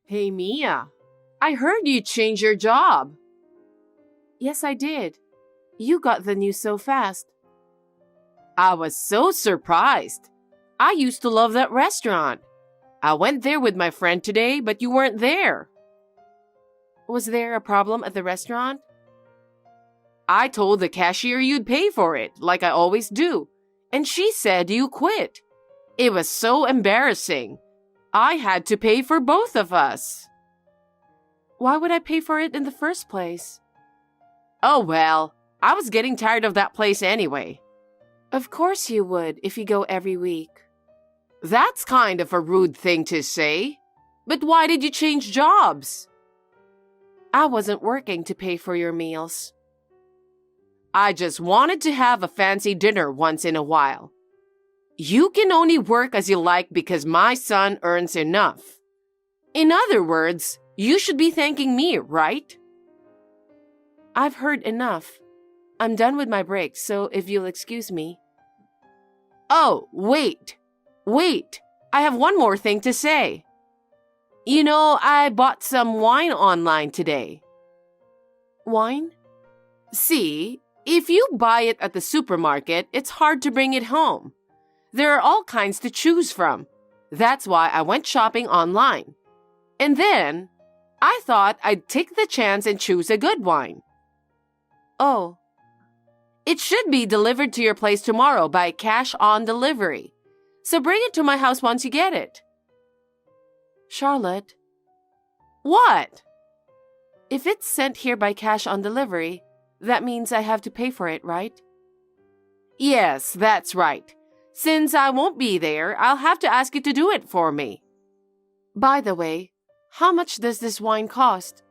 Hey Mia, I heard you changed your job. Yes, I did. You got the news so fast. I was so surprised. I used to love that restaurant. I went there with my friend today, but you weren't there. Was there a problem at the restaurant? I told the cashier you'd pay for it, like I always do, and she said you quit. It was so embarrassing. I had to pay for both of us. Why would I pay for it in the first place? Oh well, I was getting tired of that place anyway. Of course you would if you go every week. That's kind of a rude thing to say. But why did you change jobs? I wasn't working to pay for your meals. I just wanted to have a fancy dinner once in a while. You can only work as you like because my son earns enough. In other words, you should be thanking me, right? I've heard enough. I'm done with my break, so if you'll excuse me. Oh, wait. I have one more thing to say. You know, I bought some wine online today. Wine? See, if you buy it at the supermarket, it's hard to bring it home. There are all kinds to choose from. That's why I went shopping online. And then, I thought I'd take the chance and choose a good wine. Oh. It should be delivered to your place tomorrow by cash on delivery. So bring it to my house once you get it. Charlotte. What? If it's sent here by cash on delivery, that means I have to pay for it, right? Yes, that's right. Since I won't be there, I'll have to ask you to do it for me. By the way, how much does this wine cost?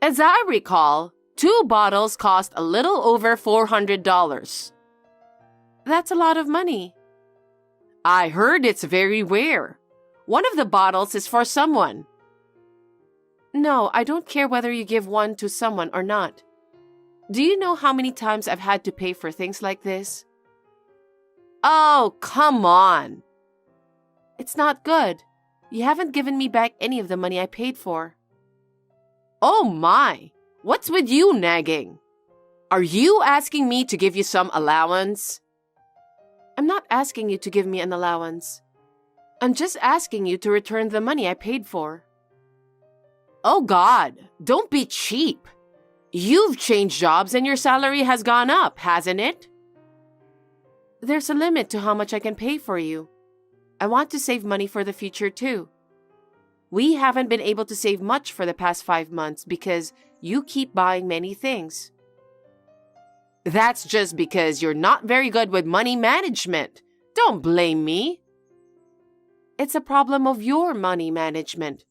As I recall, 2 bottles cost a little over $400. That's a lot of money. I heard it's very rare. One of the bottles is for someone. No, I don't care whether you give one to someone or not. Do you know how many times I've had to pay for things like this? Oh, come on. It's not good. You haven't given me back any of the money I paid for. Oh my, what's with you nagging? Are you asking me to give you some allowance? I'm not asking you to give me an allowance. I'm just asking you to return the money I paid for. Oh God, don't be cheap. You've changed jobs and your salary has gone up, hasn't it? There's a limit to how much I can pay for you. I want to save money for the future too. We haven't been able to save much for the past 5 months because you keep buying many things. That's just because you're not very good with money management. Don't blame me. It's a problem of your money management.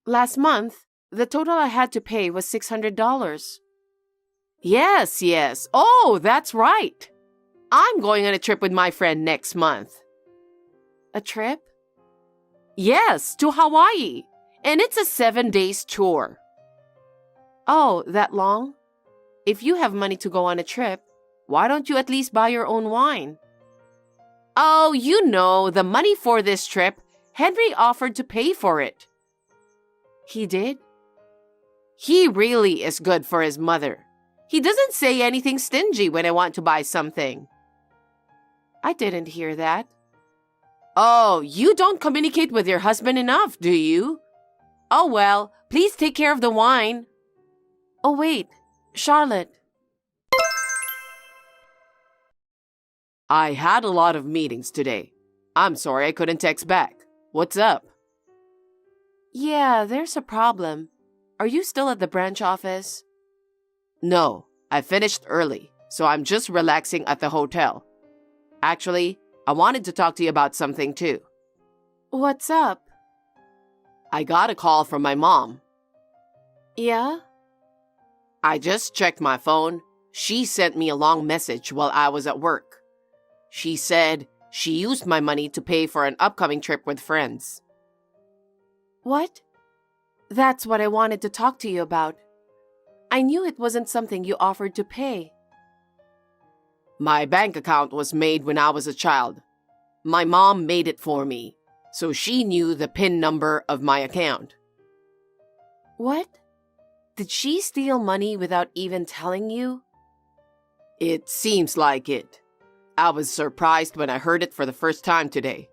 Last month, the total I had to pay was $600. Yes. Oh, that's right. I'm going on a trip with my friend next month. A trip? Yes, to Hawaii. And it's a 7-day tour. Oh, that long? If you have money to go on a trip, why don't you at least buy your own wine? Oh, you know, the money for this trip, Henry offered to pay for it. He did? He really is good for his mother. He doesn't say anything stingy when I want to buy something. I didn't hear that. Oh, you don't communicate with your husband enough, do you? Oh well, please take care of the wine. Oh wait, Charlotte. I had a lot of meetings today. I'm sorry I couldn't text back. What's up? Yeah, there's a problem. Are you still at the branch office? No, I finished early, so I'm just relaxing at the hotel. Actually, I wanted to talk to you about something too. What's up? I got a call from my mom. Yeah? I just checked my phone. She sent me a long message while I was at work. She said she used my money to pay for an upcoming trip with friends. What? That's what I wanted to talk to you about. I knew it wasn't something you offered to pay. My bank account was made when I was a child. My mom made it for me, so she knew the PIN number of my account. What? Did she steal money without even telling you? It seems like it. I was surprised when I heard it for the first time today.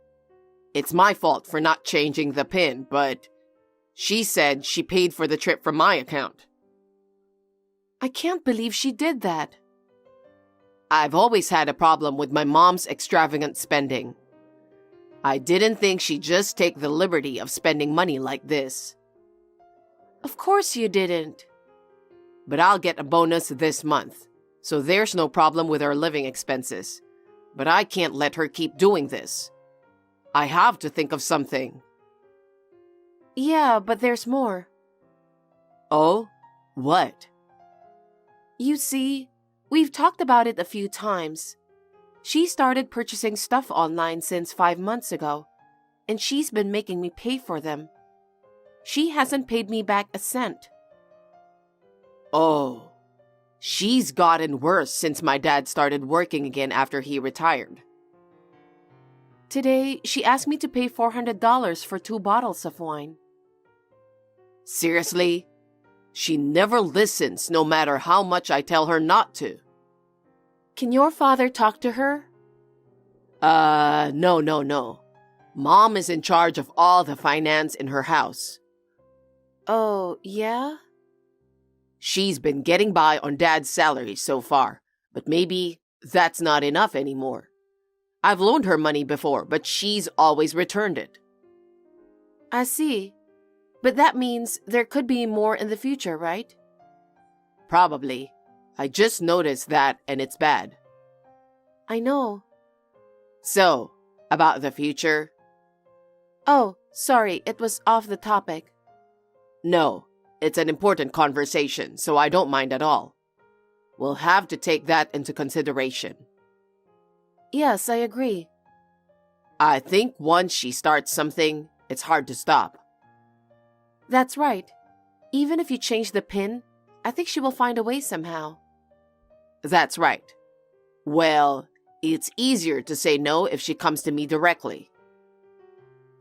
It's my fault for not changing the PIN, but she said she paid for the trip from my account. I can't believe she did that. I've always had a problem with my mom's extravagant spending. I didn't think she'd just take the liberty of spending money like this. Of course you didn't. But I'll get a bonus this month, so there's no problem with our living expenses. But I can't let her keep doing this. I have to think of something. Yeah, but there's more. Oh? What? You see, we've talked about it a few times. She started purchasing stuff online since 5 months ago, and she's been making me pay for them. She hasn't paid me back a cent. Oh, she's gotten worse since my dad started working again after he retired. Today, she asked me to pay $400 for 2 bottles of wine. Seriously? She never listens no matter how much I tell her not to. Can your father talk to her? No. Mom is in charge of all the finance in her house. Oh, yeah? She's been getting by on Dad's salary so far, but maybe that's not enough anymore. I've loaned her money before, but she's always returned it. I see. But that means there could be more in the future, right? Probably. I just noticed that, and it's bad. I know. So, about the future? Oh, sorry, it was off the topic. No, it's an important conversation, so I don't mind at all. We'll have to take that into consideration. Yes, I agree. I think once she starts something, it's hard to stop. That's right. Even if you change the PIN, I think she will find a way somehow. That's right. Well, it's easier to say no if she comes to me directly.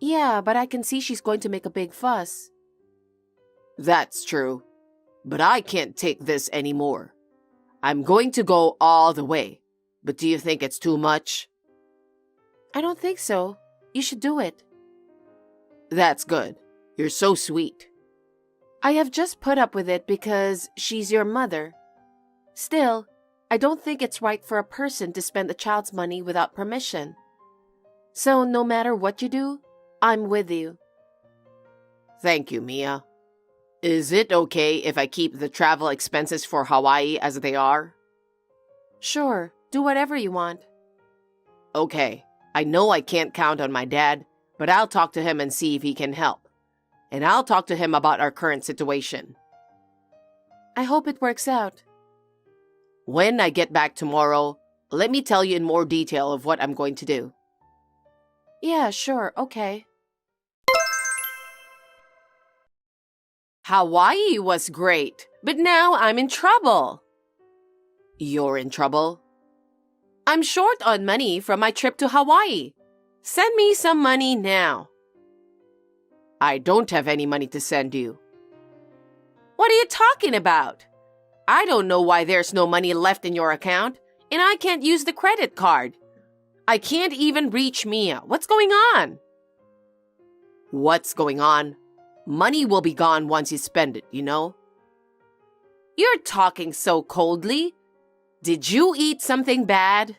Yeah, but I can see she's going to make a big fuss. That's true. But I can't take this anymore. I'm going to go all the way. But do you think it's too much? I don't think so. You should do it. That's good. You're so sweet. I have just put up with it because she's your mother. Still, I don't think it's right for a person to spend a child's money without permission. So no matter what you do, I'm with you. Thank you, Mia. Is it okay if I keep the travel expenses for Hawaii as they are? Sure, do whatever you want. Okay, I know I can't count on my dad, but I'll talk to him and see if he can help. And I'll talk to him about our current situation. I hope it works out. When I get back tomorrow, let me tell you in more detail of what I'm going to do. Yeah, sure, okay. Hawaii was great, but now I'm in trouble. You're in trouble? I'm short on money from my trip to Hawaii. Send me some money now. I don't have any money to send you. What are you talking about? I don't know why there's no money left in your account, and I can't use the credit card. I can't even reach Mia. What's going on? What's going on? Money will be gone once you spend it, you know? You're talking so coldly. Did you eat something bad?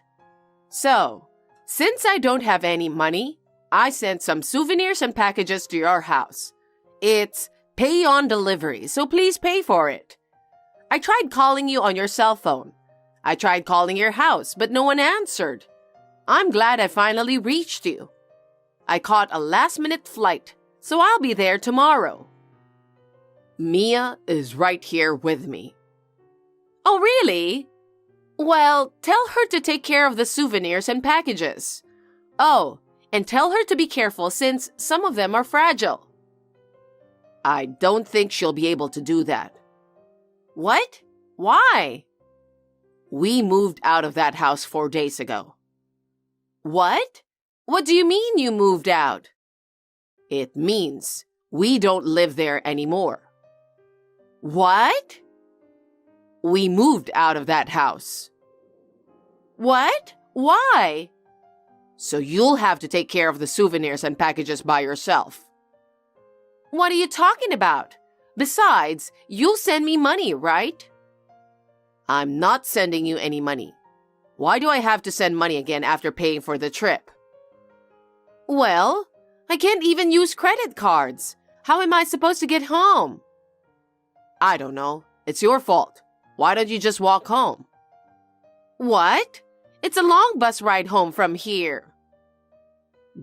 So, since I don't have any money, I sent some souvenirs and packages to your house. It's pay on delivery, so please pay for it. I tried calling you on your cell phone. I tried calling your house, but no one answered. I'm glad I finally reached you. I caught a last-minute flight, so I'll be there tomorrow. Mia is right here with me. Oh, really? Well, tell her to take care of the souvenirs and packages. Oh, and tell her to be careful since some of them are fragile. I don't think she'll be able to do that. What? Why? We moved out of that house 4 days ago. What? What do you mean you moved out? It means we don't live there anymore. What? We moved out of that house. What? Why? So you'll have to take care of the souvenirs and packages by yourself. What are you talking about? Besides, you'll send me money, right? I'm not sending you any money. Why do I have to send money again after paying for the trip? Well, I can't even use credit cards. How am I supposed to get home? I don't know. It's your fault. Why don't you just walk home? What? It's a long bus ride home from here.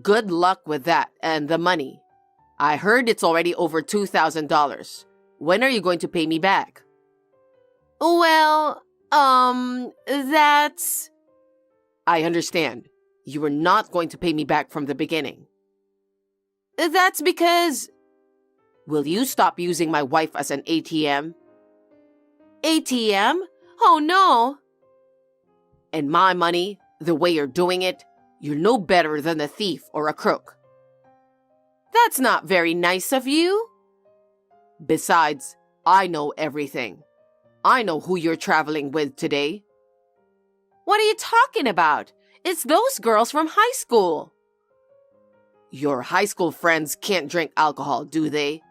Good luck with that and the money. I heard it's already over $2,000. When are you going to pay me back? Well, that's... I understand. You were not going to pay me back from the beginning. That's because... Will you stop using my wife as an ATM? ATM? Oh, no. And my money, the way you're doing it, you're no better than a thief or a crook. That's not very nice of you. Besides, I know everything. I know who you're traveling with today. What are you talking about? It's those girls from high school. Your high school friends can't drink alcohol, do they?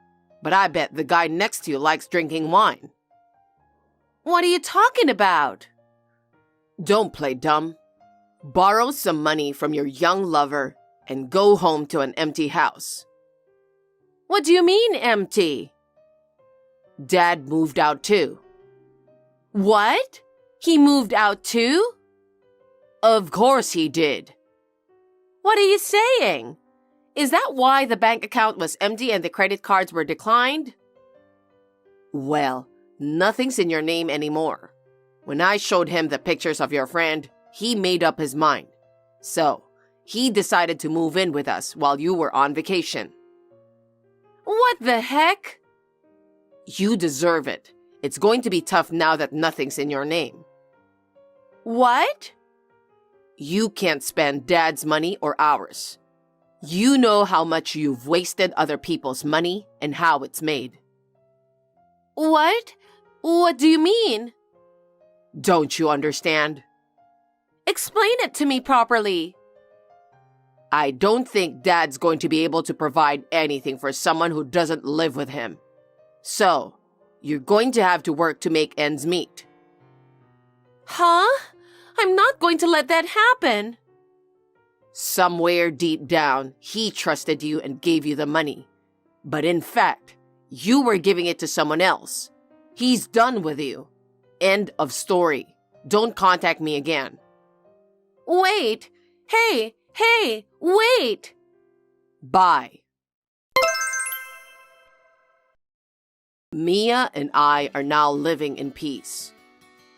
But I bet the guy next to you likes drinking wine. What are you talking about? Don't play dumb. Borrow some money from your young lover and go home to an empty house. What do you mean, empty? Dad moved out too. What? He moved out too? Of course he did. What are you saying? Is that why the bank account was empty and the credit cards were declined? Well, nothing's in your name anymore. When I showed him the pictures of your friend, he made up his mind. So, he decided to move in with us while you were on vacation. What the heck? You deserve it. It's going to be tough now that nothing's in your name. What? You can't spend Dad's money or ours. You know how much you've wasted other people's money and how it's made. What? What do you mean? Don't you understand? Explain it to me properly. I don't think Dad's going to be able to provide anything for someone who doesn't live with him. So, you're going to have to work to make ends meet. Huh? I'm not going to let that happen. Somewhere deep down, he trusted you and gave you the money. But in fact, you were giving it to someone else. He's done with you. End of story. Don't contact me again. Wait! Hey! Wait! Bye. Mia and I are now living in peace.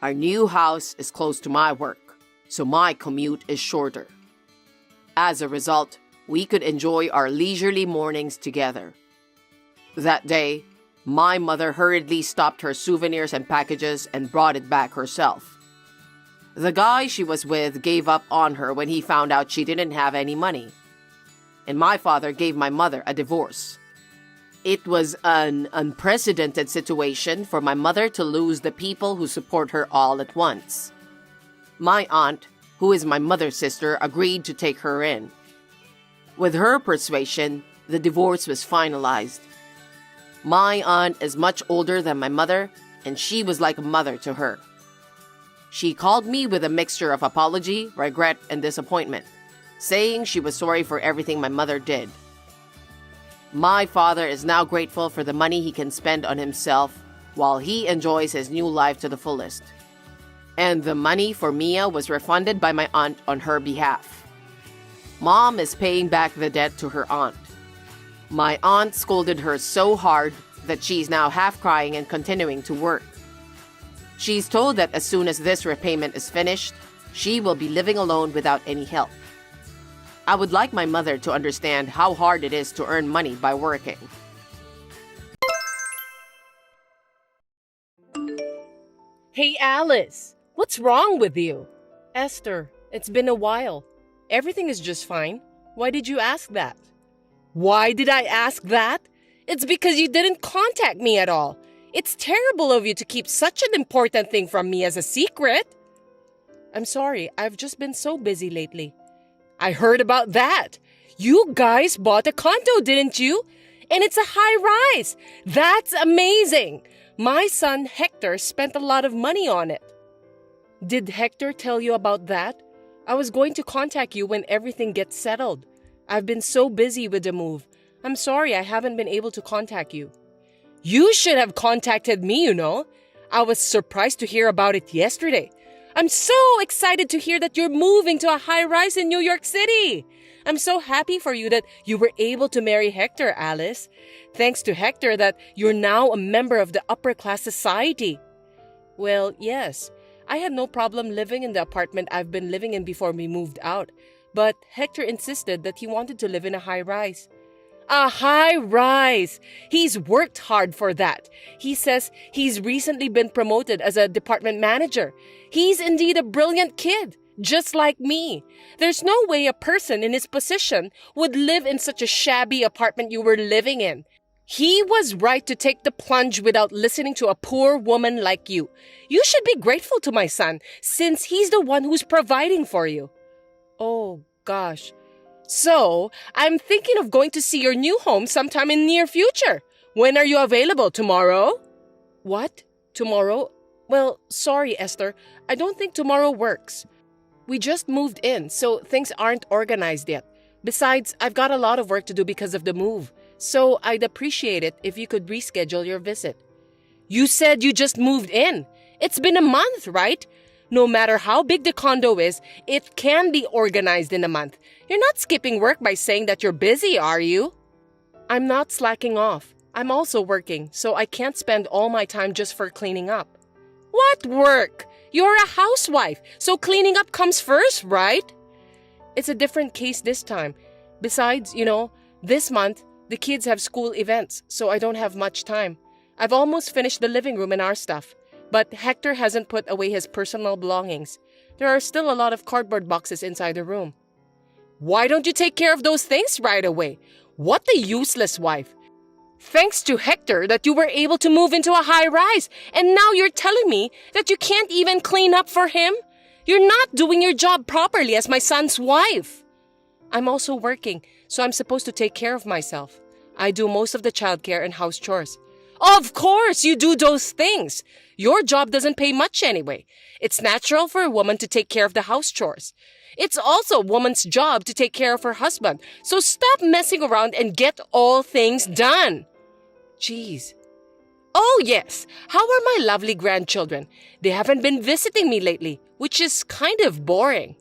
Our new house is close to my work, so my commute is shorter. As a result, we could enjoy our leisurely mornings together. That day, my mother hurriedly stopped her souvenirs and packages and brought it back herself. The guy she was with gave up on her when he found out she didn't have any money. And my father gave my mother a divorce. It was an unprecedented situation for my mother to lose the people who support her all at once. My aunt, who is my mother's sister, agreed to take her in. With her persuasion, the divorce was finalized. My aunt is much older than my mother, and she was like a mother to her. She called me with a mixture of apology, regret, and disappointment, saying she was sorry for everything my mother did. My father is now grateful for the money he can spend on himself while he enjoys his new life to the fullest. And the money for Mia was refunded by my aunt on her behalf. Mom is paying back the debt to her aunt. My aunt scolded her so hard that she's now half crying and continuing to work. She's told that as soon as this repayment is finished, she will be living alone without any help. I would like my mother to understand how hard it is to earn money by working. Hey, Alice, what's wrong with you? Esther, it's been a while. Everything is just fine. Why did you ask that? Why did I ask that? It's because you didn't contact me at all. It's terrible of you to keep such an important thing from me as a secret. I'm sorry, I've just been so busy lately. I heard about that. You guys bought a condo, didn't you? And it's a high rise. That's amazing. My son Hector spent a lot of money on it. Did Hector tell you about that? I was going to contact you when everything gets settled. I've been so busy with the move. I'm sorry I haven't been able to contact you. You should have contacted me, you know. I was surprised to hear about it yesterday. I'm so excited to hear that you're moving to a high-rise in New York City. I'm so happy for you that you were able to marry Hector, Alice. Thanks to Hector that you're now a member of the upper-class society. Well, yes. I had no problem living in the apartment I've been living in before we moved out. But Hector insisted that he wanted to live in a high-rise. A high-rise! He's worked hard for that. He says he's recently been promoted as a department manager. He's indeed a brilliant kid, just like me. There's no way a person in his position would live in such a shabby apartment you were living in. He was right to take the plunge without listening to a poor woman like you. You should be grateful to my son, since he's the one who's providing for you. Oh, gosh. So, I'm thinking of going to see your new home sometime in near future. When are you available? Tomorrow? What? Tomorrow? Well, sorry, Esther. I don't think tomorrow works. We just moved in, so things aren't organized yet. Besides, I've got a lot of work to do because of the move. So, I'd appreciate it if you could reschedule your visit. You said you just moved in. It's been a month, right? No matter how big the condo is, it can be organized in a month. You're not skipping work by saying that you're busy, are you? I'm not slacking off. I'm also working, so I can't spend all my time just for cleaning up. What work? You're a housewife, so cleaning up comes first, right? It's a different case this time. Besides, this month, the kids have school events, so I don't have much time. I've almost finished the living room and our stuff. But Hector hasn't put away his personal belongings. There are still a lot of cardboard boxes inside the room. Why don't you take care of those things right away? What a useless wife. Thanks to Hector that you were able to move into a high rise, and now you're telling me that you can't even clean up for him? You're not doing your job properly as my son's wife. I'm also working, so I'm supposed to take care of myself. I do most of the childcare and house chores. Of course, you do those things. Your job doesn't pay much anyway. It's natural for a woman to take care of the house chores. It's also a woman's job to take care of her husband. So stop messing around and get all things done. Jeez. Oh, yes. How are my lovely grandchildren? They haven't been visiting me lately, which is kind of boring.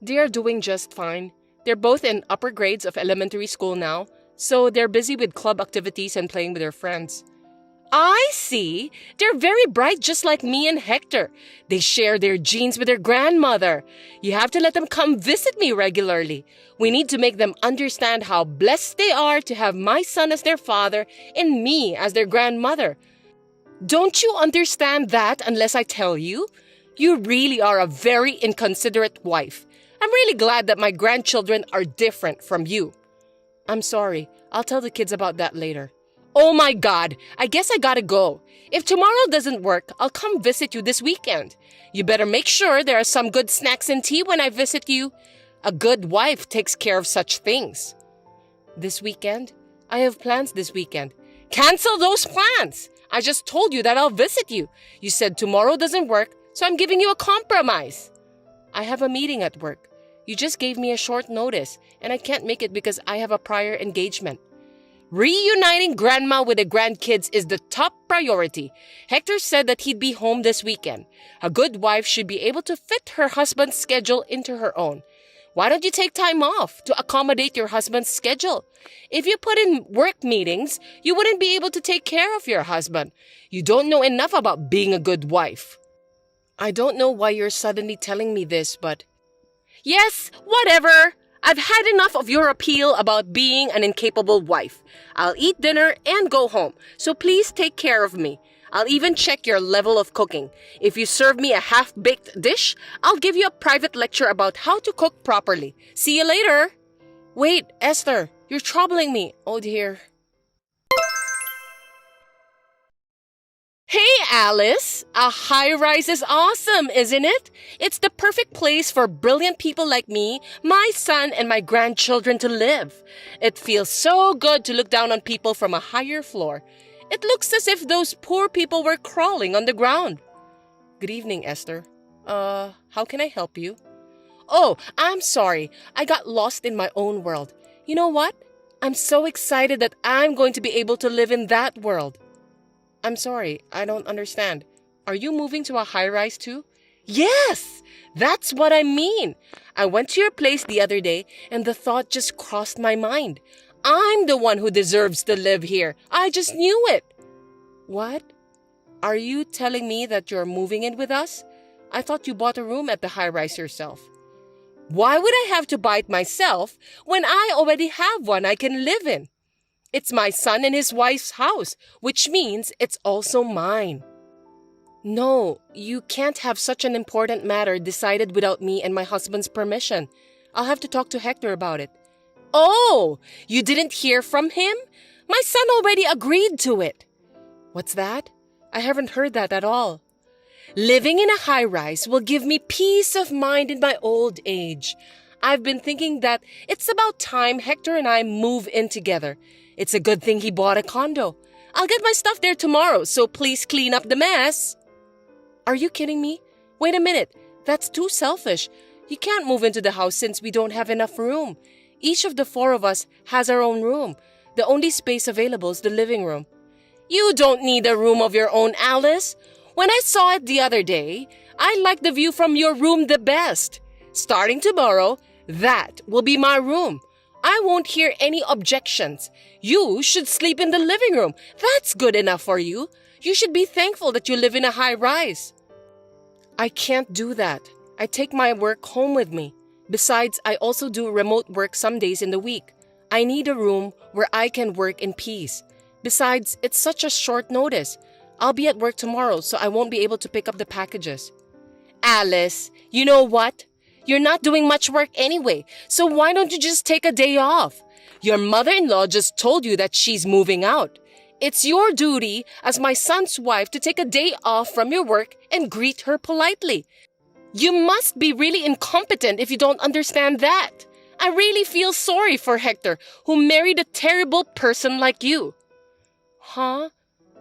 They are doing just fine. They're both in upper grades of elementary school now, so they're busy with club activities and playing with their friends. I see. They're very bright just like me and Hector. They share their genes with their grandmother. You have to let them come visit me regularly. We need to make them understand how blessed they are to have my son as their father and me as their grandmother. Don't you understand that unless I tell you? You really are a very inconsiderate wife. I'm really glad that my grandchildren are different from you. I'm sorry. I'll tell the kids about that later. Oh my God, I guess I gotta go. If tomorrow doesn't work, I'll come visit you this weekend. You better make sure there are some good snacks and tea when I visit you. A good wife takes care of such things. This weekend? I have plans this weekend. Cancel those plans! I just told you that I'll visit you. You said tomorrow doesn't work, so I'm giving you a compromise. I have a meeting at work. You just gave me a short notice, and I can't make it because I have a prior engagement. Reuniting grandma with the grandkids is the top priority. Hector said that he'd be home this weekend. A good wife should be able to fit her husband's schedule into her own. Why don't you take time off to accommodate your husband's schedule? If you put in work meetings, you wouldn't be able to take care of your husband. You don't know enough about being a good wife. I don't know why you're suddenly telling me this, but... Yes, whatever. I've had enough of your appeal about being an incapable wife. I'll eat dinner and go home, so please take care of me. I'll even check your level of cooking. If you serve me a half-baked dish, I'll give you a private lecture about how to cook properly. See you later. Wait, Esther, you're troubling me. Oh dear. Alice. A high-rise is awesome, isn't it? It's the perfect place for brilliant people like me, my son, and my grandchildren to live. It feels so good to look down on people from a higher floor. It looks as if those poor people were crawling on the ground. Good evening, Esther. How can I help you? Oh, I'm sorry. I got lost in my own world. You know what? I'm so excited that I'm going to be able to live in that world. I'm sorry, I don't understand. Are you moving to a high-rise too? Yes, that's what I mean. I went to your place the other day and the thought just crossed my mind. I'm the one who deserves to live here. I just knew it. What? Are you telling me that you're moving in with us? I thought you bought a room at the high-rise yourself. Why would I have to buy it myself when I already have one I can live in? It's my son and his wife's house, which means it's also mine. No, you can't have such an important matter decided without me and my husband's permission. I'll have to talk to Hector about it. Oh, you didn't hear from him? My son already agreed to it. What's that? I haven't heard that at all. Living in a high-rise will give me peace of mind in my old age. I've been thinking that it's about time Hector and I move in together. It's a good thing he bought a condo. I'll get my stuff there tomorrow, so please clean up the mess. Are you kidding me? Wait a minute. That's too selfish. You can't move into the house since we don't have enough room. Each of the four of us has our own room. The only space available is the living room. You don't need a room of your own, Alice. When I saw it the other day, I liked the view from your room the best. Starting tomorrow, that will be my room. I won't hear any objections. You should sleep in the living room. That's good enough for you. You should be thankful that you live in a high-rise. I can't do that. I take my work home with me. Besides, I also do remote work some days in the week. I need a room where I can work in peace. Besides, it's such a short notice. I'll be at work tomorrow, so I won't be able to pick up the packages. Alice, you know what? You're not doing much work anyway, so why don't you just take a day off? Your mother-in-law just told you that she's moving out. It's your duty as my son's wife to take a day off from your work and greet her politely. You must be really incompetent if you don't understand that. I really feel sorry for Hector, who married a terrible person like you. Huh?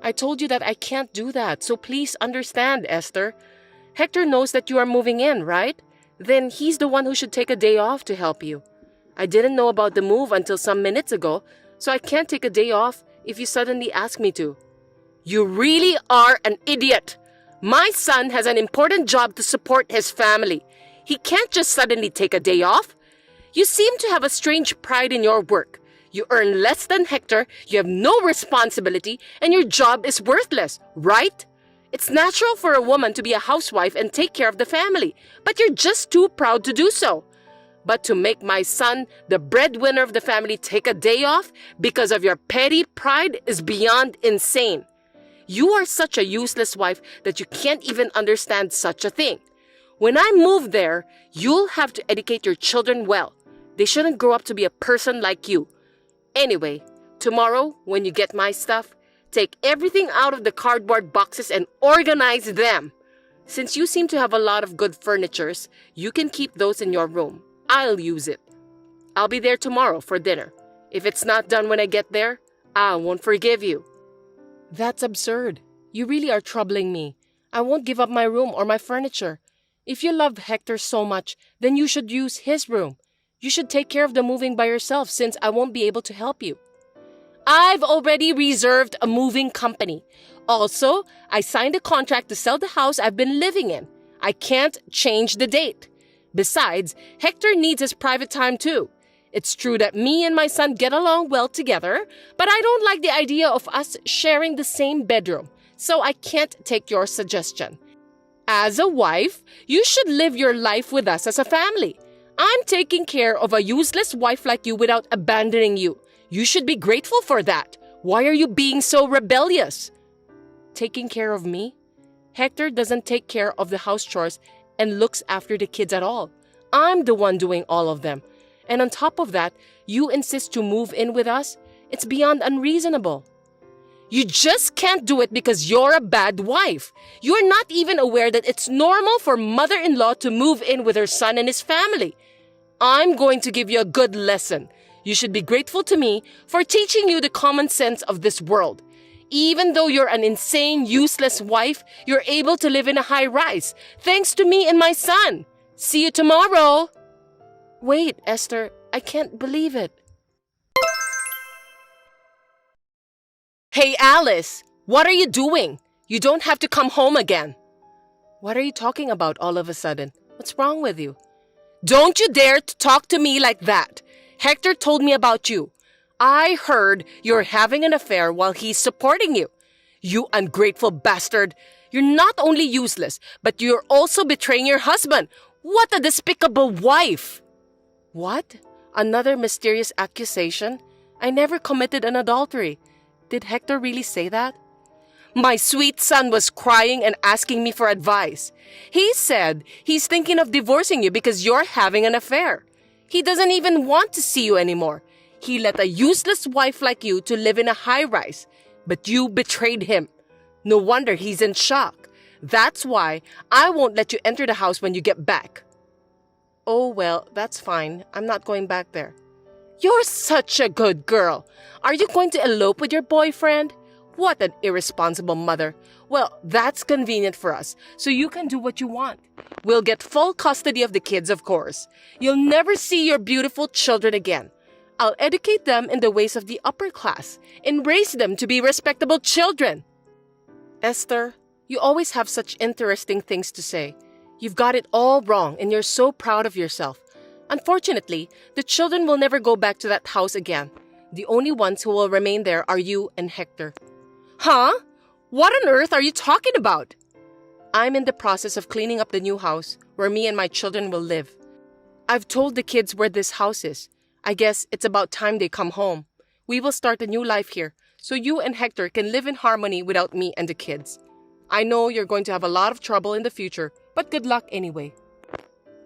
I told you that I can't do that, so please understand, Esther. Hector knows that you are moving in, right? Then he's the one who should take a day off to help you. I didn't know about the move until some minutes ago, so I can't take a day off if you suddenly ask me to. You really are an idiot. My son has an important job to support his family. He can't just suddenly take a day off. You seem to have a strange pride in your work. You earn less than Hector, you have no responsibility, and your job is worthless, right? It's natural for a woman to be a housewife and take care of the family, but you're just too proud to do so. But to make my son, the breadwinner of the family, take a day off because of your petty pride is beyond insane. You are such a useless wife that you can't even understand such a thing. When I move there, you'll have to educate your children well. They shouldn't grow up to be a person like you. Anyway, tomorrow, when you get my stuff, take everything out of the cardboard boxes and organize them. Since you seem to have a lot of good furnitures, you can keep those in your room. I'll use it. I'll be there tomorrow for dinner. If it's not done when I get there, I won't forgive you. That's absurd. You really are troubling me. I won't give up my room or my furniture. If you love Hector so much, then you should use his room. You should take care of the moving by yourself since I won't be able to help you. I've already reserved a moving company. Also, I signed a contract to sell the house I've been living in. I can't change the date. Besides, Hector needs his private time too. It's true that me and my son get along well together, but I don't like the idea of us sharing the same bedroom, so I can't take your suggestion. As a wife, you should live your life with us as a family. I'm taking care of a useless wife like you without abandoning you. You should be grateful for that. Why are you being so rebellious? Taking care of me? Hector doesn't take care of the house chores and looks after the kids at all. I'm the one doing all of them. And on top of that, you insist to move in with us? It's beyond unreasonable. You just can't do it because you're a bad wife. You're not even aware that it's normal for mother-in-law to move in with her son and his family. I'm going to give you a good lesson. You should be grateful to me for teaching you the common sense of this world. Even though you're an insane, useless wife, you're able to live in a high-rise, thanks to me and my son. See you tomorrow. Wait, Esther, I can't believe it. Hey, Alice, what are you doing? You don't have to come home again. What are you talking about all of a sudden? What's wrong with you? Don't you dare to talk to me like that. Hector told me about you. I heard you're having an affair while he's supporting you. You ungrateful bastard. You're not only useless, but you're also betraying your husband. What a despicable wife! What? Another mysterious accusation? I never committed an adultery. Did Hector really say that? My sweet son was crying and asking me for advice. He said he's thinking of divorcing you because you're having an affair. He doesn't even want to see you anymore. He let a useless wife like you to live in a high-rise, but you betrayed him. No wonder he's in shock. That's why I won't let you enter the house when you get back. Oh, well, that's fine. I'm not going back there. You're such a good girl. Are you going to elope with your boyfriend? What an irresponsible mother. Well, that's convenient for us, so you can do what you want. We'll get full custody of the kids, of course. You'll never see your beautiful children again. I'll educate them in the ways of the upper class and raise them to be respectable children. Esther, you always have such interesting things to say. You've got it all wrong and you're so proud of yourself. Unfortunately, the children will never go back to that house again. The only ones who will remain there are you and Hector. Huh? What on earth are you talking about? I'm in the process of cleaning up the new house where me and my children will live. I've told the kids where this house is. I guess it's about time they come home. We will start a new life here, so you and Hector can live in harmony without me and the kids. I know you're going to have a lot of trouble in the future, but good luck anyway.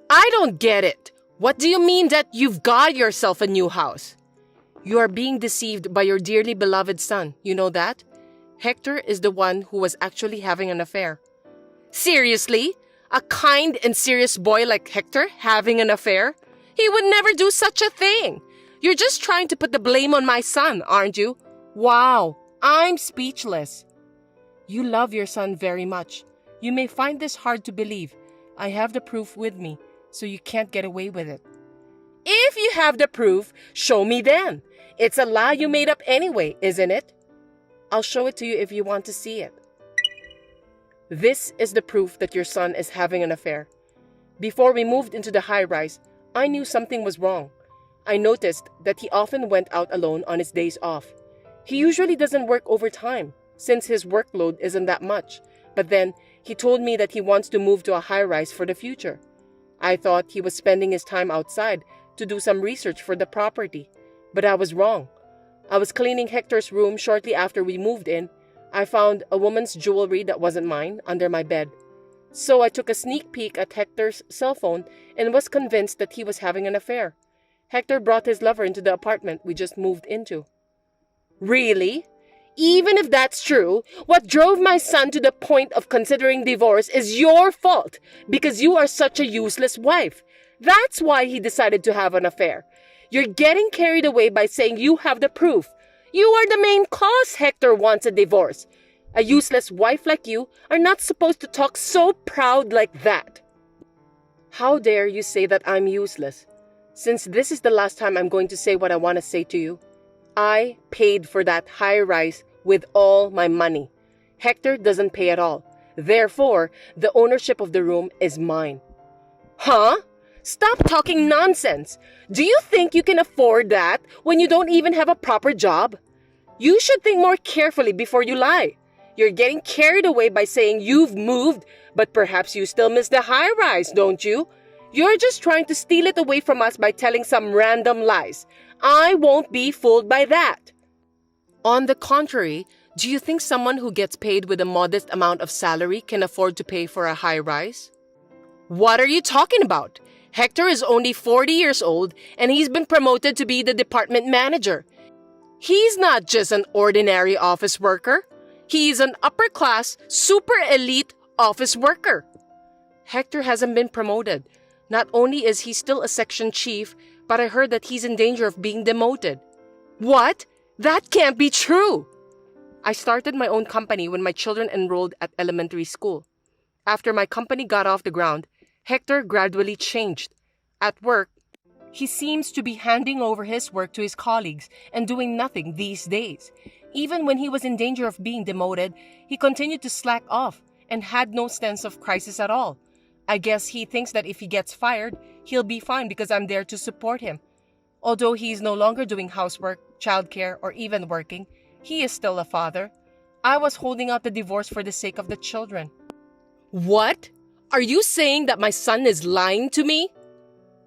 I don't get it. What do you mean that you've got yourself a new house? You are being deceived by your dearly beloved son, you know that? Hector is the one who was actually having an affair. Seriously? A kind and serious boy like Hector having an affair? He would never do such a thing. You're just trying to put the blame on my son, aren't you? Wow, I'm speechless. You love your son very much. You may find this hard to believe. I have the proof with me, so you can't get away with it. If you have the proof, show me then. It's a lie you made up anyway, isn't it? I'll show it to you if you want to see it. This is the proof that your son is having an affair. Before we moved into the high-rise, I knew something was wrong. I noticed that he often went out alone on his days off. He usually doesn't work overtime, since his workload isn't that much. But then, he told me that he wants to move to a high-rise for the future. I thought he was spending his time outside to do some research for the property. But I was wrong. I was cleaning Hector's room shortly after we moved in. I found a woman's jewelry that wasn't mine under my bed. So I took a sneak peek at Hector's cell phone and was convinced that he was having an affair. Hector brought his lover into the apartment we just moved into. Really? Even if that's true, what drove my son to the point of considering divorce is your fault because you are such a useless wife. That's why he decided to have an affair. You're getting carried away by saying you have the proof. You are the main cause Hector wants a divorce. A useless wife like you are not supposed to talk so proud like that. How dare you say that I'm useless? Since this is the last time I'm going to say what I want to say to you, I paid for that high-rise with all my money. Hector doesn't pay at all. Therefore, the ownership of the room is mine. Huh? Stop talking nonsense. Do you think you can afford that when you don't even have a proper job? You should think more carefully before you lie. You're getting carried away by saying you've moved, but perhaps you still miss the high-rise, don't you? You're just trying to steal it away from us by telling some random lies. I won't be fooled by that. On the contrary, do you think someone who gets paid with a modest amount of salary can afford to pay for a high-rise? What are you talking about? Hector is only 40 years old and he's been promoted to be the department manager. He's not just an ordinary office worker. He's an upper-class, super elite office worker. Hector hasn't been promoted. Not only is he still a section chief, but I heard that he's in danger of being demoted. What? That can't be true! I started my own company when my children enrolled at elementary school. After my company got off the ground, Hector gradually changed. At work, he seems to be handing over his work to his colleagues and doing nothing these days. Even when he was in danger of being demoted, he continued to slack off and had no sense of crisis at all. I guess he thinks that if he gets fired, he'll be fine because I'm there to support him. Although he's no longer doing housework, childcare, or even working, he is still a father. I was holding out the divorce for the sake of the children. What? Are you saying that my son is lying to me?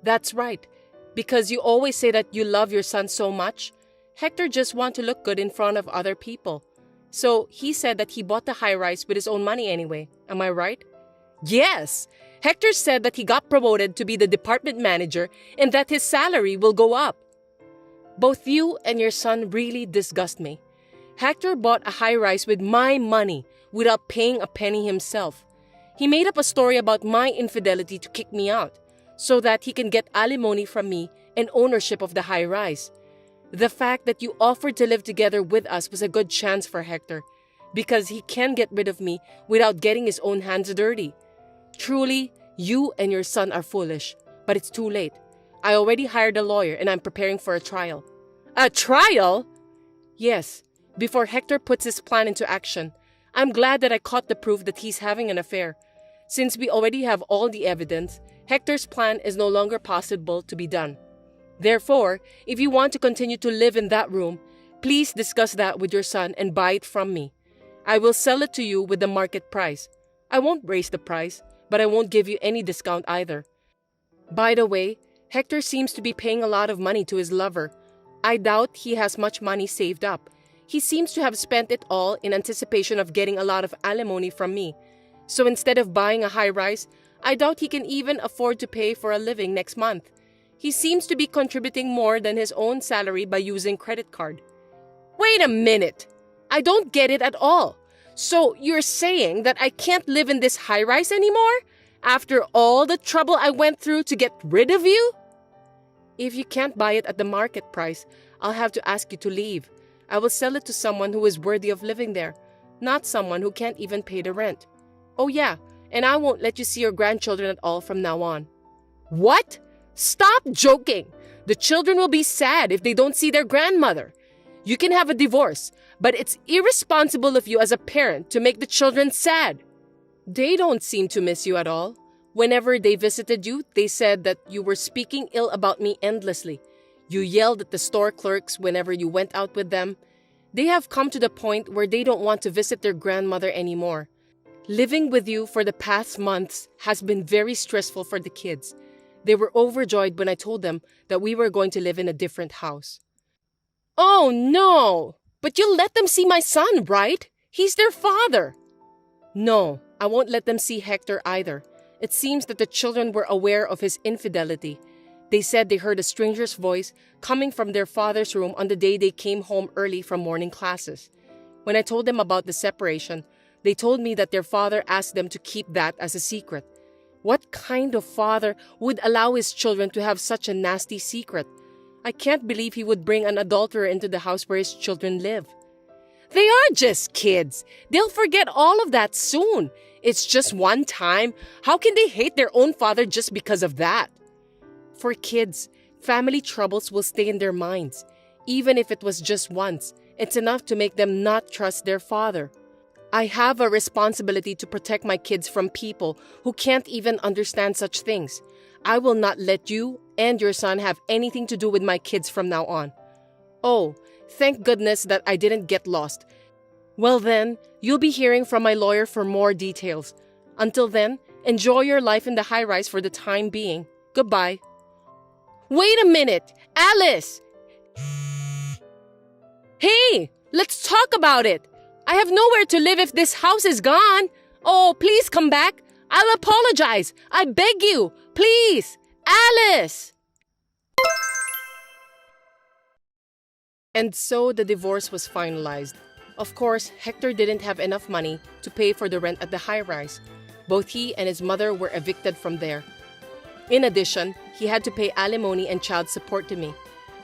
That's right. Because you always say that you love your son so much, Hector just wants to look good in front of other people. So he said that he bought the high-rise with his own money anyway. Am I right? Yes. Hector said that he got promoted to be the department manager and that his salary will go up. Both you and your son really disgust me. Hector bought a high-rise with my money without paying a penny himself. He made up a story about my infidelity to kick me out, so that he can get alimony from me and ownership of the high-rise. The fact that you offered to live together with us was a good chance for Hector, because he can get rid of me without getting his own hands dirty. Truly, you and your son are foolish, but it's too late. I already hired a lawyer and I'm preparing for a trial. A trial? Yes, before Hector puts his plan into action. I'm glad that I caught the proof that he's having an affair. Since we already have all the evidence, Hector's plan is no longer possible to be done. Therefore, if you want to continue to live in that room, please discuss that with your son and buy it from me. I will sell it to you with the market price. I won't raise the price, but I won't give you any discount either. By the way, Hector seems to be paying a lot of money to his lover. I doubt he has much money saved up. He seems to have spent it all in anticipation of getting a lot of alimony from me. So instead of buying a high-rise, I doubt he can even afford to pay for a living next month. He seems to be contributing more than his own salary by using credit card. Wait a minute! I don't get it at all. So you're saying that I can't live in this high-rise anymore? After all the trouble I went through to get rid of you? If you can't buy it at the market price, I'll have to ask you to leave. I will sell it to someone who is worthy of living there, not someone who can't even pay the rent. Oh yeah, and I won't let you see your grandchildren at all from now on. What? Stop joking! The children will be sad if they don't see their grandmother. You can have a divorce, but it's irresponsible of you as a parent to make the children sad. They don't seem to miss you at all. Whenever they visited you, they said that you were speaking ill about me endlessly. You yelled at the store clerks whenever you went out with them. They have come to the point where they don't want to visit their grandmother anymore. Living with you for the past months has been very stressful for the kids. They were overjoyed when I told them that we were going to live in a different house. Oh no! But you'll let them see my son, right? He's their father. No, I won't let them see Hector either. It seems that the children were aware of his infidelity. They said they heard a stranger's voice coming from their father's room on the day they came home early from morning classes. When I told them about the separation, they told me that their father asked them to keep that as a secret. What kind of father would allow his children to have such a nasty secret? I can't believe he would bring an adulterer into the house where his children live. They are just kids. They'll forget all of that soon. It's just one time. How can they hate their own father just because of that? For kids, family troubles will stay in their minds. Even if it was just once, it's enough to make them not trust their father. I have a responsibility to protect my kids from people who can't even understand such things. I will not let you and your son have anything to do with my kids from now on. Oh, thank goodness that I didn't get lost. Well then, you'll be hearing from my lawyer for more details. Until then, enjoy your life in the high-rise for the time being. Goodbye. Wait a minute! Alice! Hey! Let's talk about it! I have nowhere to live if this house is gone. Oh, please come back. I'll apologize. I beg you. Please. Alice! And so the divorce was finalized. Of course, Hector didn't have enough money to pay for the rent at the high-rise. Both he and his mother were evicted from there. In addition, he had to pay alimony and child support to me.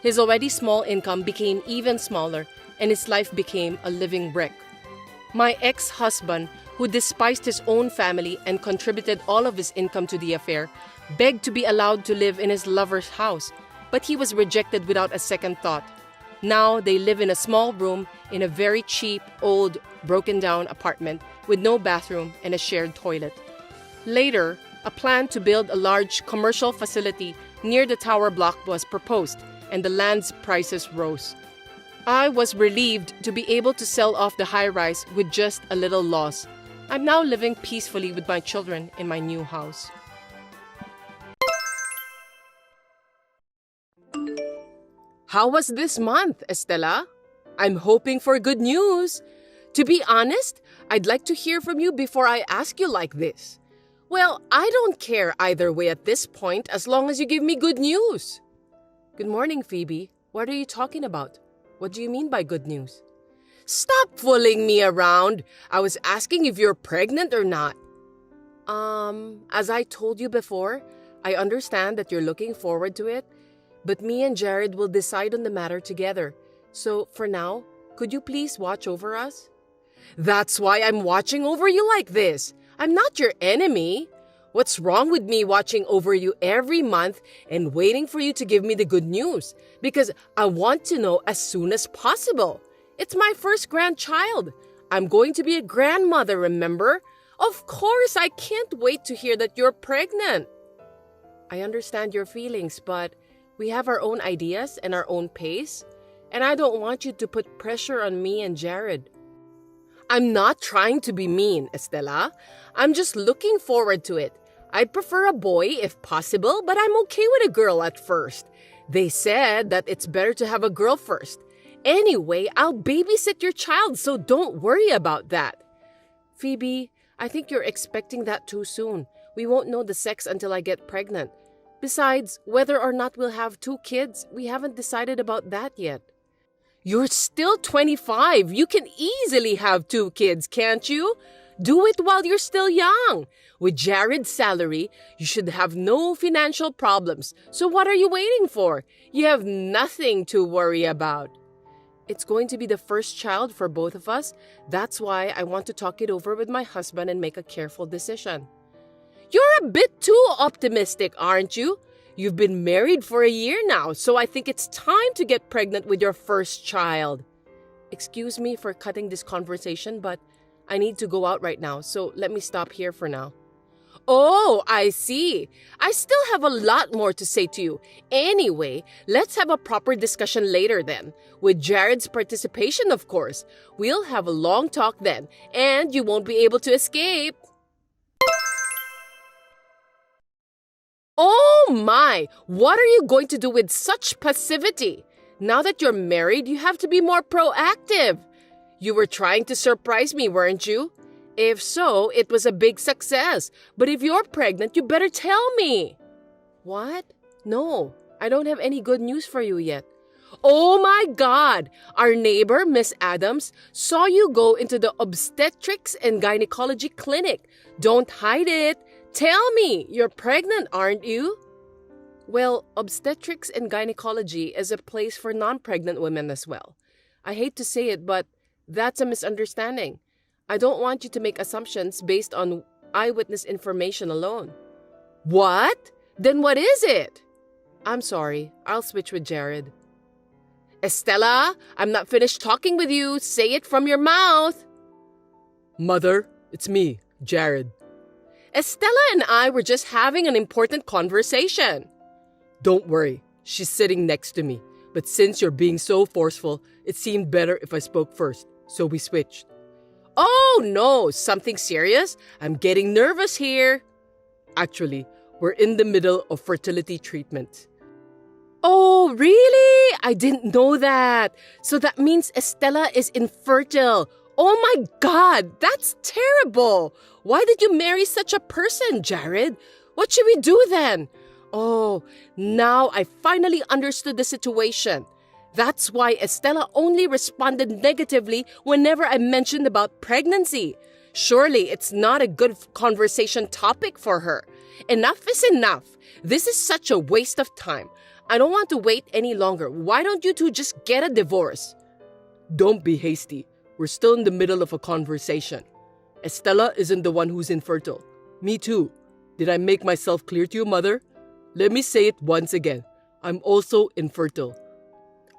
His already small income became even smaller, and his life became a living wreck. My ex-husband, who despised his own family and contributed all of his income to the affair, begged to be allowed to live in his lover's house, but he was rejected without a second thought. Now they live in a small room in a very cheap, old, broken-down apartment with no bathroom and a shared toilet. Later, a plan to build a large commercial facility near the tower block was proposed, and the land's prices rose. I was relieved to be able to sell off the high-rise with just a little loss. I'm now living peacefully with my children in my new house. How was this month, Estela? I'm hoping for good news. To be honest, I'd like to hear from you before I ask you like this. Well, I don't care either way at this point as long as you give me good news. Good morning, Phoebe. What are you talking about? What do you mean by good news? Stop fooling me around. I was asking if you're pregnant or not. As I told you before, I understand that you're looking forward to it, but me and Jared will decide on the matter together. So for now, could you please watch over us? That's why I'm watching over you like this. I'm not your enemy. What's wrong with me watching over you every month and waiting for you to give me the good news? Because I want to know as soon as possible. It's my first grandchild. I'm going to be a grandmother, remember? Of course, I can't wait to hear that you're pregnant. I understand your feelings, but we have our own ideas and our own pace, and I don't want you to put pressure on me and Jared. I'm not trying to be mean, Estela. I'm just looking forward to it. I'd prefer a boy if possible, but I'm okay with a girl at first. They said that it's better to have a girl first. Anyway, I'll babysit your child, so don't worry about that. Phoebe, I think you're expecting that too soon. We won't know the sex until I get pregnant. Besides, whether or not we'll have 2 kids, we haven't decided about that yet. You're still 25. You can easily have 2 kids, can't you? Do it while you're still young. With Jared's salary, you should have no financial problems. So what are you waiting for? You have nothing to worry about. It's going to be the first child for both of us. That's why I want to talk it over with my husband and make a careful decision. You're a bit too optimistic, aren't you? You've been married for a year now, so I think it's time to get pregnant with your first child. Excuse me for cutting this conversation, but I need to go out right now, so let me stop here for now. Oh, I see. I still have a lot more to say to you. Anyway, let's have a proper discussion later then. With Jared's participation, of course. We'll have a long talk then, and you won't be able to escape. Oh my! What are you going to do with such passivity? Now that you're married, you have to be more proactive. You were trying to surprise me, weren't you? If so, it was a big success. But if you're pregnant, you better tell me. What? No, I don't have any good news for you yet. Oh my God! Our neighbor, Miss Adams, saw you go into the obstetrics and gynecology clinic. Don't hide it. Tell me, you're pregnant, aren't you? Well, obstetrics and gynecology is a place for non-pregnant women as well. I hate to say it, but that's a misunderstanding. I don't want you to make assumptions based on eyewitness information alone. What? Then what is it? I'm sorry. I'll switch with Jared. Estela, I'm not finished talking with you. Say it from your mouth. Mother, it's me, Jared. Estela and I were just having an important conversation. Don't worry, she's sitting next to me. But since you're being so forceful, it seemed better if I spoke first, so we switched. Oh no, something serious? I'm getting nervous here. Actually, we're in the middle of fertility treatment. Oh, really? I didn't know that. So that means Estela is infertile. Oh my God, that's terrible. Why did you marry such a person, Jared? What should we do then? Oh, now I finally understood the situation. That's why Estella only responded negatively whenever I mentioned about pregnancy. Surely it's not a good conversation topic for her. Enough is enough. This is such a waste of time. I don't want to wait any longer. Why don't you two just get a divorce? Don't be hasty. We're still in the middle of a conversation. Estella isn't the one who's infertile. Me too. Did I make myself clear to you, Mother? Let me say it once again. I'm also infertile.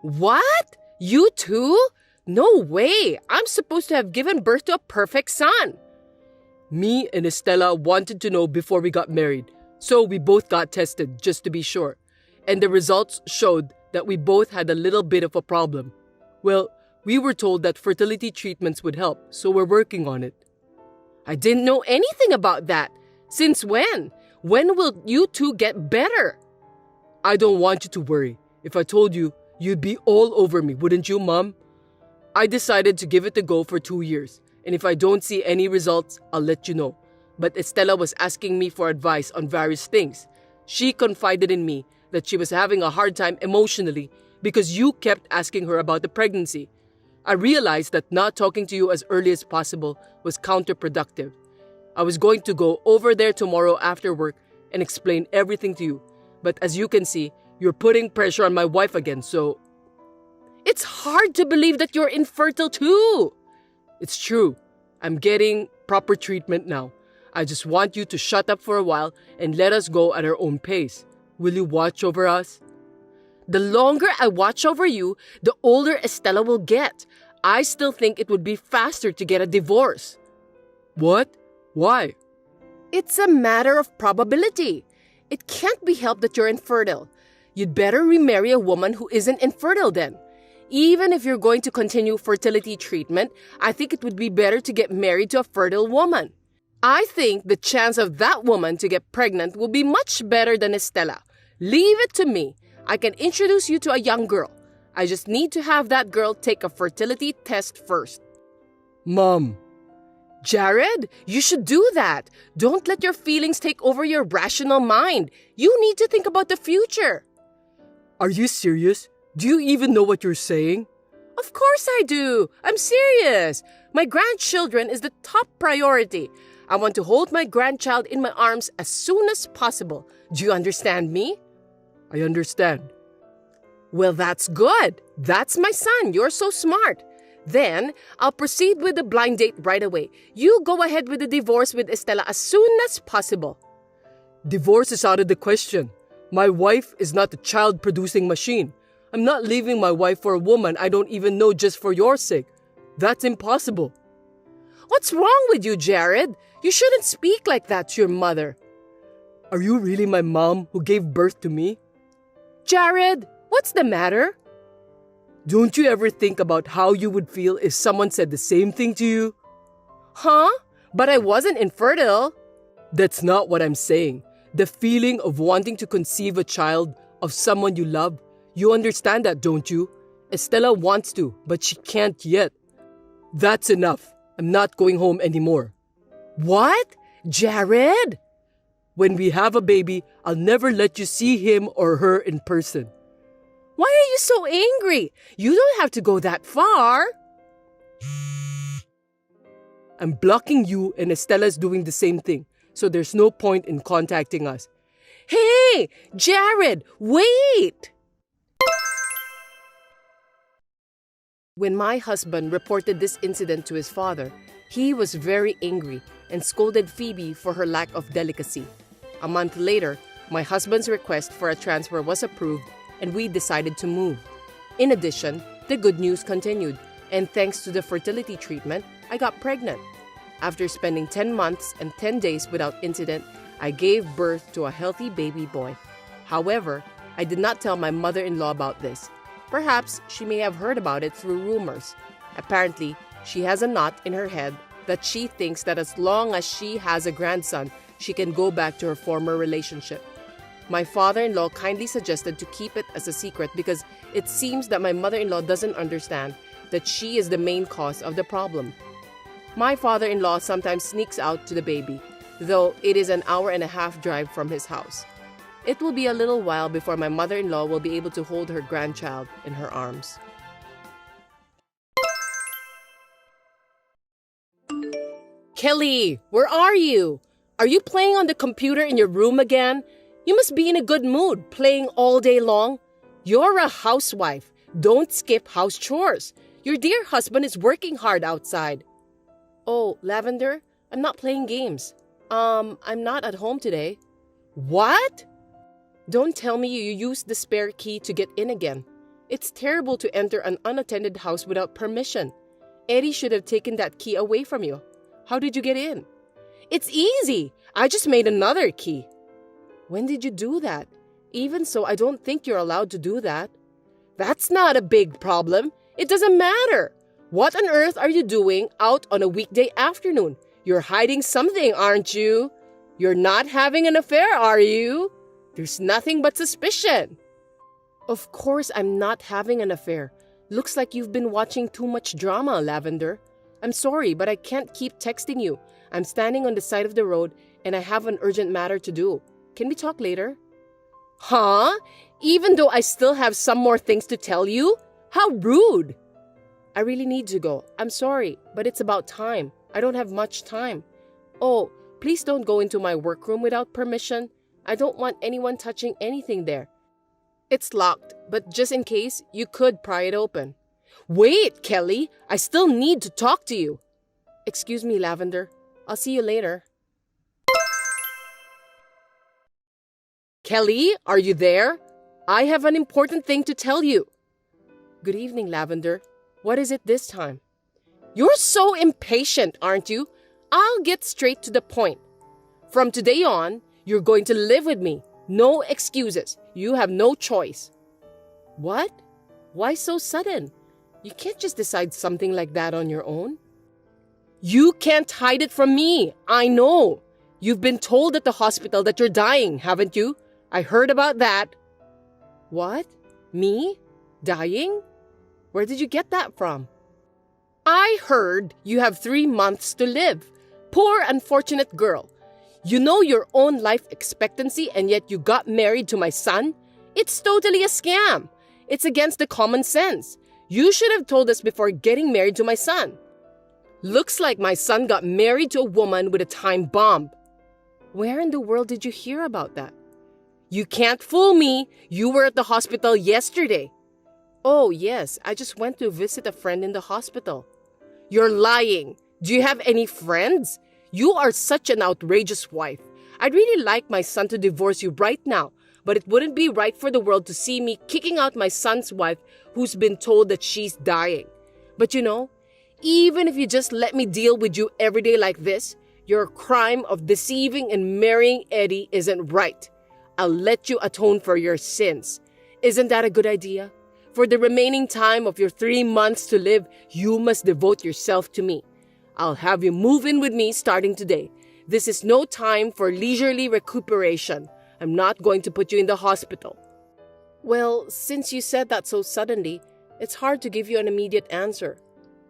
What? You too? No way. I'm supposed to have given birth to a perfect son. Me and Estella wanted to know before we got married, so we both got tested just to be sure. And the results showed that we both had a little bit of a problem. Well, we were told that fertility treatments would help, so we're working on it. I didn't know anything about that. Since when? When will you two get better? I don't want you to worry. If I told you, you'd be all over me, wouldn't you, Mom? I decided to give it a go for 2 years, and if I don't see any results, I'll let you know. But Estella was asking me for advice on various things. She confided in me that she was having a hard time emotionally because you kept asking her about the pregnancy. I realized that not talking to you as early as possible was counterproductive. I was going to go over there tomorrow after work and explain everything to you. But as you can see, you're putting pressure on my wife again, so... It's hard to believe that you're infertile too. It's true. I'm getting proper treatment now. I just want you to shut up for a while and let us go at our own pace. Will you watch over us? The longer I watch over you, the older Estella will get. I still think it would be faster to get a divorce. What? Why? It's a matter of probability. It can't be helped that you're infertile. You'd better remarry a woman who isn't infertile then. Even if you're going to continue fertility treatment, I think it would be better to get married to a fertile woman. I think the chance of that woman to get pregnant will be much better than Estella. Leave it to me. I can introduce you to a young girl. I just need to have that girl take a fertility test first. Mom. Jared, you should do that. Don't let your feelings take over your rational mind. You need to think about the future. Are you serious? Do you even know what you're saying? Of course I do. I'm serious. My grandchildren is the top priority. I want to hold my grandchild in my arms as soon as possible. Do you understand me? I understand. Well, that's good. That's my son. You're so smart. Then, I'll proceed with the blind date right away. You go ahead with the divorce with Estella as soon as possible. Divorce is out of the question. My wife is not a child-producing machine. I'm not leaving my wife for a woman I don't even know just for your sake. That's impossible. What's wrong with you, Jared? You shouldn't speak like that to your mother. Are you really my mom who gave birth to me? Jared, what's the matter? Don't you ever think about how you would feel if someone said the same thing to you? Huh? But I wasn't infertile. That's not what I'm saying. The feeling of wanting to conceive a child of someone you love, you understand that, don't you? Estella wants to, but she can't yet. That's enough. I'm not going home anymore. What? Jared? When we have a baby, I'll never let you see him or her in person. Why are you so angry? You don't have to go that far. I'm blocking you and Estella's doing the same thing, so there's no point in contacting us. Hey, Jared, wait! When my husband reported this incident to his father, he was very angry and scolded Phoebe for her lack of delicacy. A month later, my husband's request for a transfer was approved and we decided to move. In addition, the good news continued, and thanks to the fertility treatment, I got pregnant. After spending 10 months and 10 days without incident, I gave birth to a healthy baby boy. However, I did not tell my mother-in-law about this. Perhaps she may have heard about it through rumors. Apparently, she has a knot in her head that she thinks that as long as she has a grandson, she can go back to her former relationship. My father-in-law kindly suggested to keep it as a secret because it seems that my mother-in-law doesn't understand that she is the main cause of the problem. My father-in-law sometimes sneaks out to the baby, though it is an hour-and-a-half drive from his house. It will be a little while before my mother-in-law will be able to hold her grandchild in her arms. Kelly, where are you? Are you playing on the computer in your room again? You must be in a good mood, playing all day long. You're a housewife. Don't skip house chores. Your dear husband is working hard outside. Oh, Lavender, I'm not playing games. I'm not at home today. What? Don't tell me you used the spare key to get in again. It's terrible to enter an unattended house without permission. Eddie should have taken that key away from you. How did you get in? It's easy. I just made another key. When did you do that? Even so, I don't think you're allowed to do that. That's not a big problem. It doesn't matter. What on earth are you doing out on a weekday afternoon? You're hiding something, aren't you? You're not having an affair, are you? There's nothing but suspicion. Of course I'm not having an affair. Looks like you've been watching too much drama, Lavender. I'm sorry, but I can't keep texting you. I'm standing on the side of the road and I have an urgent matter to do. Can we talk later? Huh? Even though I still have some more things to tell you? How rude! I really need to go. I'm sorry, but it's about time. I don't have much time. Oh, please don't go into my workroom without permission. I don't want anyone touching anything there. It's locked, but just in case, you could pry it open. Wait, Kelly! I still need to talk to you. Excuse me, Lavender. I'll see you later. Kelly, are you there? I have an important thing to tell you. Good evening, Lavender. What is it this time? You're so impatient, aren't you? I'll get straight to the point. From today on, you're going to live with me. No excuses. You have no choice. What? Why so sudden? You can't just decide something like that on your own. You can't hide it from me. I know. You've been told at the hospital that you're dying, haven't you? I heard about that. What? Me? Dying? Where did you get that from? I heard you have 3 months to live. Poor unfortunate girl. You know your own life expectancy and yet you got married to my son? It's totally a scam. It's against the common sense. You should have told us before getting married to my son. Looks like my son got married to a woman with a time bomb. Where in the world did you hear about that? You can't fool me. You were at the hospital yesterday. Oh, yes. I just went to visit a friend in the hospital. You're lying. Do you have any friends? You are such an outrageous wife. I'd really like my son to divorce you right now, but it wouldn't be right for the world to see me kicking out my son's wife who's been told that she's dying. But you know, even if you just let me deal with you every day like this, your crime of deceiving and marrying Eddie isn't right. I'll let you atone for your sins. Isn't that a good idea? For the remaining time of your 3 months to live, you must devote yourself to me. I'll have you move in with me starting today. This is no time for leisurely recuperation. I'm not going to put you in the hospital. Well, since you said that so suddenly, it's hard to give you an immediate answer.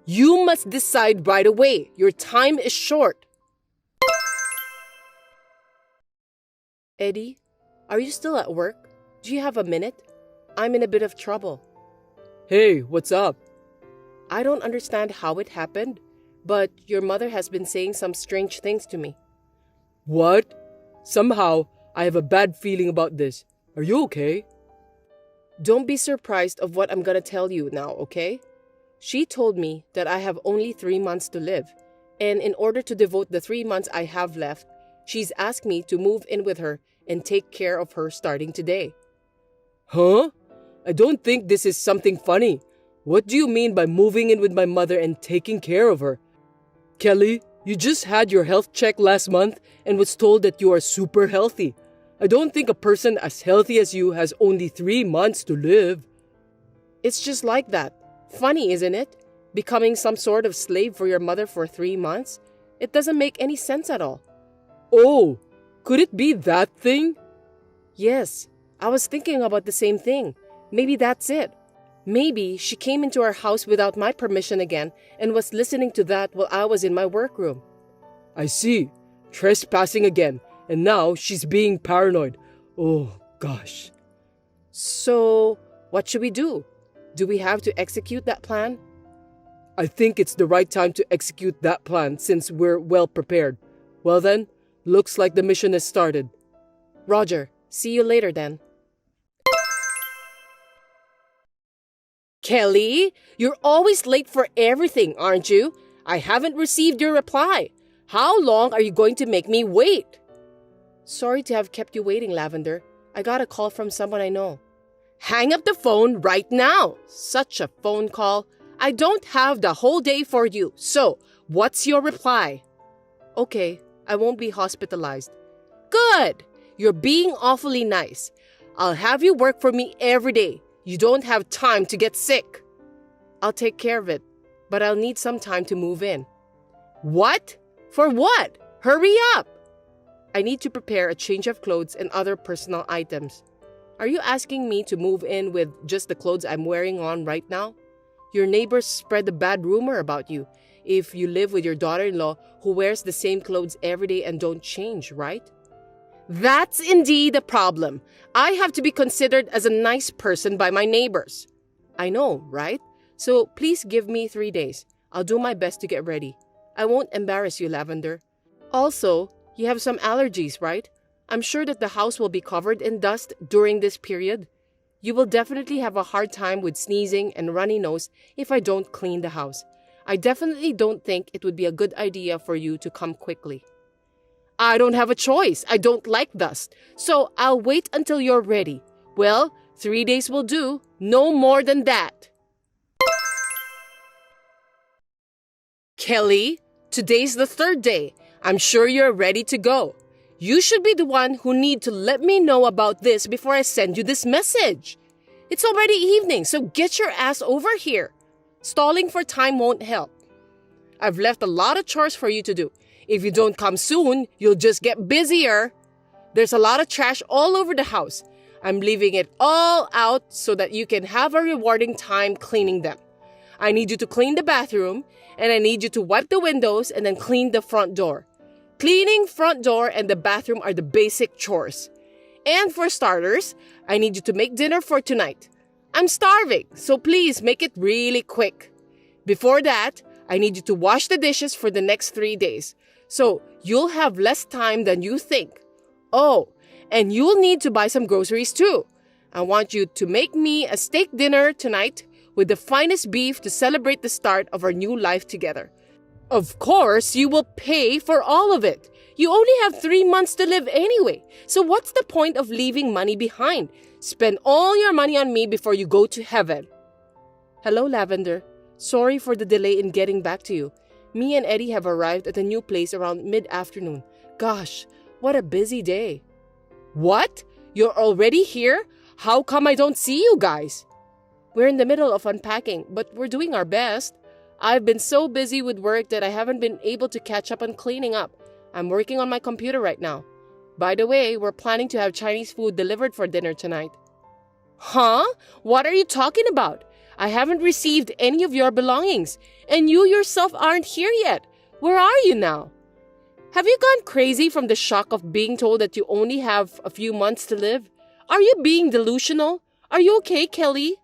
You must decide right away. Your time is short. Eddie, are you still at work? Do you have a minute? I'm in a bit of trouble. Hey, what's up? I don't understand how it happened, but your mother has been saying some strange things to me. What? Somehow, I have a bad feeling about this. Are you okay? Don't be surprised of what I'm gonna tell you now, okay? She told me that I have only 3 months to live, and in order to devote the 3 months I have left, she's asked me to move in with her and take care of her starting today. Huh? I don't think this is something funny. What do you mean by moving in with my mother and taking care of her? Kelly, you just had your health check last month and was told that you are super healthy. I don't think a person as healthy as you has only 3 months to live. It's just like that. Funny, isn't it? Becoming some sort of slave for your mother for 3 months? It doesn't make any sense at all. Oh, could it be that thing? Yes, I was thinking about the same thing. Maybe that's it. Maybe she came into our house without my permission again and was listening to that while I was in my workroom. I see. Trespassing again. And now she's being paranoid. Oh, Gosh. So, what should we do? Do we have to execute that plan? I think it's the right time to execute that plan since we're well prepared. Well then, looks like the mission has started. Roger, see you later then. Kelly, you're always late for everything, aren't you? I haven't received your reply. How long are you going to make me wait? Sorry to have kept you waiting, Lavender. I got a call from someone I know. Hang up the phone right now. Such a phone call. I don't have the whole day for you. So, what's your reply? Okay, I won't be hospitalized. Good. You're being awfully nice. I'll have you work for me every day. You don't have time to get sick. I'll take care of it, but I'll need some time to move in. What? For what? Hurry up! I need to prepare a change of clothes and other personal items. Are you asking me to move in with just the clothes I'm wearing on right now? Your neighbors spread a bad rumor about you if you live with your daughter-in-law who wears the same clothes every day and don't change, right? That's indeed a problem. I have to be considered as a nice person by my neighbors. I know, right? So please give me 3 days. I'll do my best to get ready. I won't embarrass you, Lavender. Also, you have some allergies, right? I'm sure that the house will be covered in dust during this period. You will definitely have a hard time with sneezing and runny nose if I don't clean the house. I definitely don't think it would be a good idea for you to come quickly. I don't have a choice. I don't like dust. So I'll wait until you're ready. Well, 3 days will do. No more than that. Kelly, today's the 3rd day. I'm sure you're ready to go. You should be the one who need to let me know about this before I send you this message. It's already evening, so get your ass over here. Stalling for time won't help. I've left a lot of chores for you to do. If you don't come soon, you'll just get busier. There's a lot of trash all over the house. I'm leaving it all out so that you can have a rewarding time cleaning them. I need you to clean the bathroom, and I need you to wipe the windows and then clean the front door. Cleaning front door and the bathroom are the basic chores. And for starters, I need you to make dinner for tonight. I'm starving, so please make it really quick. Before that, I need you to wash the dishes for the next 3 days. So you'll have less time than you think. Oh, and you'll need to buy some groceries too. I want you to make me a steak dinner tonight with the finest beef to celebrate the start of our new life together. Of course, you will pay for all of it. You only have 3 months to live anyway. So what's the point of leaving money behind? Spend all your money on me before you go to heaven. Hello, Lavender. Sorry for the delay in getting back to you. Me and Eddie have arrived at a new place around mid-afternoon. Gosh, what a busy day. What? You're already here? How come I don't see you guys? We're in the middle of unpacking, but we're doing our best. I've been so busy with work that I haven't been able to catch up on cleaning up. I'm working on my computer right now. By the way, we're planning to have Chinese food delivered for dinner tonight. Huh? What are you talking about? I haven't received any of your belongings, and you yourself aren't here yet. Where are you now? Have you gone crazy from the shock of being told that you only have a few months to live? Are you being delusional? Are you okay, Kelly?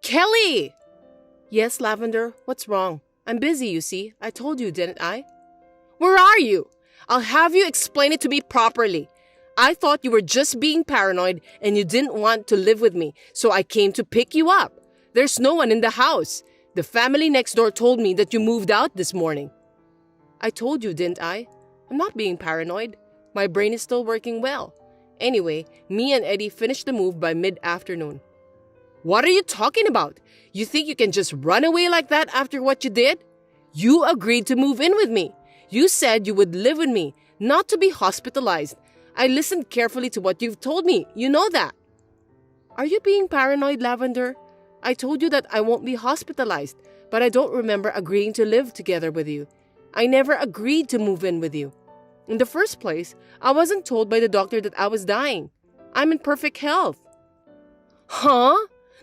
Kelly! Yes, Lavender, what's wrong? I'm busy, you see. I told you, didn't I? Where are you? I'll have you explain it to me properly. I thought you were just being paranoid and you didn't want to live with me, so I came to pick you up. There's no one in the house. The family next door told me that you moved out this morning. I told you, didn't I? I'm not being paranoid. My brain is still working well. Anyway, me and Eddie finished the move by mid-afternoon. What are you talking about? You think you can just run away like that after what you did? You agreed to move in with me. You said you would live with me, not to be hospitalized. I listened carefully to what you've told me. You know that. Are you being paranoid, Lavender? I told you that I won't be hospitalized, but I don't remember agreeing to live together with you. I never agreed to move in with you. In the first place, I wasn't told by the doctor that I was dying. I'm in perfect health. Huh?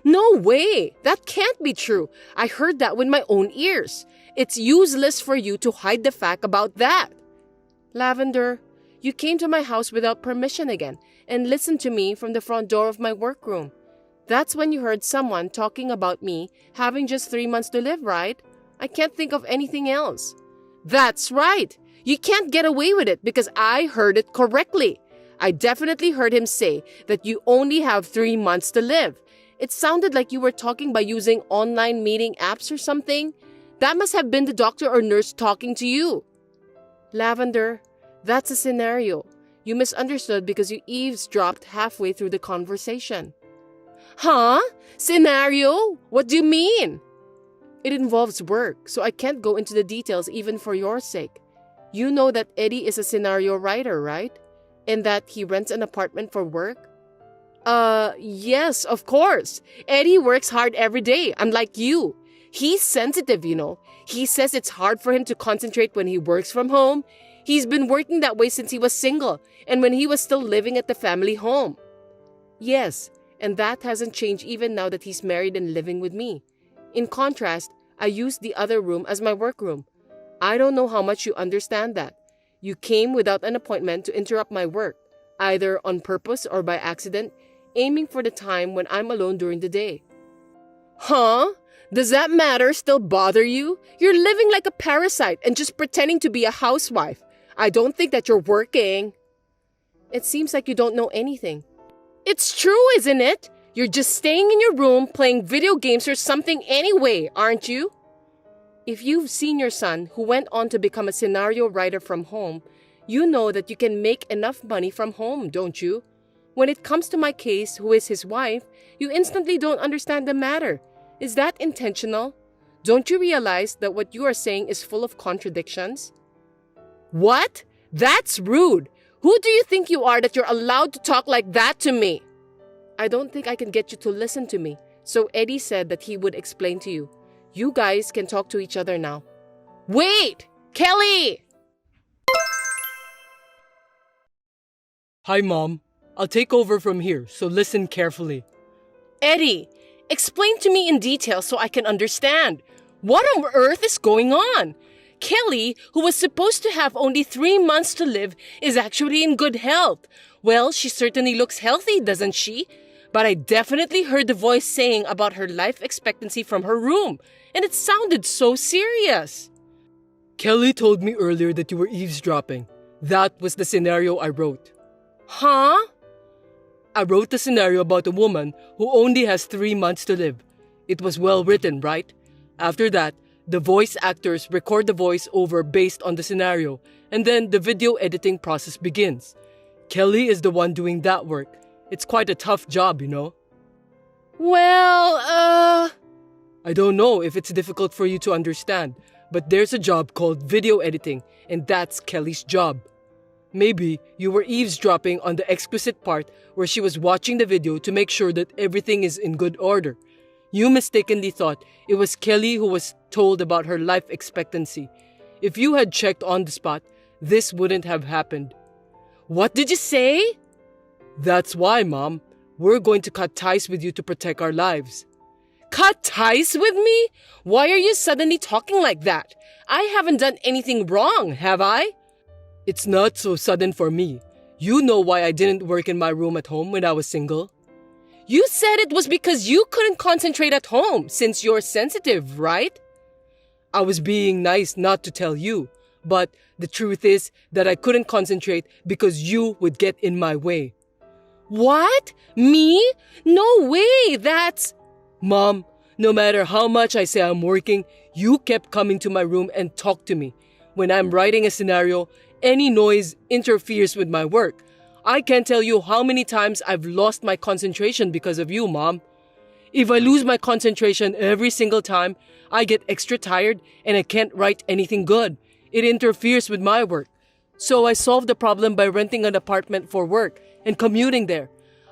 No way! That can't be true. I heard that with my own ears. It's useless for you to hide the fact about that. Lavender, you came to my house without permission again and listened to me from the front door of my workroom. That's when you heard someone talking about me having just 3 months to live, right? I can't think of anything else. That's right. You can't get away with it because I heard it correctly. I definitely heard him say that you only have 3 months to live. It sounded like you were talking by using online meeting apps or something. That must have been the doctor or nurse talking to you. Lavender, that's a scenario. You misunderstood because you eavesdropped halfway through the conversation. Huh? Scenario? What do you mean? It involves work, so I can't go into the details even for your sake. You know that Eddie is a scenario writer, right? And that he rents an apartment for work? Yes, of course. Eddie works hard every day, unlike you. He's sensitive, you know. He says it's hard for him to concentrate when he works from home. He's been working that way since he was single and when he was still living at the family home. Yes, and that hasn't changed even now that he's married and living with me. In contrast, I use the other room as my workroom. I don't know how much you understand that. You came without an appointment to interrupt my work, either on purpose or by accident, aiming for the time when I'm alone during the day. Huh? Does that matter still bother you? You're living like a parasite and just pretending to be a housewife. I don't think that you're working. It seems like you don't know anything. It's true, isn't it? You're just staying in your room playing video games or something anyway, aren't you? If you've seen your son, who went on to become a scenario writer from home, you know that you can make enough money from home, don't you? When it comes to my case, who is his wife, you instantly don't understand the matter. Is that intentional? Don't you realize that what you are saying is full of contradictions? What? That's rude. Who do you think you are that you're allowed to talk like that to me? I don't think I can get you to listen to me, so Eddie said that he would explain to you. You guys can talk to each other now. Wait! Kelly! Hi, Mom. I'll take over from here, so listen carefully. Eddie, explain to me in detail so I can understand. What on earth is going on? Kelly, who was supposed to have only 3 months to live, is actually in good health. Well, she certainly looks healthy, doesn't she? But I definitely heard the voice saying about her life expectancy from her room, and it sounded so serious. Kelly told me earlier that you were eavesdropping. That was the scenario I wrote. Huh? I wrote the scenario about a woman who only has 3 months to live. It was well written, right? After that, the voice actors record the voice over based on the scenario, and then the video editing process begins. Kelly is the one doing that work. It's quite a tough job, you know? Well, I don't know if it's difficult for you to understand, but there's a job called video editing, and that's Kelly's job. Maybe you were eavesdropping on the explicit part where she was watching the video to make sure that everything is in good order. You mistakenly thought it was Kelly who was told about her life expectancy. If you had checked on the spot, this wouldn't have happened. What did you say? That's why, Mom. We're going to cut ties with you to protect our lives. Cut ties with me? Why are you suddenly talking like that? I haven't done anything wrong, have I? It's not so sudden for me. You know why I didn't work in my room at home when I was single? You said it was because you couldn't concentrate at home since you're sensitive, right? I was being nice not to tell you, but the truth is that I couldn't concentrate because you would get in my way. What? Me? No way, that's... Mom, no matter how much I say I'm working, you kept coming to my room and talk to me. When I'm writing a scenario, any noise interferes with my work. I can't tell you how many times I've lost my concentration because of you, Mom. If I lose my concentration every single time, I get extra tired and I can't write anything good. It interferes with my work. So I solved the problem by renting an apartment for work and commuting there.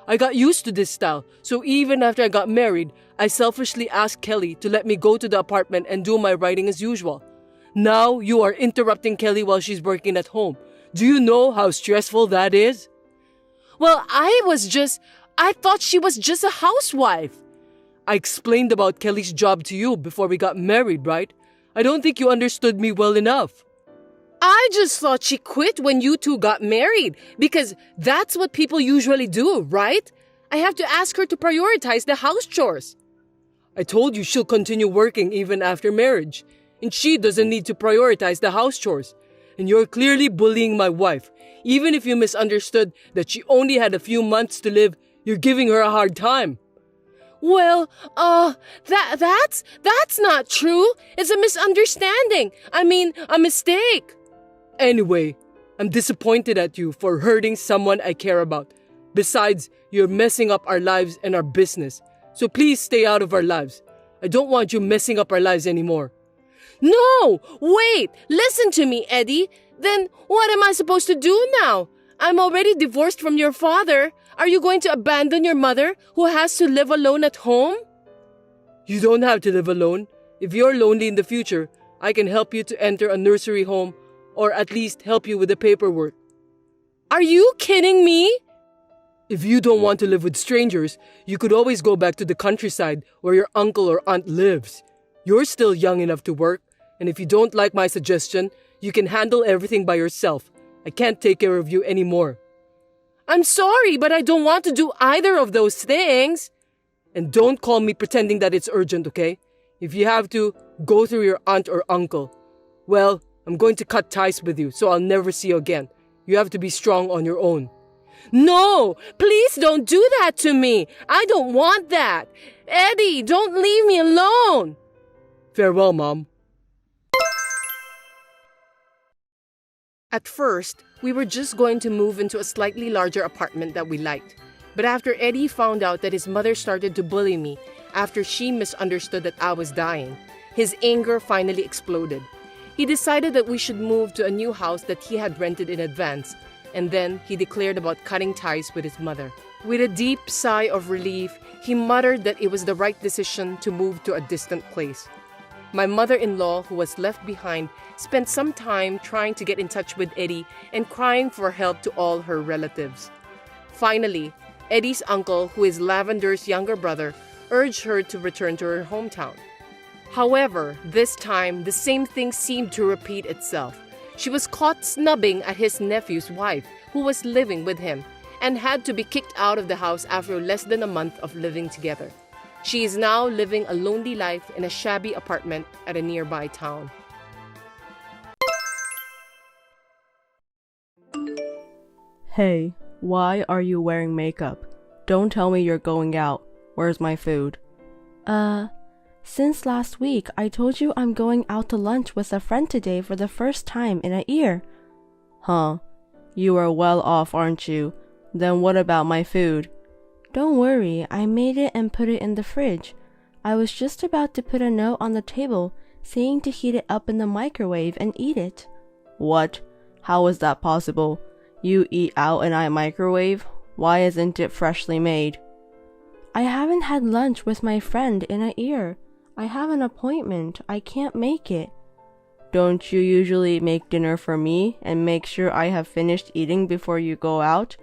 I got used to this style, so even after I got married, I selfishly asked Kelly to let me go to the apartment and do my writing as usual. Now you are interrupting Kelly while she's working at home. Do you know how stressful that is? Well, I thought she was just a housewife. I explained about Kelly's job to you before we got married, right? I don't think you understood me well enough. I just thought she quit when you two got married because that's what people usually do, right? I have to ask her to prioritize the house chores. I told you she'll continue working even after marriage, and she doesn't need to prioritize the house chores. And you're clearly bullying my wife. Even if you misunderstood that she only had a few months to live, you're giving her a hard time. Well, that's not true. It's a misunderstanding. I mean, a mistake. Anyway, I'm disappointed at you for hurting someone I care about. Besides, you're messing up our lives and our business. So please stay out of our lives. I don't want you messing up our lives anymore. No! Wait! Listen to me, Eddie. Then what am I supposed to do now? I'm already divorced from your father. Are you going to abandon your mother who has to live alone at home? You don't have to live alone. If you're lonely in the future, I can help you to enter a nursery home or at least help you with the paperwork. Are you kidding me? If you don't want to live with strangers, you could always go back to the countryside where your uncle or aunt lives. You're still young enough to work, and if you don't like my suggestion, you can handle everything by yourself. I can't take care of you anymore. I'm sorry, but I don't want to do either of those things. And don't call me pretending that it's urgent, okay? If you have to, go through your aunt or uncle. Well, I'm going to cut ties with you, so I'll never see you again. You have to be strong on your own. No! Please don't do that to me! I don't want that! Eddie, don't leave me alone! Farewell, Mom. At first, we were just going to move into a slightly larger apartment that we liked. But after Eddie found out that his mother started to bully me after she misunderstood that I was dying, his anger finally exploded. He decided that we should move to a new house that he had rented in advance, and then he declared about cutting ties with his mother. With a deep sigh of relief, he muttered that it was the right decision to move to a distant place. My mother-in-law, who was left behind, spent some time trying to get in touch with Eddie and crying for help to all her relatives. Finally, Eddie's uncle, who is Lavender's younger brother, urged her to return to her hometown. However, this time, the same thing seemed to repeat itself. She was caught snubbing at his nephew's wife, who was living with him, and had to be kicked out of the house after less than a month of living together. She is now living a lonely life in a shabby apartment at a nearby town. Hey, why are you wearing makeup? Don't tell me you're going out. Where's my food? Since last week, I told you I'm going out to lunch with a friend today for the first time in a year. Huh. You are well off, aren't you? Then what about my food? Don't worry, I made it and put it in the fridge. I was just about to put a note on the table saying to heat it up in the microwave and eat it. What? How is that possible? You eat out and I microwave? Why isn't it freshly made? I haven't had lunch with my friend in a year. I have an appointment. I can't make it. Don't you usually make dinner for me and make sure I have finished eating before you go out?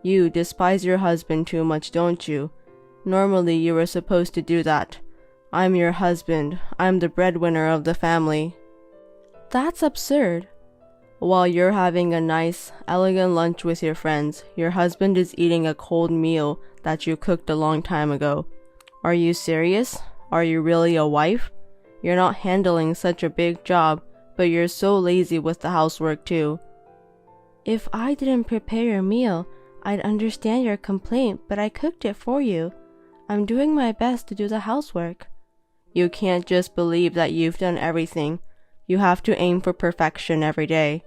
You despise your husband too much, don't you? Normally you were supposed to do that. I'm your husband. I'm the breadwinner of the family. That's absurd. While you're having a nice, elegant lunch with your friends, your husband is eating a cold meal that you cooked a long time ago. Are you serious? Are you really a wife? You're not handling such a big job, but you're so lazy with the housework too. If I didn't prepare your meal, I'd understand your complaint, but I cooked it for you. I'm doing my best to do the housework. You can't just believe that you've done everything. You have to aim for perfection every day.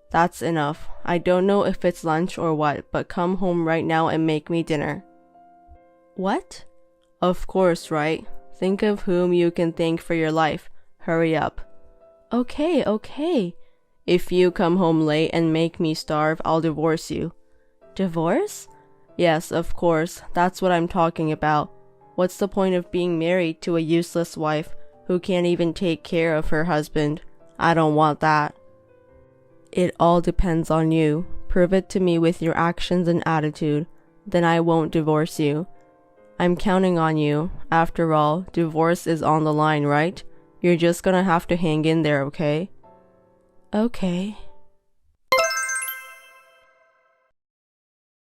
That's enough. I don't know if it's lunch or what, but come home right now and make me dinner. What? Of course, right? Think of whom you can thank for your life. Hurry up. Okay. If you come home late and make me starve, I'll divorce you. Divorce? Yes, of course. That's what I'm talking about. What's the point of being married to a useless wife who can't even take care of her husband? I don't want that. It all depends on you. Prove it to me with your actions and attitude. Then I won't divorce you. I'm counting on you. After all, divorce is on the line, right? You're just gonna have to hang in there, okay? Okay.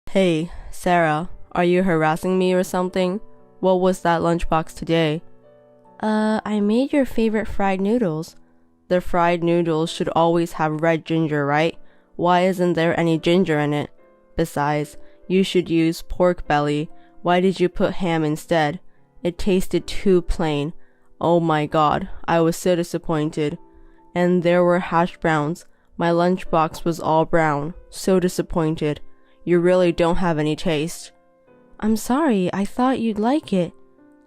Hey, Sarah, are you harassing me or something? What was that lunchbox today? I made your favorite fried noodles. The fried noodles should always have red ginger, right? Why isn't there any ginger in it? Besides, you should use pork belly. Why did you put ham instead? It tasted too plain. Oh my god, I was so disappointed. And there were hash browns. My lunchbox was all brown. So disappointed. You really don't have any taste. I'm sorry, I thought you'd like it.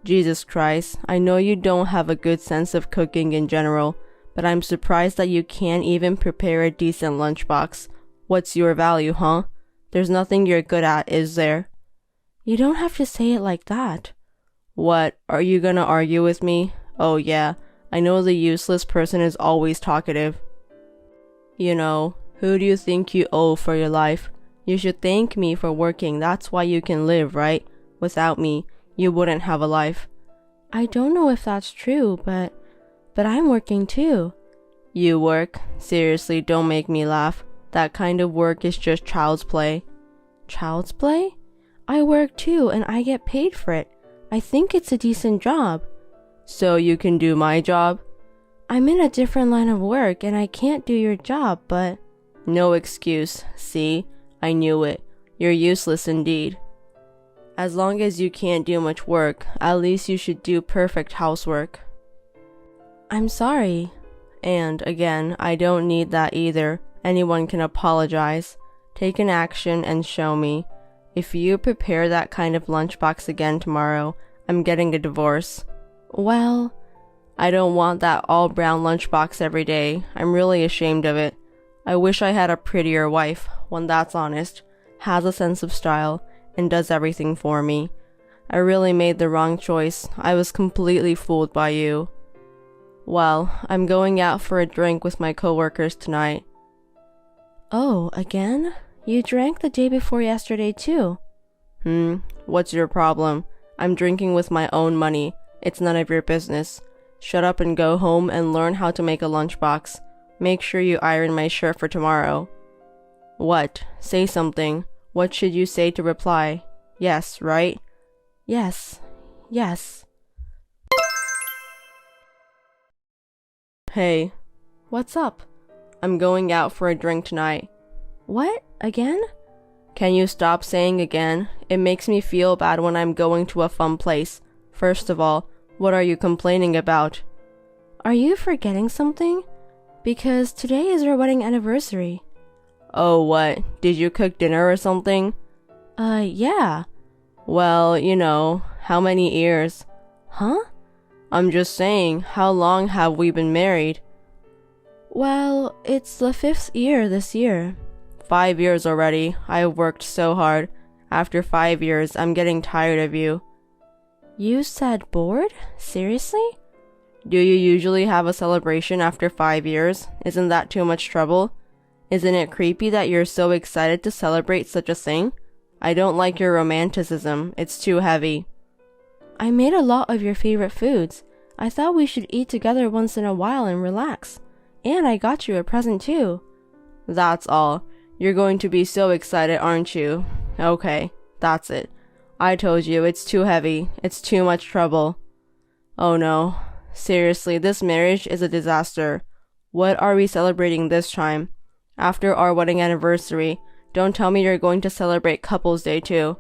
Jesus Christ, I know you don't have a good sense of cooking in general, but I'm surprised that you can't even prepare a decent lunchbox. What's your value, huh? There's nothing you're good at, is there? You don't have to say it like that. What, are you gonna argue with me? Oh yeah, I know the useless person is always talkative. You know, who do you think you owe for your life? You should thank me for working, that's why you can live, right? Without me, you wouldn't have a life. I don't know if that's true, but I'm working too. You work? Seriously, don't make me laugh. That kind of work is just child's play. Child's play? I work too, and I get paid for it. I think it's a decent job. So you can do my job? I'm in a different line of work, and I can't do your job, but... No excuse. See? I knew it. You're useless indeed. As long as you can't do much work, at least you should do perfect housework. I'm sorry. And again, I don't need that either. Anyone can apologize. Take an action and show me. If you prepare that kind of lunchbox again tomorrow, I'm getting a divorce. Well, I don't want that all brown lunchbox every day. I'm really ashamed of it. I wish I had a prettier wife, one that's honest, has a sense of style, and does everything for me. I really made the wrong choice. I was completely fooled by you. Well, I'm going out for a drink with my coworkers tonight. Oh, again? You drank the day before yesterday too. What's your problem? I'm drinking with my own money. It's none of your business. Shut up and go home and learn how to make a lunchbox. Make sure you iron my shirt for tomorrow. What? Say something. What should you say to reply? Yes, right? Yes. Yes. Hey. What's up? I'm going out for a drink tonight. What? Again? Can you stop saying again? It makes me feel bad when I'm going to a fun place. First of all, what are you complaining about? Are you forgetting something? Because today is our wedding anniversary. Oh, what? Did you cook dinner or something? Yeah. Well, you know, how many years? Huh? I'm just saying, how long have we been married? Well, it's the 5th year this year. 5 years already. I've worked so hard. After 5 years, I'm getting tired of you. You said bored? Seriously? Do you usually have a celebration after 5 years? Isn't that too much trouble? Isn't it creepy that you're so excited to celebrate such a thing? I don't like your romanticism. It's too heavy. I made a lot of your favorite foods. I thought we should eat together once in a while and relax. And I got you a present too. That's all. You're going to be so excited, aren't you? Okay, that's it. I told you, it's too heavy. It's too much trouble. Oh no. Seriously, this marriage is a disaster. What are we celebrating this time? After our wedding anniversary, don't tell me you're going to celebrate Couples Day too.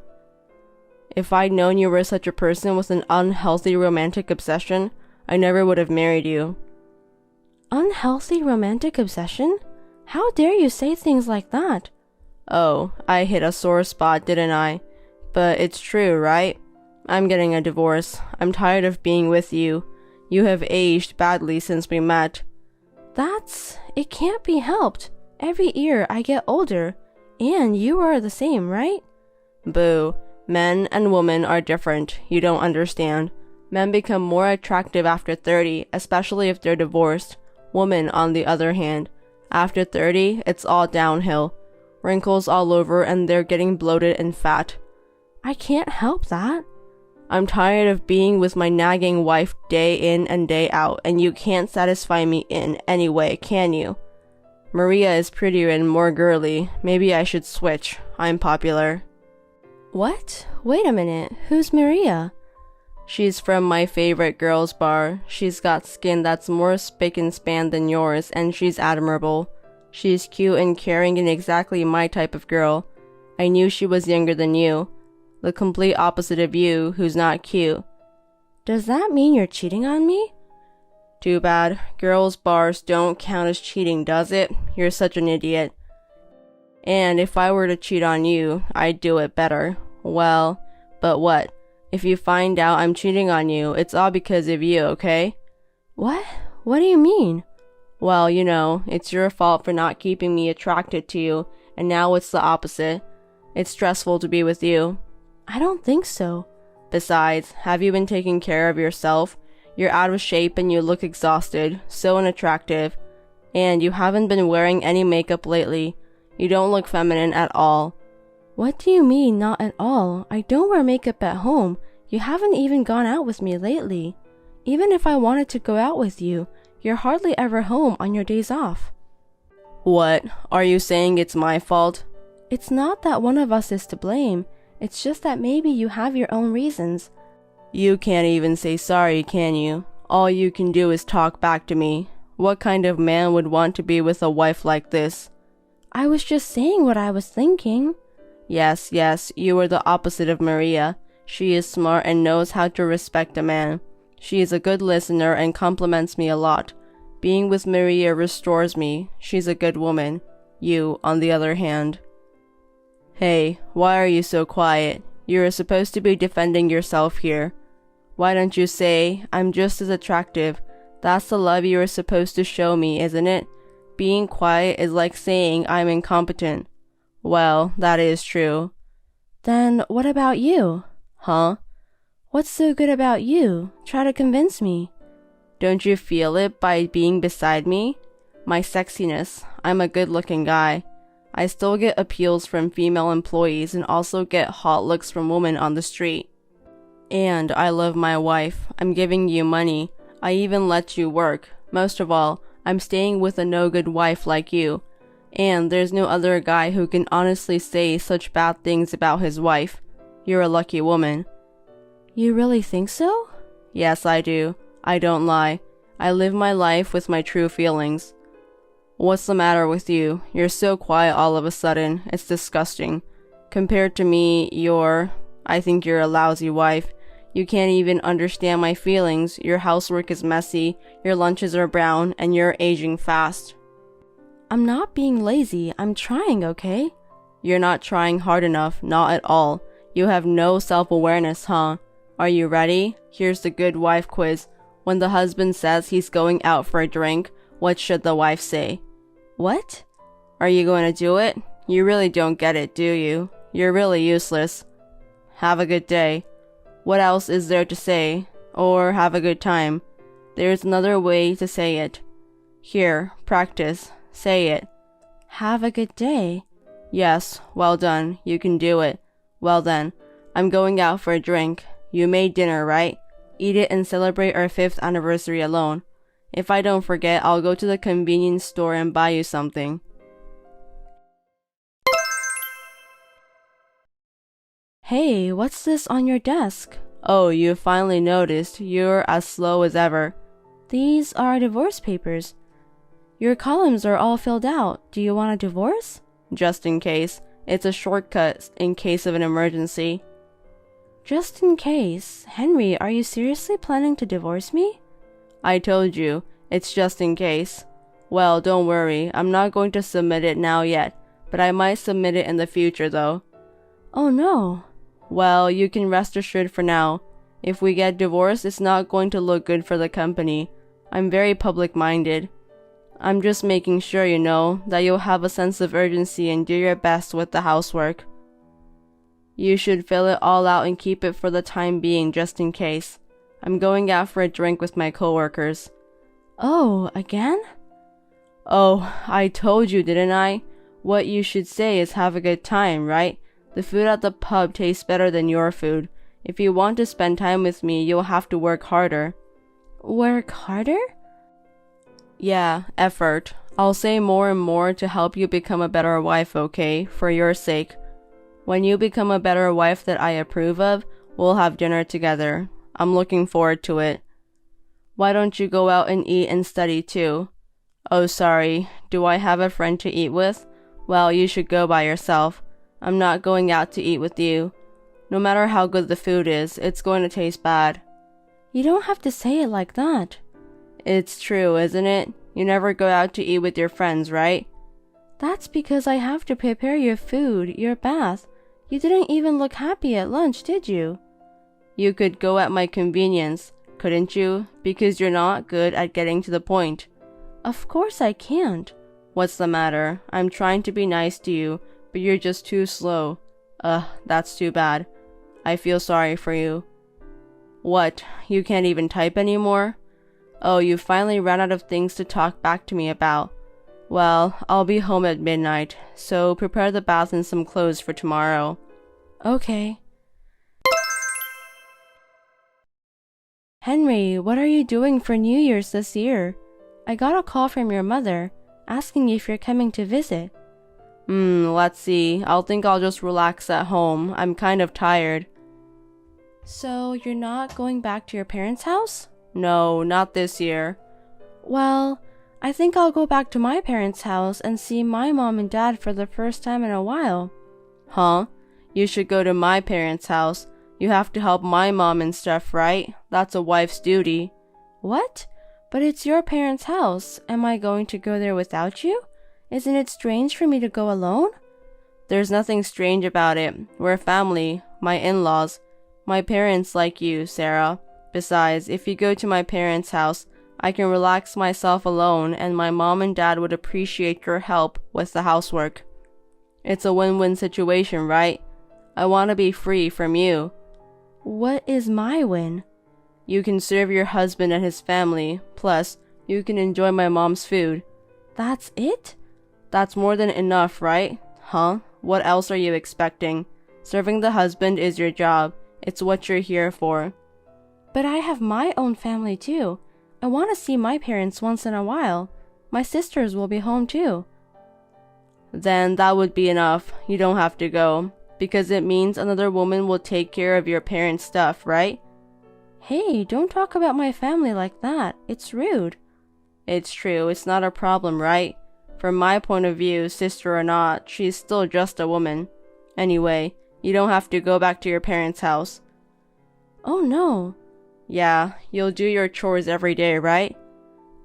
If I'd known you were such a person with an unhealthy romantic obsession, I never would have married you. Unhealthy romantic obsession? How dare you say things like that? Oh, I hit a sore spot, didn't I? But it's true, right? I'm getting a divorce. I'm tired of being with you. You have aged badly since we met. It can't be helped. Every year I get older. And you are the same, right? Boo. Men and women are different. You don't understand. Men become more attractive after 30, especially if they're divorced. Women, on the other hand, after 30, it's all downhill. Wrinkles all over and they're getting bloated and fat. I can't help that. I'm tired of being with my nagging wife day in and day out, and you can't satisfy me in any way, can you? Maria is prettier and more girly. Maybe I should switch. I'm popular. What? Wait a minute. Who's Maria? She's from my favorite girls' bar. She's got skin that's more spick and span than yours, and she's admirable. She's cute and caring and exactly my type of girl. I knew she was younger than you. The complete opposite of you, who's not cute. Does that mean you're cheating on me? Too bad. Girls' bars don't count as cheating, does it? You're such an idiot. And if I were to cheat on you, I'd do it better. Well, but what? If you find out I'm cheating on you, it's all because of you, okay? What? What do you mean? Well, you know, it's your fault for not keeping me attracted to you, and now it's the opposite. It's stressful to be with you. I don't think so. Besides, have you been taking care of yourself? You're out of shape and you look exhausted, so unattractive. And you haven't been wearing any makeup lately. You don't look feminine at all. What do you mean, not at all? I don't wear makeup at home. You haven't even gone out with me lately. Even if I wanted to go out with you, you're hardly ever home on your days off. What? Are you saying it's my fault? It's not that one of us is to blame. It's just that maybe you have your own reasons. You can't even say sorry, can you? All you can do is talk back to me. What kind of man would want to be with a wife like this? I was just saying what I was thinking. Yes, you are the opposite of Maria. She is smart and knows how to respect a man. She is a good listener and compliments me a lot. Being with Maria restores me. She's a good woman. You, on the other hand. Hey, why are you so quiet? You're supposed to be defending yourself here. Why don't you say, I'm just as attractive? That's the love you are supposed to show me, isn't it? Being quiet is like saying I'm incompetent. Well, that is true. Then what about you? Huh? What's so good about you? Try to convince me. Don't you feel it by being beside me? My sexiness. I'm a good-looking guy. I still get appeals from female employees and also get hot looks from women on the street. And I love my wife. I'm giving you money. I even let you work. Most of all, I'm staying with a no-good wife like you. And there's no other guy who can honestly say such bad things about his wife. You're a lucky woman. You really think so? Yes, I do. I don't lie. I live my life with my true feelings. What's the matter with you? You're so quiet all of a sudden. It's disgusting. Compared to me, I think you're a lousy wife. You can't even understand my feelings. Your housework is messy, your lunches are brown, and you're aging fast. I'm not being lazy. I'm trying, okay? You're not trying hard enough. Not at all. You have no self-awareness, huh? Are you ready? Here's the good wife quiz. When the husband says he's going out for a drink, what should the wife say? What? Are you going to do it? You really don't get it, do you? You're really useless. Have a good day. What else is there to say? Or have a good time. There's another way to say it. Here, practice. Say it. Have a good day. Yes, well done. You can do it. Well then, I'm going out for a drink. You made dinner, right? Eat it and celebrate our 5th anniversary alone. If I don't forget, I'll go to the convenience store and buy you something. Hey, what's this on your desk? Oh, you finally noticed. You're as slow as ever. These are divorce papers. Your columns are all filled out. Do you want a divorce? Just in case. It's a shortcut in case of an emergency. Just in case. Henry, are you seriously planning to divorce me? I told you, it's just in case. Well, don't worry, I'm not going to submit it now yet, but I might submit it in the future though. Oh no. Well, you can rest assured for now. If we get divorced, it's not going to look good for the company. I'm very public-minded. I'm just making sure you know that you'll have a sense of urgency and do your best with the housework. You should fill it all out and keep it for the time being just in case. I'm going out for a drink with my coworkers. Oh, again? Oh, I told you, didn't I? What you should say is have a good time, right? The food at the pub tastes better than your food. If you want to spend time with me, you'll have to work harder. Work harder? Yeah, effort. I'll say more and more to help you become a better wife, okay? For your sake. When you become a better wife that I approve of, we'll have dinner together. I'm looking forward to it. Why don't you go out and eat and study too? Oh, sorry. Do I have a friend to eat with? Well, you should go by yourself. I'm not going out to eat with you. No matter how good the food is, it's going to taste bad. You don't have to say it like that. It's true, isn't it? You never go out to eat with your friends, right? That's because I have to prepare your food, your bath. You didn't even look happy at lunch, did you? You could go at my convenience, couldn't you? Because you're not good at getting to the point. Of course I can't. What's the matter? I'm trying to be nice to you, but you're just too slow. That's too bad. I feel sorry for you. What? You can't even type anymore? Oh, you finally ran out of things to talk back to me about. Well, I'll be home at midnight, so prepare the bath and some clothes for tomorrow. Okay. Henry, what are you doing for New Year's this year? I got a call from your mother, asking if you're coming to visit. Let's see. I'll just relax at home. I'm kind of tired. So, you're not going back to your parents' house? No, not this year. Well, I think I'll go back to my parents' house and see my mom and dad for the first time in a while. Huh? You should go to my parents' house. You have to help my mom and stuff, right? That's a wife's duty. What? But it's your parents' house. Am I going to go there without you? Isn't it strange for me to go alone? There's nothing strange about it. We're family. My in-laws. My parents like you, Sarah. Besides, if you go to my parents' house, I can relax myself alone and my mom and dad would appreciate your help with the housework. It's a win-win situation, right? I want to be free from you. What is my win? You can serve your husband and his family, plus you can enjoy my mom's food. That's it? That's more than enough, right? Huh? What else are you expecting? Serving the husband is your job. It's what you're here for. But I have my own family too. I want to see my parents once in a while. My sisters will be home too. Then that would be enough. You don't have to go. Because it means another woman will take care of your parents' stuff, right? Hey, don't talk about my family like that. It's rude. It's true. It's not a problem, right? From my point of view, sister or not, she's still just a woman. Anyway, you don't have to go back to your parents' house. Oh no. Yeah, you'll do your chores every day, right?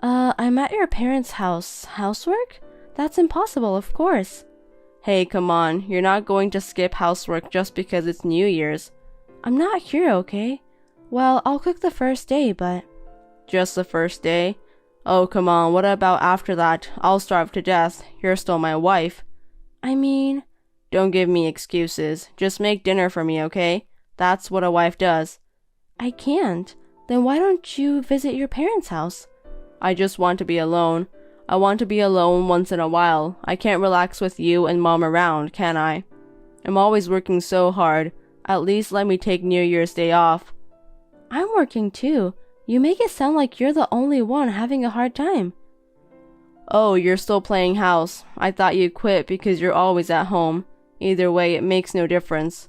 I'm at your parents' house. Housework? That's impossible, of course. Hey, come on. You're not going to skip housework just because it's New Year's. I'm not here, okay? Well, I'll cook the first day, but... Just the first day? Oh, come on. What about after that? I'll starve to death. You're still my wife. I mean... Don't give me excuses. Just make dinner for me, okay? That's what a wife does. I can't. Then why don't you visit your parents' house? I just want to be alone. I want to be alone once in a while. I can't relax with you and Mom around, can I? I'm always working so hard. At least let me take New Year's Day off. I'm working too. You make it sound like you're the only one having a hard time. Oh, you're still playing house. I thought you quit because you're always at home. Either way, it makes no difference.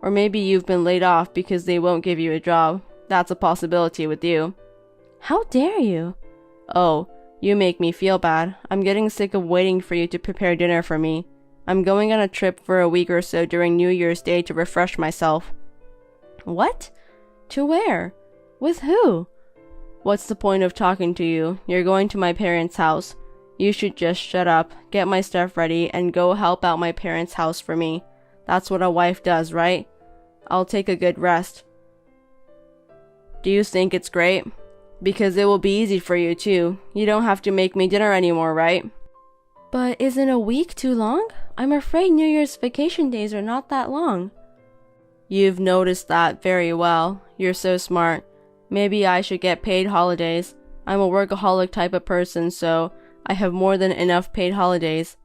Or maybe you've been laid off because they won't give you a job. That's a possibility with you. How dare you? Oh, you make me feel bad. I'm getting sick of waiting for you to prepare dinner for me. I'm going on a trip for a week or so during New Year's Day to refresh myself. What? To where? With who? What's the point of talking to you? You're going to my parents' house. You should just shut up, get my stuff ready, and go help out my parents' house for me. That's what a wife does, right? I'll take a good rest. Do you think it's great? Because it will be easy for you, too. You don't have to make me dinner anymore, right? But isn't a week too long? I'm afraid New Year's vacation days are not that long. You've noticed that very well. You're so smart. Maybe I should get paid holidays. I'm a workaholic type of person, so I have more than enough paid holidays.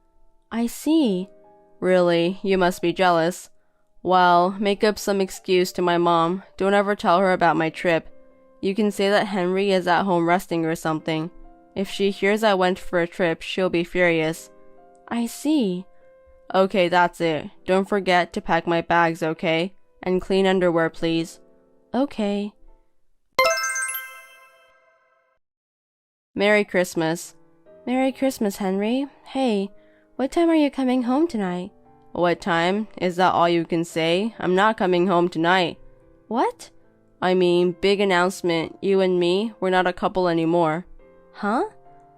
I see. Really, you must be jealous. Well, make up some excuse to my mom. Don't ever tell her about my trip. You can say that Henry is at home resting or something. If she hears I went for a trip, she'll be furious. I see. Okay, that's it. Don't forget to pack my bags, okay? And clean underwear, please. Okay. Merry Christmas. Merry Christmas, Henry. Hey, what time are you coming home tonight? What time? Is that all you can say? I'm not coming home tonight. What? I mean, big announcement. You and me, we're not a couple anymore. Huh?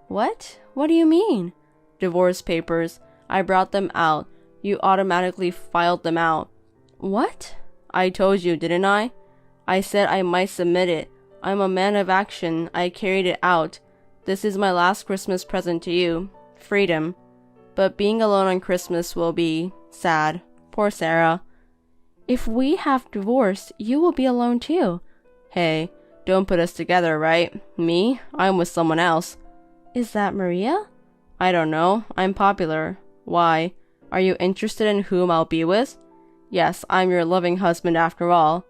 What? What do you mean? Divorce papers. I brought them out. You automatically filed them out. What? I told you, didn't I? I said I might submit it. I'm a man of action. I carried it out. This is my last Christmas present to you. Freedom. But being alone on Christmas will be sad. Poor Sarah. If we have divorced, you will be alone too. Hey, don't put us together, right? Me? I'm with someone else. Is that Maria? I don't know. I'm popular. Why? Are you interested in whom I'll be with? Yes, I'm your loving husband after all.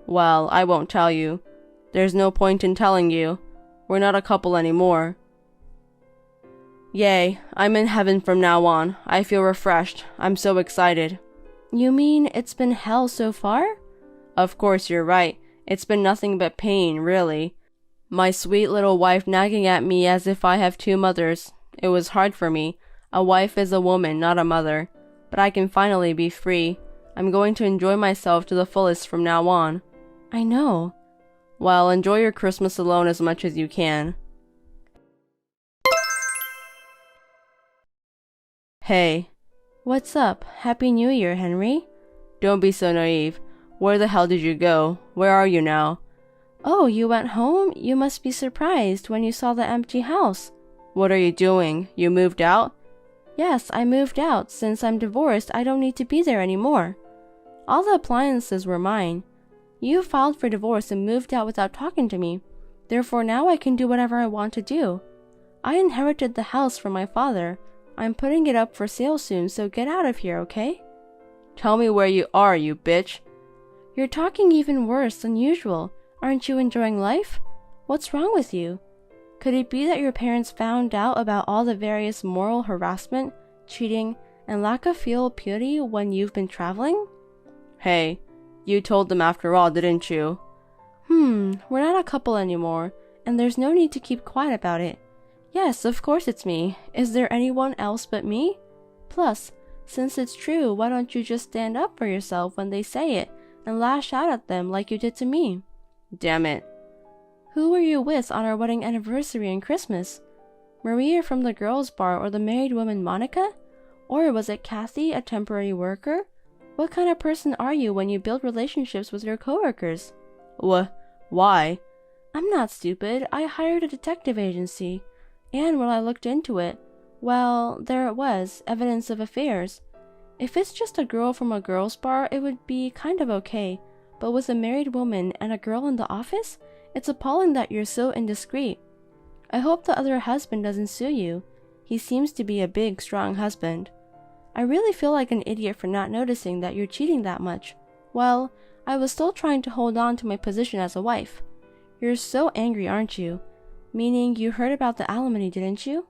Well, I won't tell you. There's no point in telling you. We're not a couple anymore. Yay, I'm in heaven from now on. I feel refreshed. I'm so excited. You mean it's been hell so far? Of course you're right. It's been nothing but pain, really. My sweet little wife nagging at me as if I have two mothers. It was hard for me. A wife is a woman, not a mother. But I can finally be free. I'm going to enjoy myself to the fullest from now on. I know. Well, enjoy your Christmas alone as much as you can. Hey. What's up? Happy New Year, Henry. Don't be so naive. Where the hell did you go? Where are you now? Oh, you went home? You must be surprised when you saw the empty house. What are you doing? You moved out? Yes, I moved out. Since I'm divorced, I don't need to be there anymore. All the appliances were mine. You filed for divorce and moved out without talking to me. Therefore, now I can do whatever I want to do. I inherited the house from my father. I'm putting it up for sale soon, so get out of here, okay? Tell me where you are, you bitch. You're talking even worse than usual. Aren't you enjoying life? What's wrong with you? Could it be that your parents found out about all the various moral harassment, cheating, and lack of filial piety when you've been traveling? Hey, you told them after all, didn't you? We're not a couple anymore, and there's no need to keep quiet about it. Yes, of course it's me. Is there anyone else but me? Plus, since it's true, why don't you just stand up for yourself when they say it and lash out at them like you did to me? Damn it. Who were you with on our wedding anniversary and Christmas? Maria from the girls' bar or the married woman Monica? Or was it Kathy, a temporary worker? What kind of person are you when you build relationships with your coworkers? Why? I'm not stupid. I hired a detective agency. And when I looked into it, well, there it was, evidence of affairs. If it's just a girl from a girls' bar, it would be kind of okay. But with a married woman and a girl in the office, it's appalling that you're so indiscreet. I hope the other husband doesn't sue you. He seems to be a big, strong husband. I really feel like an idiot for not noticing that you're cheating that much. Well, I was still trying to hold on to my position as a wife. You're so angry, aren't you? Meaning you heard about the alimony, didn't you?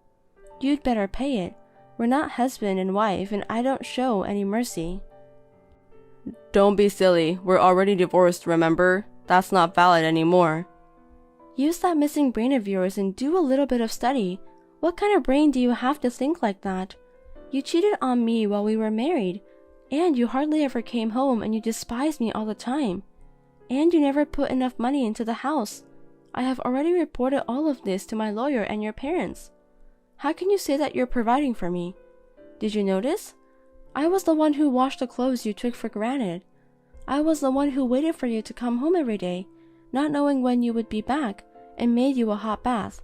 You'd better pay it. We're not husband and wife, and I don't show any mercy. Don't be silly. We're already divorced, remember? That's not valid anymore. Use that missing brain of yours and do a little bit of study. What kind of brain do you have to think like that? You cheated on me while we were married, and you hardly ever came home, and you despised me all the time. And you never put enough money into the house. I have already reported all of this to my lawyer and your parents. How can you say that you're providing for me? Did you notice? I was the one who washed the clothes you took for granted. I was the one who waited for you to come home every day, not knowing when you would be back, and made you a hot bath.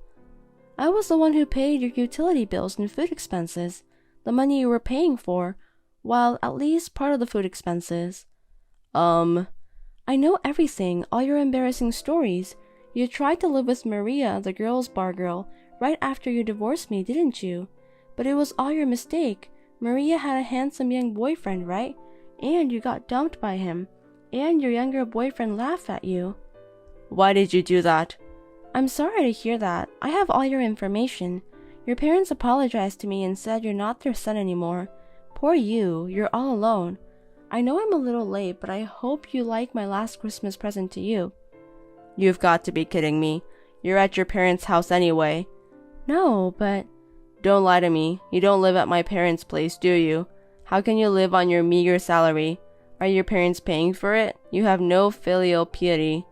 I was the one who paid your utility bills and food expenses, the money you were paying for, well, at least part of the food expenses. I know everything, all your embarrassing stories. You tried to live with Maria, the girls' bar girl, right after you divorced me, didn't you? But it was all your mistake. Maria had a handsome young boyfriend, right? and you got dumped by him, and your younger boyfriend laughed at you. Why did you do that? I'm sorry to hear that. I have all your information. Your parents apologized to me and said you're not their son anymore. Poor you, you're all alone. I know I'm a little late, but I hope you like my last Christmas present to you. You've got to be kidding me. You're at your parents' house anyway. No, but... Don't lie to me. You don't live at my parents' place, do you? How can you live on your meager salary? Are your parents paying for it? You have no filial piety.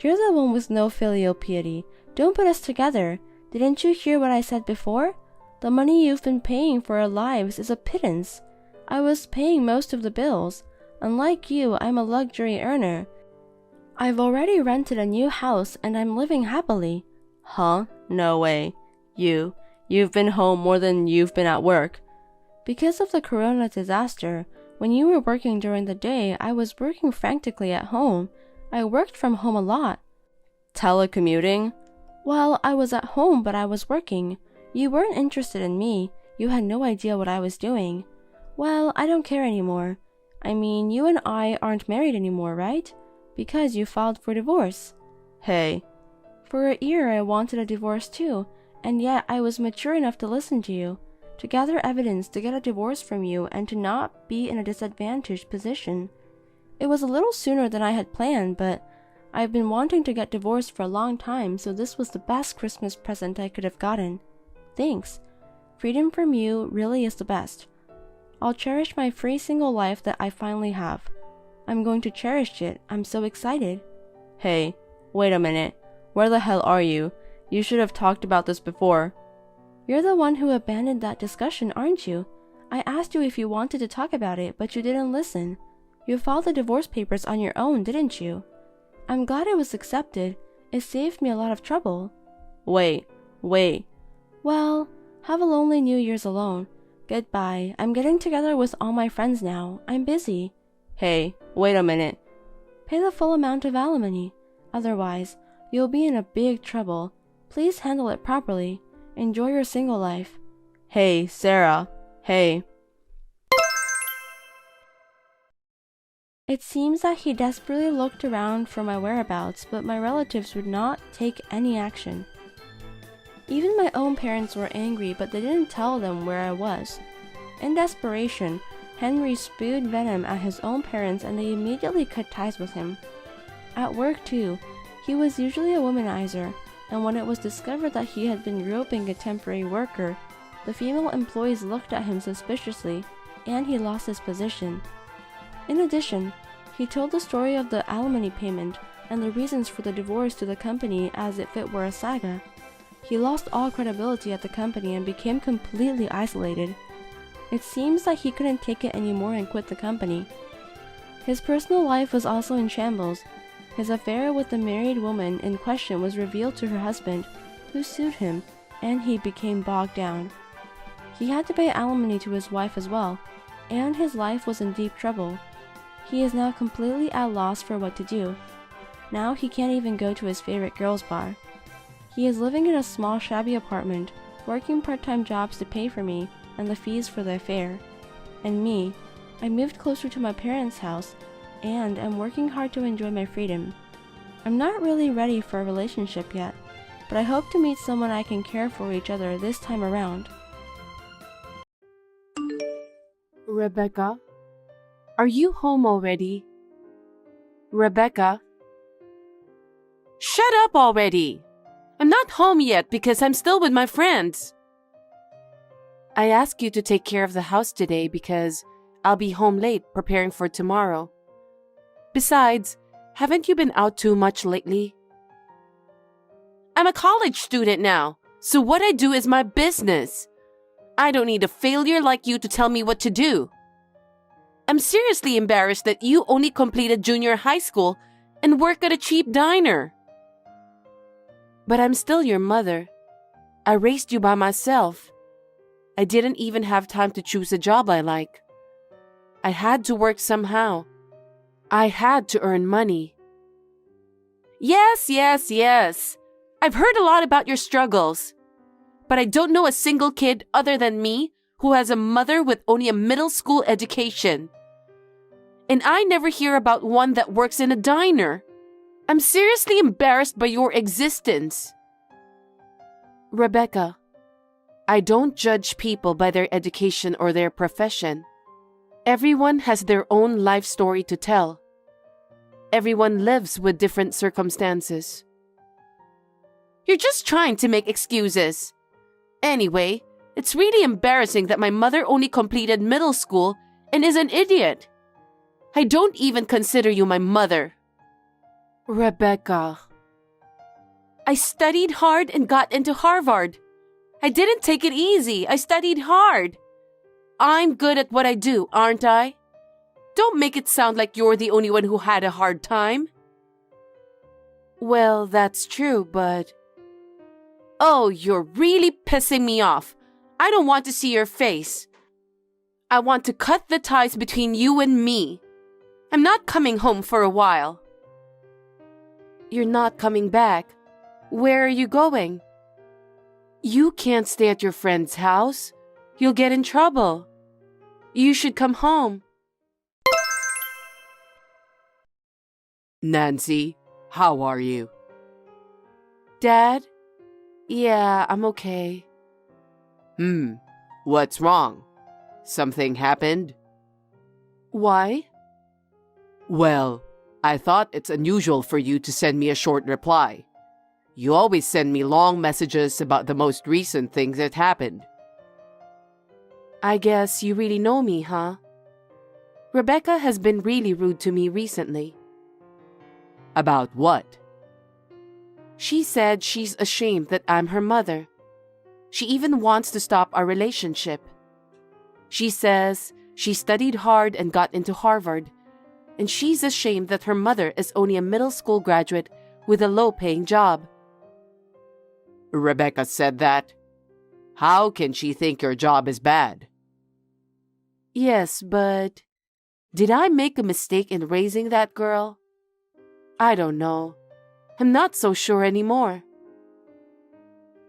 You're the one with no filial piety. Don't put us together. Didn't you hear what I said before? The money you've been paying for our lives is a pittance. I was paying most of the bills. Unlike you, I'm a luxury earner. I've already rented a new house and I'm living happily. Huh? No way. You've been home more than you've been at work. Because of the corona disaster, when you were working during the day, I was working frantically at home. I worked from home a lot. Telecommuting? Well, I was at home, but I was working. You weren't interested in me. You had no idea what I was doing. Well, I don't care anymore. I mean, you and I aren't married anymore, right? Because you filed for divorce. Hey. For a year, I wanted a divorce too, and yet I was mature enough to listen to you, to gather evidence to get a divorce from you and to not be in a disadvantaged position. It was a little sooner than I had planned, but I've been wanting to get divorced for a long time, so this was the best Christmas present I could have gotten. Thanks. Freedom from you really is the best. I'll cherish my free single life that I finally have. I'm going to cherish it. I'm so excited. Hey, wait a minute. Where the hell are you? You should have talked about this before. You're the one who abandoned that discussion, aren't you? I asked you if you wanted to talk about it, but you didn't listen. You filed the divorce papers on your own, didn't you? I'm glad it was accepted. It saved me a lot of trouble. Wait. Well, have a lonely New Year's alone. Goodbye. I'm getting together with all my friends now. I'm busy. Hey, wait a minute. Pay the full amount of alimony. Otherwise, you'll be in a big trouble. Please handle it properly. Enjoy your single life. Hey, Sarah. Hey. It seems that he desperately looked around for my whereabouts, but my relatives would not take any action. Even my own parents were angry, but they didn't tell them where I was. In desperation, Henry spewed venom at his own parents and they immediately cut ties with him. At work too, he was usually a womanizer, and when it was discovered that he had been groping a temporary worker, the female employees looked at him suspiciously, and he lost his position. In addition, he told the story of the alimony payment and the reasons for the divorce to the company as if it were a saga. He lost all credibility at the company and became completely isolated. It seems that he couldn't take it anymore and quit the company. His personal life was also in shambles. His affair with the married woman in question was revealed to her husband, who sued him, and he became bogged down. He had to pay alimony to his wife as well, and his life was in deep trouble. He is now completely at a loss for what to do. Now he can't even go to his favorite girls' bar. He is living in a small shabby apartment, working part-time jobs to pay for me and the fees for the affair. And me, I moved closer to my parents' house, and am working hard to enjoy my freedom. I'm not really ready for a relationship yet, but I hope to meet someone I can care for each other this time around. Rebecca, are you home already? Rebecca? Shut up already! I'm not home yet because I'm still with my friends. I asked you to take care of the house today because I'll be home late preparing for tomorrow. Besides, haven't you been out too much lately? I'm a college student now, so what I do is my business. I don't need a failure like you to tell me what to do. I'm seriously embarrassed that you only completed junior high school and work at a cheap diner. But I'm still your mother. I raised you by myself. I didn't even have time to choose a job I like. I had to work somehow. I had to earn money. Yes. I've heard a lot about your struggles. But I don't know a single kid other than me who has a mother with only a middle school education. And I never hear about one that works in a diner. I'm seriously embarrassed by your existence. Rebecca, I don't judge people by their education or their profession. Everyone has their own life story to tell. Everyone lives with different circumstances. You're just trying to make excuses. Anyway, it's really embarrassing that my mother only completed middle school and is an idiot. I don't even consider you my mother. Rebecca, I studied hard and got into Harvard. I didn't take it easy. I studied hard. I'm good at what I do, aren't I? Don't make it sound like you're the only one who had a hard time. Well, that's true, but... Oh, you're really pissing me off. I don't want to see your face. I want to cut the ties between you and me. I'm not coming home for a while. You're not coming back. Where are you going? You can't stay at your friend's house. You'll get in trouble. You should come home. Nancy, how are you? Dad? Yeah, I'm okay. What's wrong? Something happened? Why? Well, I thought it's unusual for you to send me a short reply. You always send me long messages about the most recent things that happened. I guess you really know me, huh? Rebecca has been really rude to me recently. About what? She said she's ashamed that I'm her mother. She even wants to stop our relationship. She says she studied hard and got into Harvard, and she's ashamed that her mother is only a middle school graduate with a low-paying job. Rebecca said that? How can she think your job is bad? Yes, but did I make a mistake in raising that girl? I don't know. I'm not so sure anymore.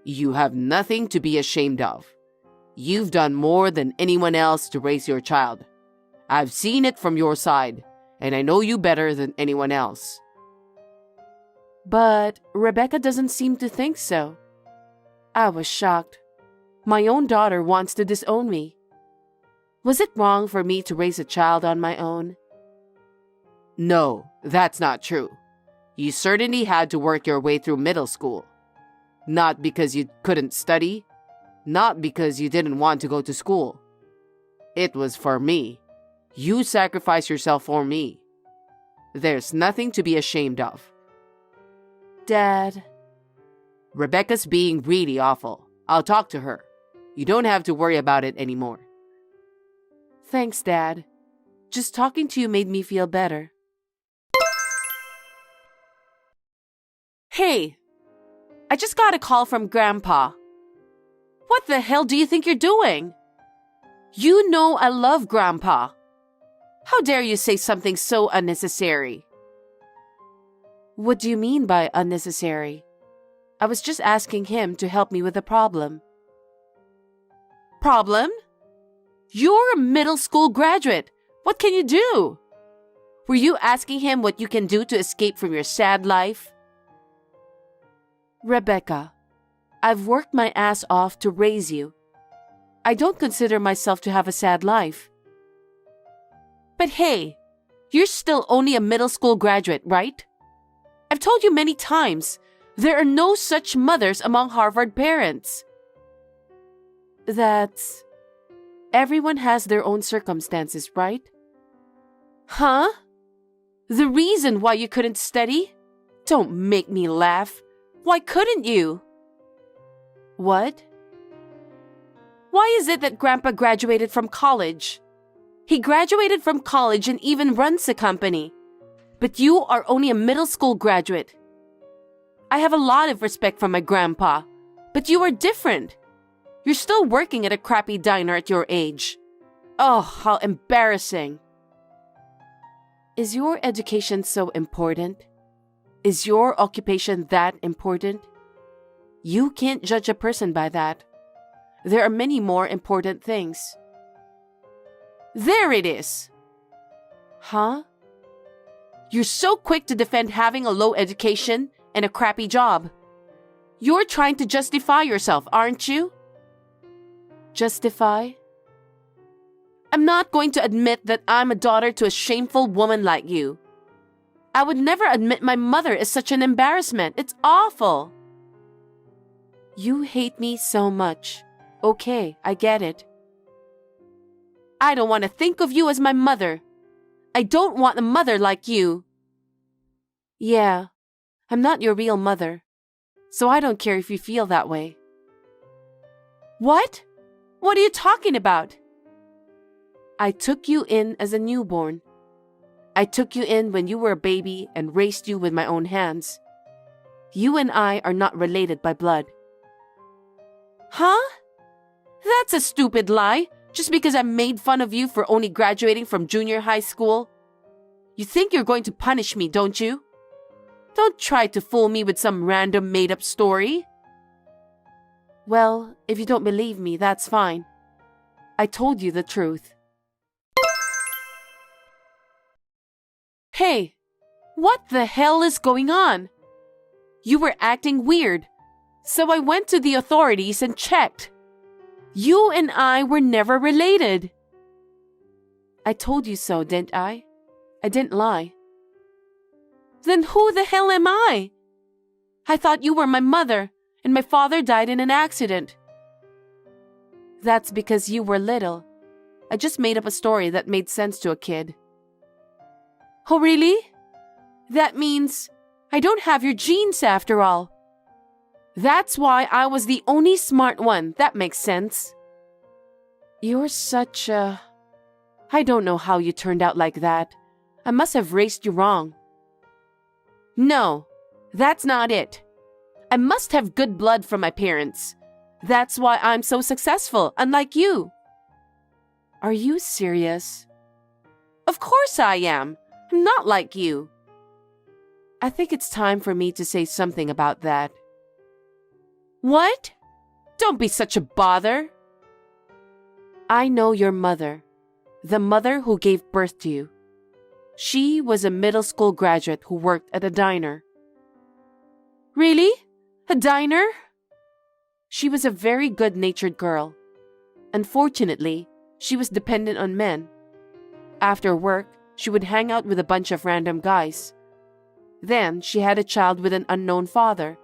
You have nothing to be ashamed of. You've done more than anyone else to raise your child. I've seen it from your side, and I know you better than anyone else. But Rebecca doesn't seem to think so. I was shocked. My own daughter wants to disown me. Was it wrong for me to raise a child on my own? No, that's not true. You certainly had to work your way through middle school. Not because you couldn't study, not because you didn't want to go to school. It was for me. You sacrificed yourself for me. There's nothing to be ashamed of. Dad. Rebecca's being really awful. I'll talk to her. You don't have to worry about it anymore. Thanks, Dad. Just talking to you made me feel better. Hey, I just got a call from Grandpa. What the hell do you think you're doing? You know I love Grandpa. How dare you say something so unnecessary? What do you mean by unnecessary? I was just asking him to help me with a problem. Problem? You're a middle school graduate. What can you do? Were you asking him what you can do to escape from your sad life? Rebecca, I've worked my ass off to raise you. I don't consider myself to have a sad life. But hey, you're still only a middle school graduate, right? I've told you many times, there are no such mothers among Harvard parents. That's... Everyone has their own circumstances, right? Huh? The reason why you couldn't study? Don't make me laugh. Why couldn't you? What? Why is it that Grandpa graduated from college? He graduated from college and even runs a company. But you are only a middle school graduate. I have a lot of respect for my grandpa, but you are different. You're still working at a crappy diner at your age. Oh, how embarrassing. Is your education so important? Is your occupation that important? You can't judge a person by that. There are many more important things. There it is. Huh? You're so quick to defend having a low education and a crappy job. You're trying to justify yourself, aren't you? Justify? I'm not going to admit that I'm a daughter to a shameful woman like you. I would never admit my mother is such an embarrassment. It's awful. You hate me so much. Okay, I get it. I don't want to think of you as my mother. I don't want a mother like you. Yeah, I'm not your real mother, so I don't care if you feel that way. What? What are you talking about? I took you in as a newborn. I took you in when you were a baby and raised you with my own hands. You and I are not related by blood. Huh? That's a stupid lie, just because I made fun of you for only graduating from junior high school. You think you're going to punish me, don't you? Don't try to fool me with some random made-up story. Well, if you don't believe me, that's fine. I told you the truth. Hey, what the hell is going on? You were acting weird, so I went to the authorities and checked. You and I were never related. I told you so, didn't I? I didn't lie. Then who the hell am I? I thought you were my mother, and my father died in an accident. That's because you were little. I just made up a story that made sense to a kid. Oh, really? That means I don't have your genes after all. That's why I was the only smart one. That makes sense. You're such a... I don't know how you turned out like that. I must have raised you wrong. No, that's not it. I must have good blood from my parents. That's why I'm so successful, unlike you. Are you serious? Of course I am. I'm not like you. I think it's time for me to say something about that. What? Don't be such a bother. I know your mother, the mother who gave birth to you. She was a middle school graduate who worked at a diner. Really? A diner? She was a very good-natured girl. Unfortunately, she was dependent on men. After work, she would hang out with a bunch of random guys. Then she had a child with an unknown father.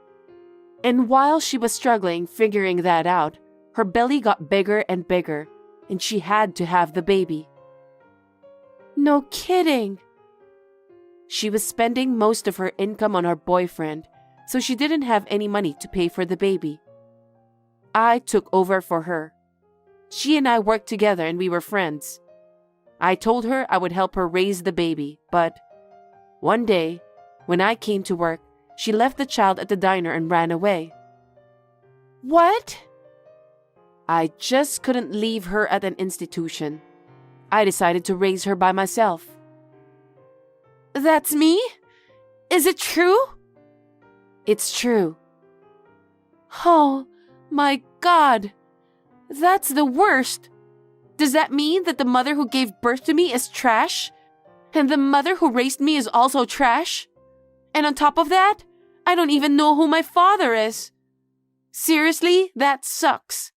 And while she was struggling figuring that out, her belly got bigger and bigger, and she had to have the baby. No kidding. She was spending most of her income on her boyfriend, so she didn't have any money to pay for the baby. I took over for her. She and I worked together and we were friends. I told her I would help her raise the baby, but one day, when I came to work, she left the child at the diner and ran away. What? I just couldn't leave her at an institution. I decided to raise her by myself. That's me? Is it true? It's true. Oh, my God. That's the worst. Does that mean that the mother who gave birth to me is trash? And the mother who raised me is also trash? And on top of that, I don't even know who my father is. Seriously, that sucks.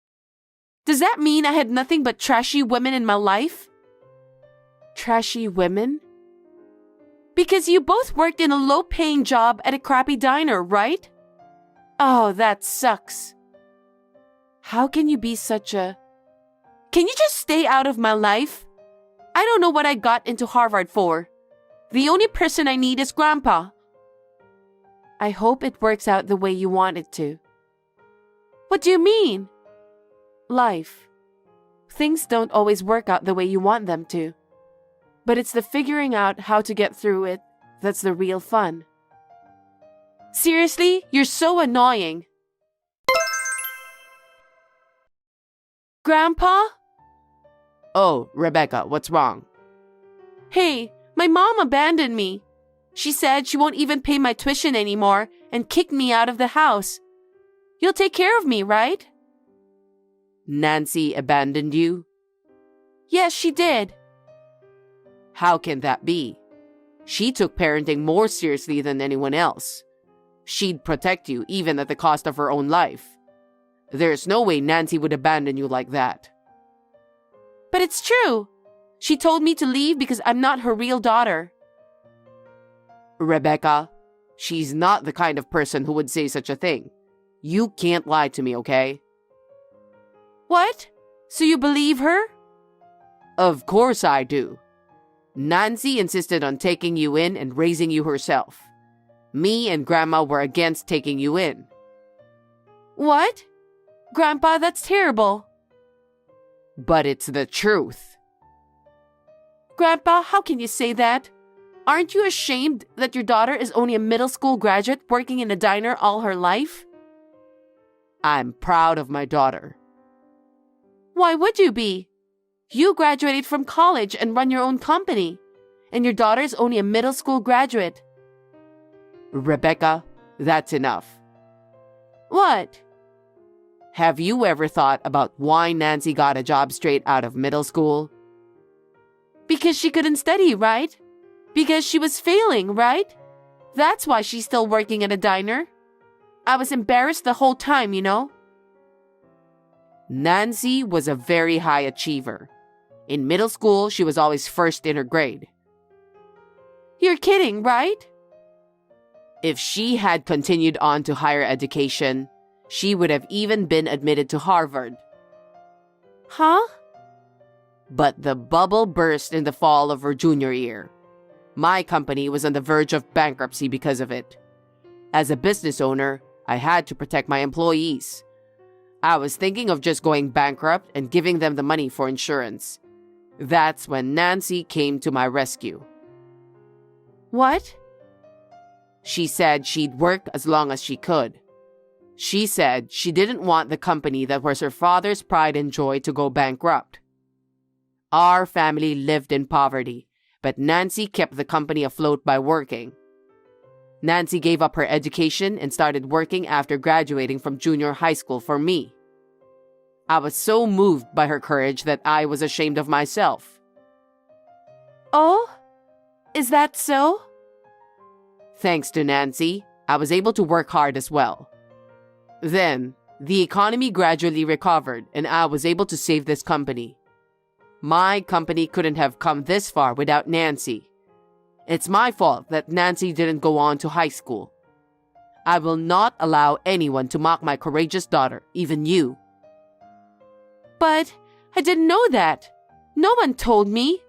Does that mean I had nothing but trashy women in my life? Trashy women? Because you both worked in a low-paying job at a crappy diner, right? Oh, that sucks. How can you be such a... Can you just stay out of my life? I don't know what I got into Harvard for. The only person I need is Grandpa. I hope it works out the way you want it to. What do you mean? Life. Things don't always work out the way you want them to. But it's the figuring out how to get through it that's the real fun. Seriously, you're so annoying. Grandpa? Oh, Rebecca, what's wrong? Hey, my mom abandoned me. She said she won't even pay my tuition anymore and kicked me out of the house. You'll take care of me, right? Nancy abandoned you? Yes, she did. How can that be? She took parenting more seriously than anyone else. She'd protect you even at the cost of her own life. There's no way Nancy would abandon you like that. But it's true. She told me to leave because I'm not her real daughter. Rebecca, she's not the kind of person who would say such a thing. You can't lie to me, okay? What? So you believe her? Of course I do. Nancy insisted on taking you in and raising you herself. Me and Grandma were against taking you in. What? Grandpa, that's terrible. But it's the truth. Grandpa, how can you say that? Aren't you ashamed that your daughter is only a middle school graduate working in a diner all her life? I'm proud of my daughter. Why would you be? You graduated from college and run your own company, and your daughter is only a middle school graduate. Rebecca, that's enough. What? Have you ever thought about why Nancy got a job straight out of middle school? Because she couldn't study, right? Because she was failing, right? That's why she's still working at a diner. I was embarrassed the whole time, you know? Nancy was a very high achiever. In middle school, she was always first in her grade. You're kidding, right? If she had continued on to higher education, she would have even been admitted to Harvard. Huh? But the bubble burst in the fall of her junior year. My company was on the verge of bankruptcy because of it. As a business owner, I had to protect my employees. I was thinking of just going bankrupt and giving them the money for insurance. That's when Nancy came to my rescue. What? She said she'd work as long as she could. She said she didn't want the company that was her father's pride and joy to go bankrupt. Our family lived in poverty, but Nancy kept the company afloat by working. Nancy gave up her education and started working after graduating from junior high school for me. I was so moved by her courage that I was ashamed of myself. Oh? Is that so? Thanks to Nancy, I was able to work hard as well. Then, the economy gradually recovered and I was able to save this company. My company couldn't have come this far without Nancy. It's my fault that Nancy didn't go on to high school. I will not allow anyone to mock my courageous daughter, even you. But I didn't know that. No one told me.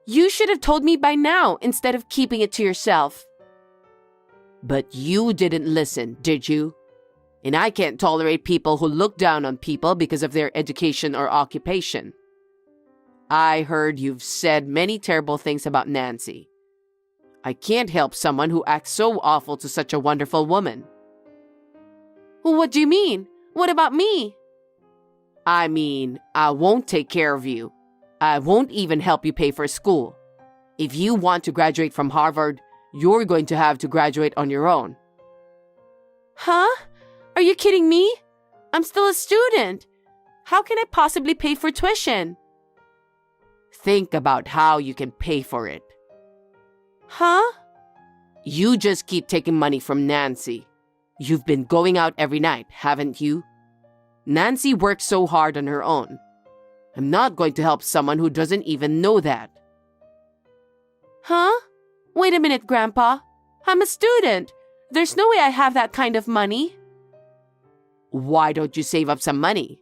You should have told me by now instead of keeping it to yourself. But you didn't listen, did you? And I can't tolerate people who look down on people because of their education or occupation. I heard you've said many terrible things about Nancy. I can't help someone who acts so awful to such a wonderful woman. Well, what do you mean? What about me? I mean, I won't take care of you. I won't even help you pay for school. If you want to graduate from Harvard, you're going to have to graduate on your own. Huh? Are you kidding me? I'm still a student. How can I possibly pay for tuition? Think about how you can pay for it. Huh? You just keep taking money from Nancy. You've been going out every night, haven't you? Nancy works so hard on her own. I'm not going to help someone who doesn't even know that. Huh? Wait a minute, Grandpa. I'm a student. There's no way I have that kind of money. Why don't you save up some money?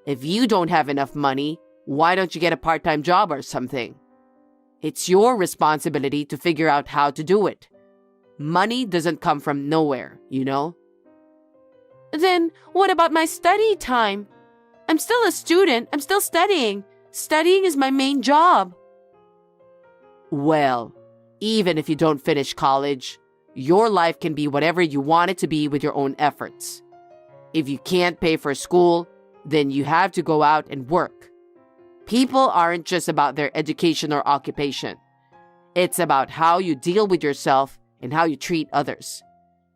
If you don't have enough money, why don't you get a part-time job or something? It's your responsibility to figure out how to do it. Money doesn't come from nowhere, you know? Then what about my study time? I'm still a student. I'm still studying. Studying is my main job. Well, even if you don't finish college, your life can be whatever you want it to be with your own efforts. If you can't pay for school, then you have to go out and work. People aren't just about their education or occupation. It's about how you deal with yourself and how you treat others.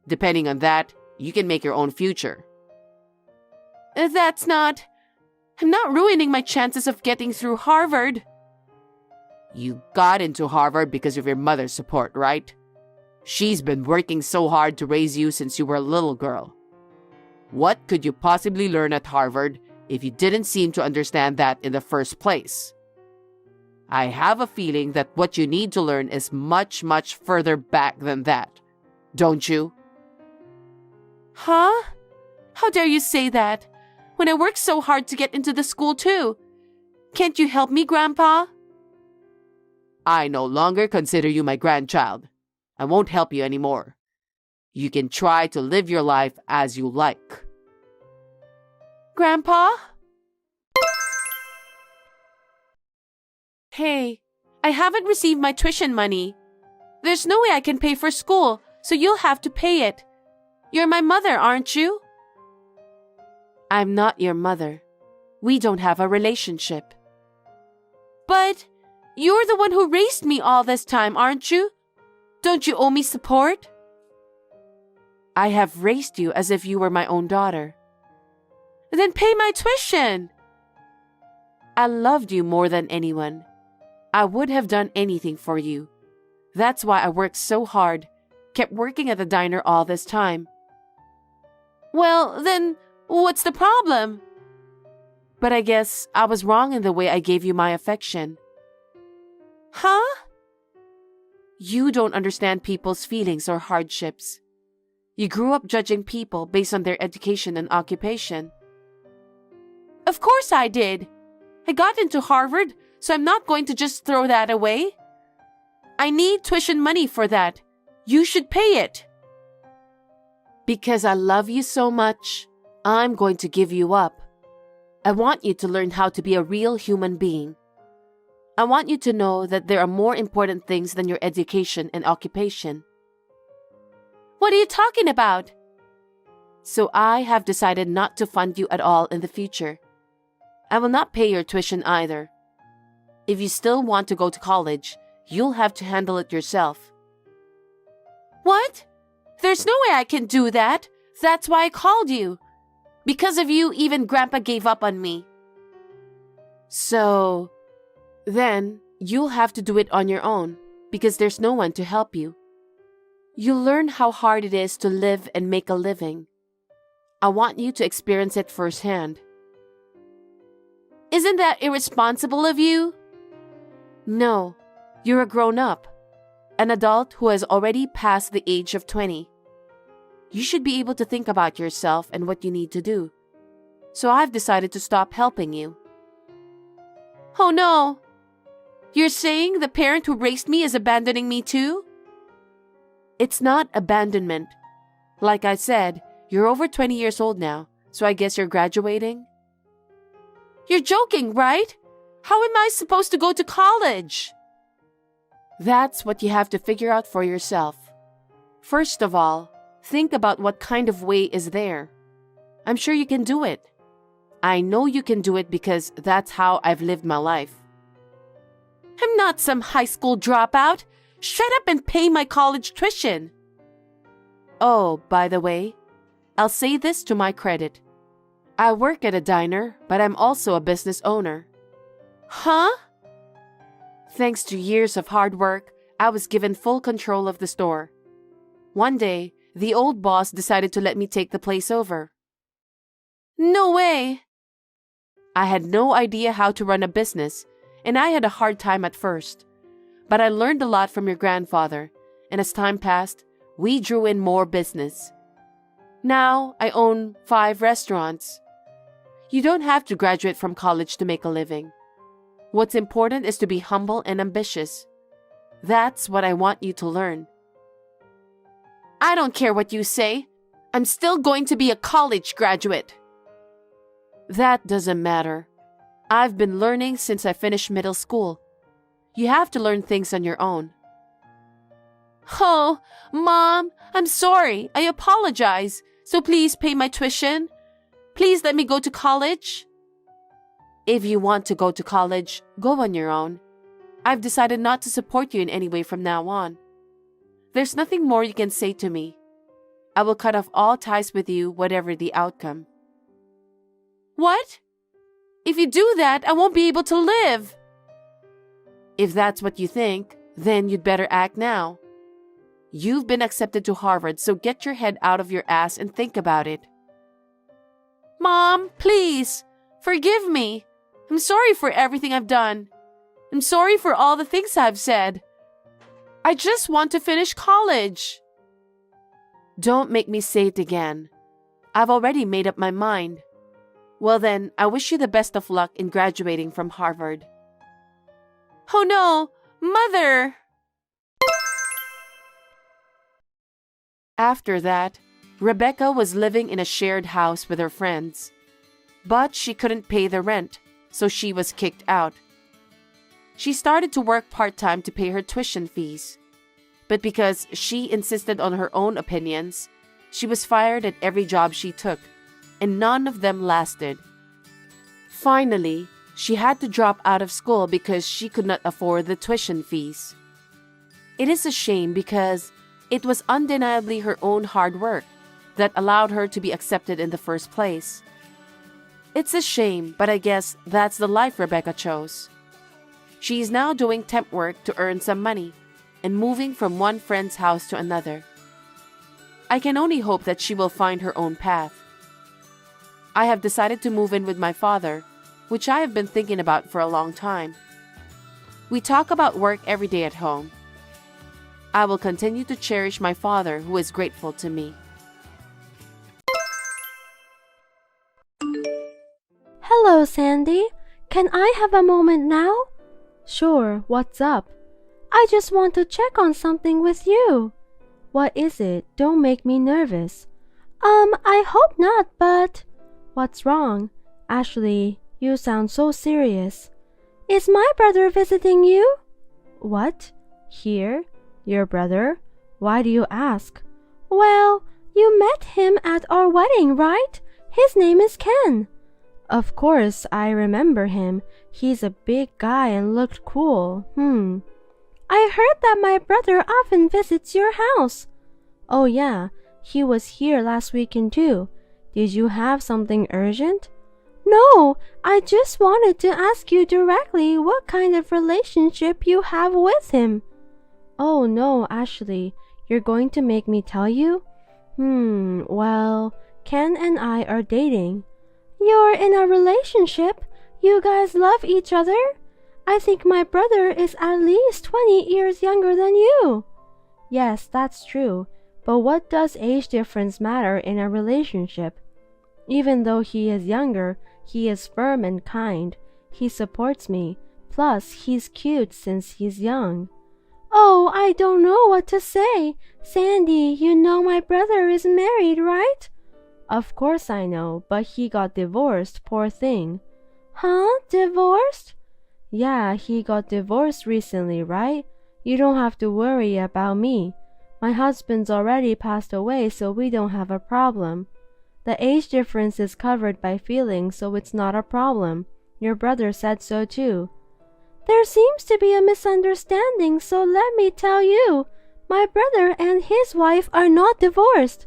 Depending on that, you can make your own future. I'm not ruining my chances of getting through Harvard. You got into Harvard because of your mother's support, right? She's been working so hard to raise you since you were a little girl. What could you possibly learn at Harvard if you didn't seem to understand that in the first place? I have a feeling that what you need to learn is much, much further back than that. Don't you? Huh? How dare you say that? When I worked so hard to get into the school too. Can't you help me, Grandpa? I no longer consider you my grandchild. I won't help you anymore. You can try to live your life as you like. Grandpa? Hey, I haven't received my tuition money. There's no way I can pay for school, so you'll have to pay it. You're my mother, aren't you? I'm not your mother. We don't have a relationship. But you're the one who raised me all this time, aren't you? Don't you owe me support? I have raised you as if you were my own daughter. Then pay my tuition. I loved you more than anyone. I would have done anything for you. That's why I worked so hard, kept working at the diner all this time. Well, then, what's the problem? But I guess I was wrong in the way I gave you my affection. Huh? You don't understand people's feelings or hardships. You grew up judging people based on their education and occupation. Of course I did. I got into Harvard, so I'm not going to just throw that away. I need tuition money for that. You should pay it. Because I love you so much, I'm going to give you up. I want you to learn how to be a real human being. I want you to know that there are more important things than your education and occupation. What are you talking about? So I have decided not to fund you at all in the future. I will not pay your tuition either. If you still want to go to college, you'll have to handle it yourself. What? There's no way I can do that. That's why I called you. Because of you, even Grandpa gave up on me. So, then you'll have to do it on your own because there's no one to help you. You'll learn how hard it is to live and make a living. I want you to experience it firsthand. Isn't that irresponsible of you? No, you're a grown-up, an adult who has already passed the age of 20. You should be able to think about yourself and what you need to do. So I've decided to stop helping you. Oh no! You're saying the parent who raised me is abandoning me too? It's not abandonment. Like I said, you're over 20 years old now, so I guess you're graduating? You're joking, right? How am I supposed to go to college? That's what you have to figure out for yourself. First of all, think about what kind of way is there. I'm sure you can do it. I know you can do it because that's how I've lived my life. I'm not some high school dropout. Shut up and pay my college tuition. Oh, by the way, I'll say this to my credit. I work at a diner, but I'm also a business owner. Huh? Thanks to years of hard work, I was given full control of the store. One day, the old boss decided to let me take the place over. No way! I had no idea how to run a business, and I had a hard time at first. But I learned a lot from your grandfather, and as time passed, we drew in more business. Now, I own 5 restaurants. You don't have to graduate from college to make a living. What's important is to be humble and ambitious. That's what I want you to learn. I don't care what you say. I'm still going to be a college graduate. That doesn't matter. I've been learning since I finished middle school. You have to learn things on your own. Oh, Mom, I'm sorry. I apologize. So please pay my tuition. Please let me go to college. If you want to go to college, go on your own. I've decided not to support you in any way from now on. There's nothing more you can say to me. I will cut off all ties with you, whatever the outcome. What? If you do that, I won't be able to live. If that's what you think, then you'd better act now. You've been accepted to Harvard, so get your head out of your ass and think about it. Mom, please, forgive me. I'm sorry for everything I've done. I'm sorry for all the things I've said. I just want to finish college. Don't make me say it again. I've already made up my mind. Well then, I wish you the best of luck in graduating from Harvard. Oh no, Mother! After that, Rebecca was living in a shared house with her friends. But she couldn't pay the rent, so she was kicked out. She started to work part-time to pay her tuition fees. But because she insisted on her own opinions, she was fired at every job she took, and none of them lasted. Finally, she had to drop out of school because she could not afford the tuition fees. It is a shame because it was undeniably her own hard work that allowed her to be accepted in the first place. It's a shame, but I guess that's the life Rebecca chose. She is now doing temp work to earn some money and moving from one friend's house to another. I can only hope that she will find her own path. I have decided to move in with my father, which I have been thinking about for a long time. We talk about work every day at home. I will continue to cherish my father, who is grateful to me. Hello, Sandy. Can I have a moment now? Sure, what's up? I just want to check on something with you. What is it? Don't make me nervous. I hope not, but... What's wrong? Ashley, you sound so serious. Is my brother visiting you? What? Here? Your brother? Why do you ask? Well, you met him at our wedding, right? His name is Ken. Of course, I remember him. He's a big guy and looked cool. I heard that my brother often visits your house. Oh yeah, he was here last weekend too. Did you have something urgent? No, I just wanted to ask you directly what kind of relationship you have with him. Oh no, Ashley, you're going to make me tell you? Well, Ken and I are dating. You're in a relationship? You guys love each other? I think my brother is at least 20 years younger than you. Yes, that's true. But what does age difference matter in a relationship? Even though he is younger, he is firm and kind. He supports me. Plus, he's cute since he's young. Oh, I don't know what to say. Sandy, you know my brother is married, right? Of course I know, but he got divorced, poor thing. Huh? Divorced? Yeah, he got divorced recently, right? You don't have to worry about me. My husband's already passed away, so we don't have a problem. The age difference is covered by feelings, so it's not a problem. Your brother said so too. There seems to be a misunderstanding, so let me tell you. My brother and his wife are not divorced.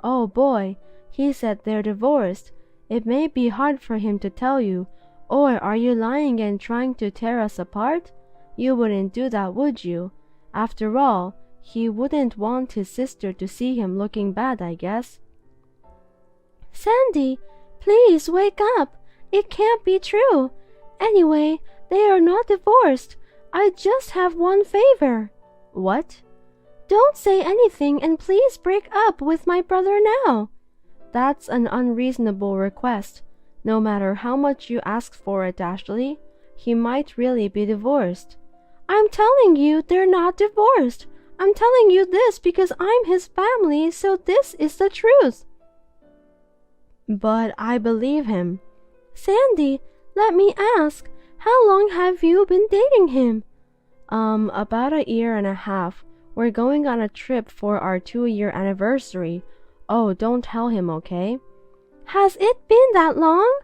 Oh boy, he said they're divorced. It may be hard for him to tell you. Or are you lying and trying to tear us apart? You wouldn't do that, would you? After all, he wouldn't want his sister to see him looking bad, I guess. Sandy, please wake up. It can't be true. Anyway, they are not divorced. I just have one favor. What? Don't say anything and please break up with my brother now. That's an unreasonable request. No matter how much you ask for it, Ashley, he might really be divorced. I'm telling you they're not divorced. I'm telling you this because I'm his family, so this is the truth. But I believe him. Sandy, let me ask, how long have you been dating him? About a year and a half. We're going on a trip for our 2-year anniversary. Oh, don't tell him, okay? Has it been that long?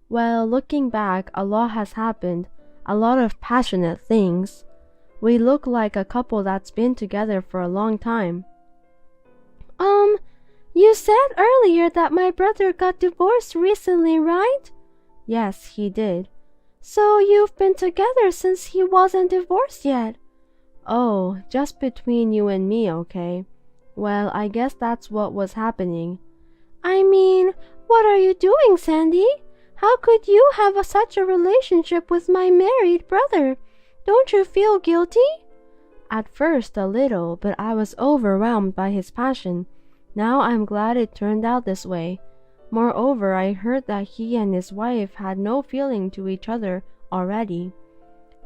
Well, looking back, a lot has happened. A lot of passionate things. We look like a couple that's been together for a long time. You said earlier that my brother got divorced recently, right? Yes, he did. So you've been together since he wasn't divorced yet? Oh, just between you and me, okay? Well, I guess that's what was happening. I mean, what are you doing, Sandy? How could you have such a relationship with my married brother? Don't you feel guilty? At first a little, but I was overwhelmed by his passion. Now I'm glad it turned out this way. Moreover, I heard that he and his wife had no feeling to each other already.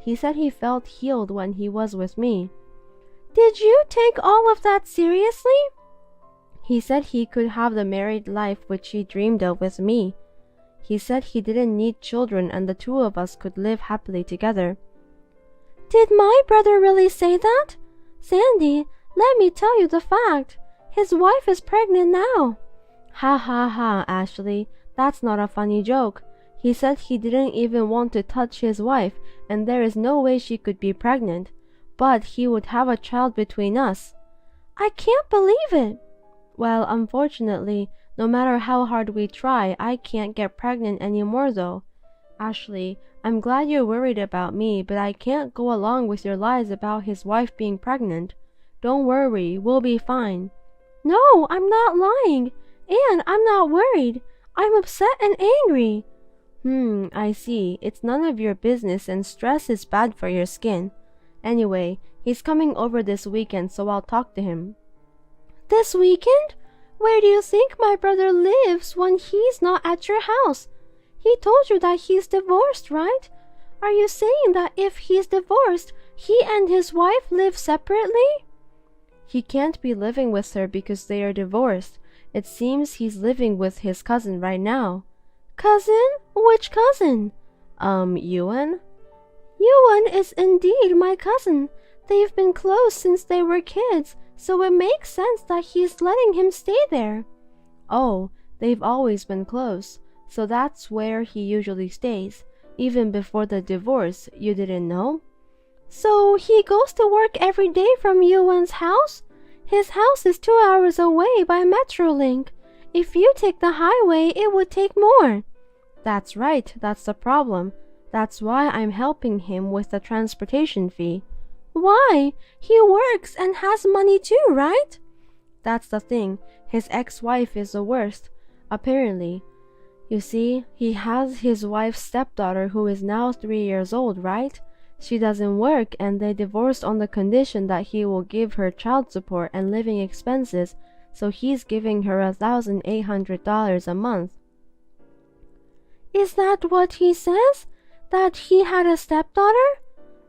He said he felt healed when he was with me. Did you take all of that seriously? He said he could have the married life which he dreamed of with me. He said he didn't need children and the two of us could live happily together. Did my brother really say that? Sandy, let me tell you the fact. His wife is pregnant now. Ha ha ha, Ashley, that's not a funny joke. He said he didn't even want to touch his wife and there is no way she could be pregnant, but he would have a child between us. I can't believe it. Well, unfortunately, no matter how hard we try, I can't get pregnant anymore though. Ashley, I'm glad you're worried about me, but I can't go along with your lies about his wife being pregnant. Don't worry, we'll be fine. No, I'm not lying, and I'm not worried. I'm upset and angry. I see. It's none of your business and stress is bad for your skin. Anyway, he's coming over this weekend, so I'll talk to him. This weekend? Where do you think my brother lives when he's not at your house? He told you that he's divorced, right? Are you saying that if he's divorced, he and his wife live separately? He can't be living with her because they are divorced. It seems he's living with his cousin right now. Cousin? Which cousin? Ewan? Ewan is indeed my cousin. They've been close since they were kids, so it makes sense that he's letting him stay there. Oh, they've always been close, so that's where he usually stays, even before the divorce. You didn't know? So he goes to work every day from Ewan's house? His house is 2 hours away by Metrolink. If you take the highway, it would take more. That's right, that's the problem. That's why I'm helping him with the transportation fee. Why? He works and has money too, right? That's the thing. His ex-wife is the worst, apparently. You see, he has his wife's stepdaughter who is now 3 years old, right? She doesn't work and they divorced on the condition that he will give her child support and living expenses, so he's giving her $1,800 a month. Is that what he says? That he had a stepdaughter?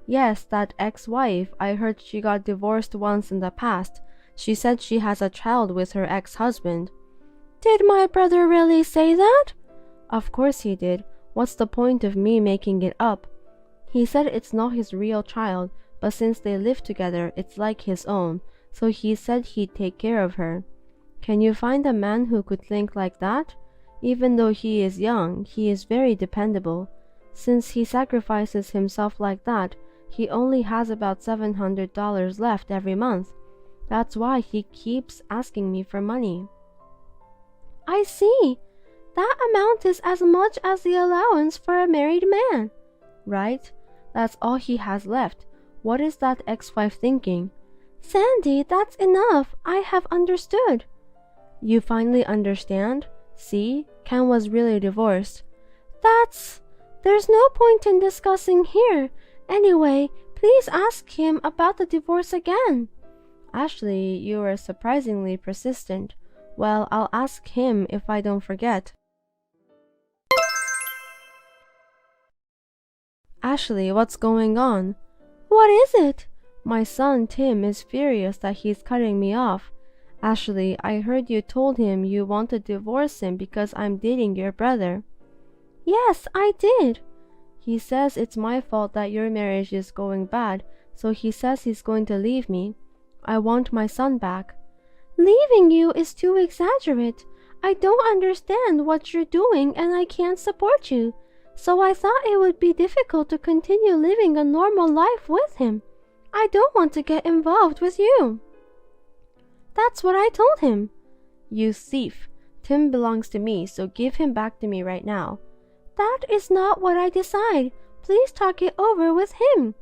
Yes, that ex-wife. I heard she got divorced once in the past. She said she has a child with her ex-husband. Did my brother really say that? Of course he did. What's the point of me making it up? He said it's not his real child, but since they live together, it's like his own, so he said he'd take care of her. Can you find a man who could think like that? Even though he is young, he is very dependable. Since he sacrifices himself like that, he only has about $700 left every month. That's why he keeps asking me for money. I see. That amount is as much as the allowance for a married man. Right? That's all he has left. What is that ex-wife thinking? Sandy, that's enough. I have understood. You finally understand? See, Ken was really divorced. There's no point in discussing here. Anyway, please ask him about the divorce again. Ashley, you are surprisingly persistent. Well, I'll ask him if I don't forget. Ashley, what's going on? What is it? My son Tim is furious that he's cutting me off. Ashley, I heard you told him you want to divorce him because I'm dating your brother. Yes, I did. He says it's my fault that your marriage is going bad, so he says he's going to leave me. I want my son back. Leaving you is too exaggerate. I don't understand what you're doing and I can't support you. So I thought it would be difficult to continue living a normal life with him. I don't want to get involved with you. That's what I told him. You thief. Tim belongs to me, so give him back to me right now. That is not what I decide. Please talk it over with him.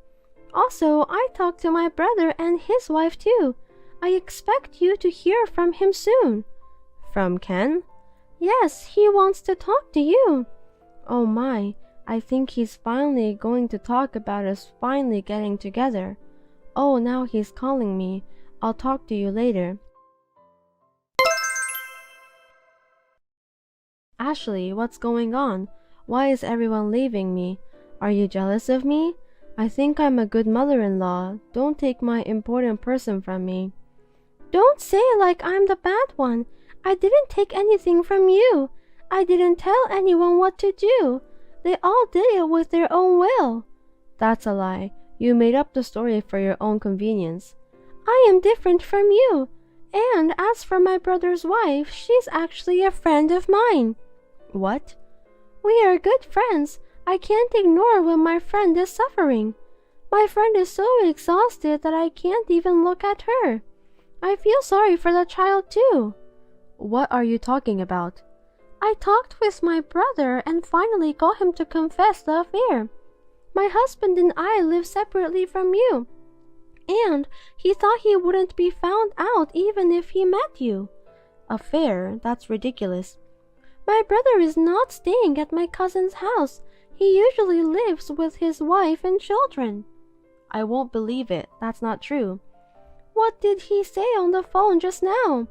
Also, I talked to my brother and his wife too. I expect you to hear from him soon. From Ken? Yes, he wants to talk to you. Oh my, I think he's finally going to talk about us finally getting together. Oh, now he's calling me. I'll talk to you later. Ashley, what's going on? Why is everyone leaving me? Are you jealous of me? I think I'm a good mother-in-law. Don't take my important person from me. Don't say it like I'm the bad one. I didn't take anything from you. I didn't tell anyone what to do. They all did it with their own will. That's a lie. You made up the story for your own convenience. I am different from you. And as for my brother's wife, she's actually a friend of mine. What? We are good friends. I can't ignore when my friend is suffering. My friend is so exhausted that I can't even look at her. I feel sorry for the child too. What are you talking about? I talked with my brother and finally got him to confess the affair. My husband and I live separately from you. And he thought he wouldn't be found out even if he met you. Affair? That's ridiculous. My brother is not staying at my cousin's house. He usually lives with his wife and children. I won't believe it. That's not true. What did he say on the phone just now?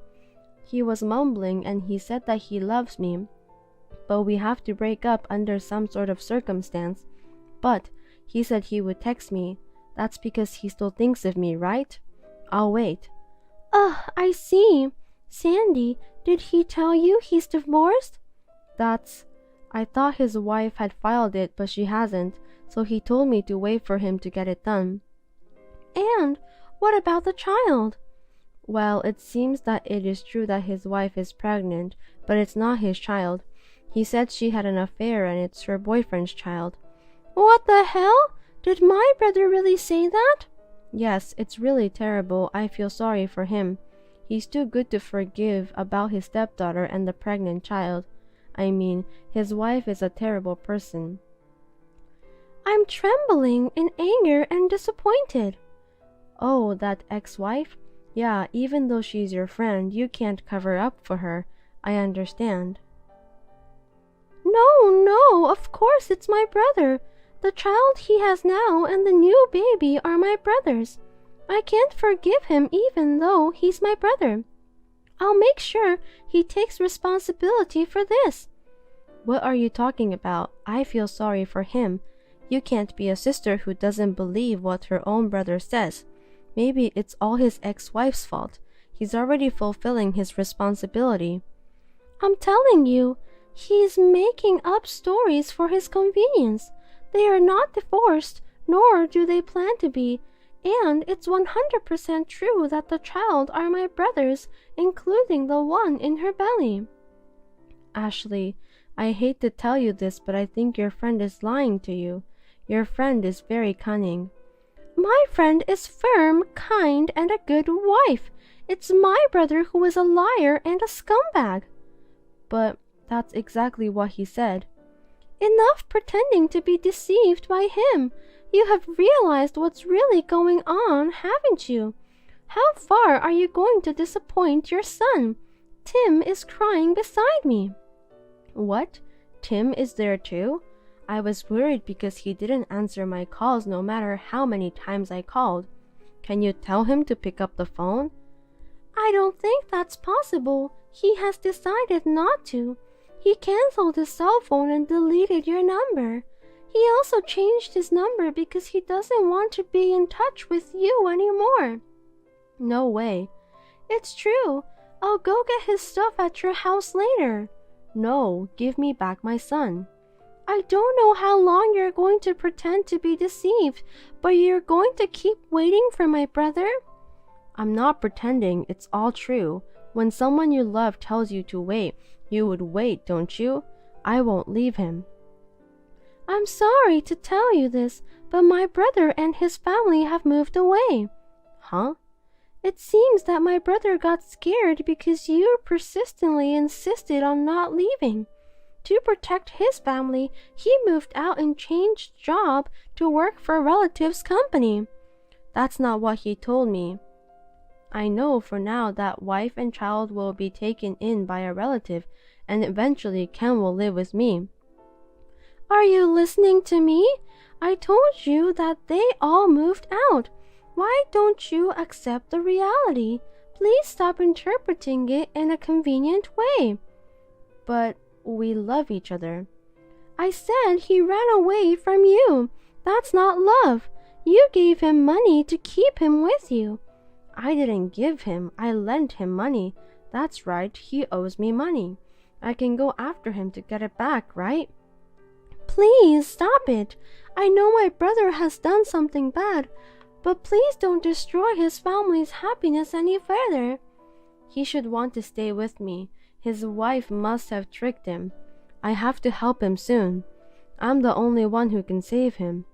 He was mumbling and he said that he loves me, but we have to break up under some sort of circumstance. But he said he would text me. That's because he still thinks of me, right? I'll wait. I see. Sandy, did he tell you he's divorced? I thought his wife had filed it, but she hasn't, so he told me to wait for him to get it done. And what about the child? Well, it seems that it is true that his wife is pregnant, but it's not his child. He said she had an affair and it's her boyfriend's child. What the hell? Did my brother really say that? Yes, it's really terrible. I feel sorry for him. He's too good to forgive about his stepdaughter and the pregnant child. I mean, his wife is a terrible person. I'm trembling in anger and disappointed. Oh, that ex-wife? Yeah, even though she's your friend, you can't cover up for her. I understand. No, of course it's my brother. The child he has now and the new baby are my brother's. I can't forgive him even though he's my brother. I'll make sure he takes responsibility for this. What are you talking about? I feel sorry for him. You can't be a sister who doesn't believe what her own brother says. Maybe it's all his ex-wife's fault. He's already fulfilling his responsibility. I'm telling you, he's making up stories for his convenience. They are not divorced, nor do they plan to be. And it's 100% true that the child are my brothers, including the one in her belly. Ashley, I hate to tell you this, but I think your friend is lying to you. Your friend is very cunning. My friend is firm, kind, and a good wife. It's my brother who is a liar and a scumbag. But that's exactly what he said. Enough pretending to be deceived by him. You have realized what's really going on, haven't you? How far are you going to disappoint your son? Tim is crying beside me. What? Tim is there too? I was worried because he didn't answer my calls no matter how many times I called. Can you tell him to pick up the phone? I don't think that's possible. He has decided not to. He canceled his cell phone and deleted your number. He also changed his number because he doesn't want to be in touch with you anymore. No way. It's true. I'll go get his stuff at your house later. No, give me back my son. I don't know how long you're going to pretend to be deceived, but you're going to keep waiting for my brother? I'm not pretending, it's all true. When someone you love tells you to wait, you would wait, don't you? I won't leave him. I'm sorry to tell you this, but my brother and his family have moved away. Huh? It seems that my brother got scared because you persistently insisted on not leaving. to protect his family, he moved out and changed job to work for a relative's company. That's not what he told me. I know for now that wife and child will be taken in by a relative, and eventually Ken will live with me. Are you listening to me? I told you that they all moved out. Why don't you accept the reality? Please stop interpreting it in a convenient way. But we love each other. I said he ran away from you. That's not love. You gave him money to keep him with you. I didn't give him, I lent him money. That's right, he owes me money. I can go after him to get it back, right? Please stop it. I know my brother has done something bad, but please don't destroy his family's happiness any further. He should want to stay with me. His wife must have tricked him. I have to help him soon. I'm the only one who can save him.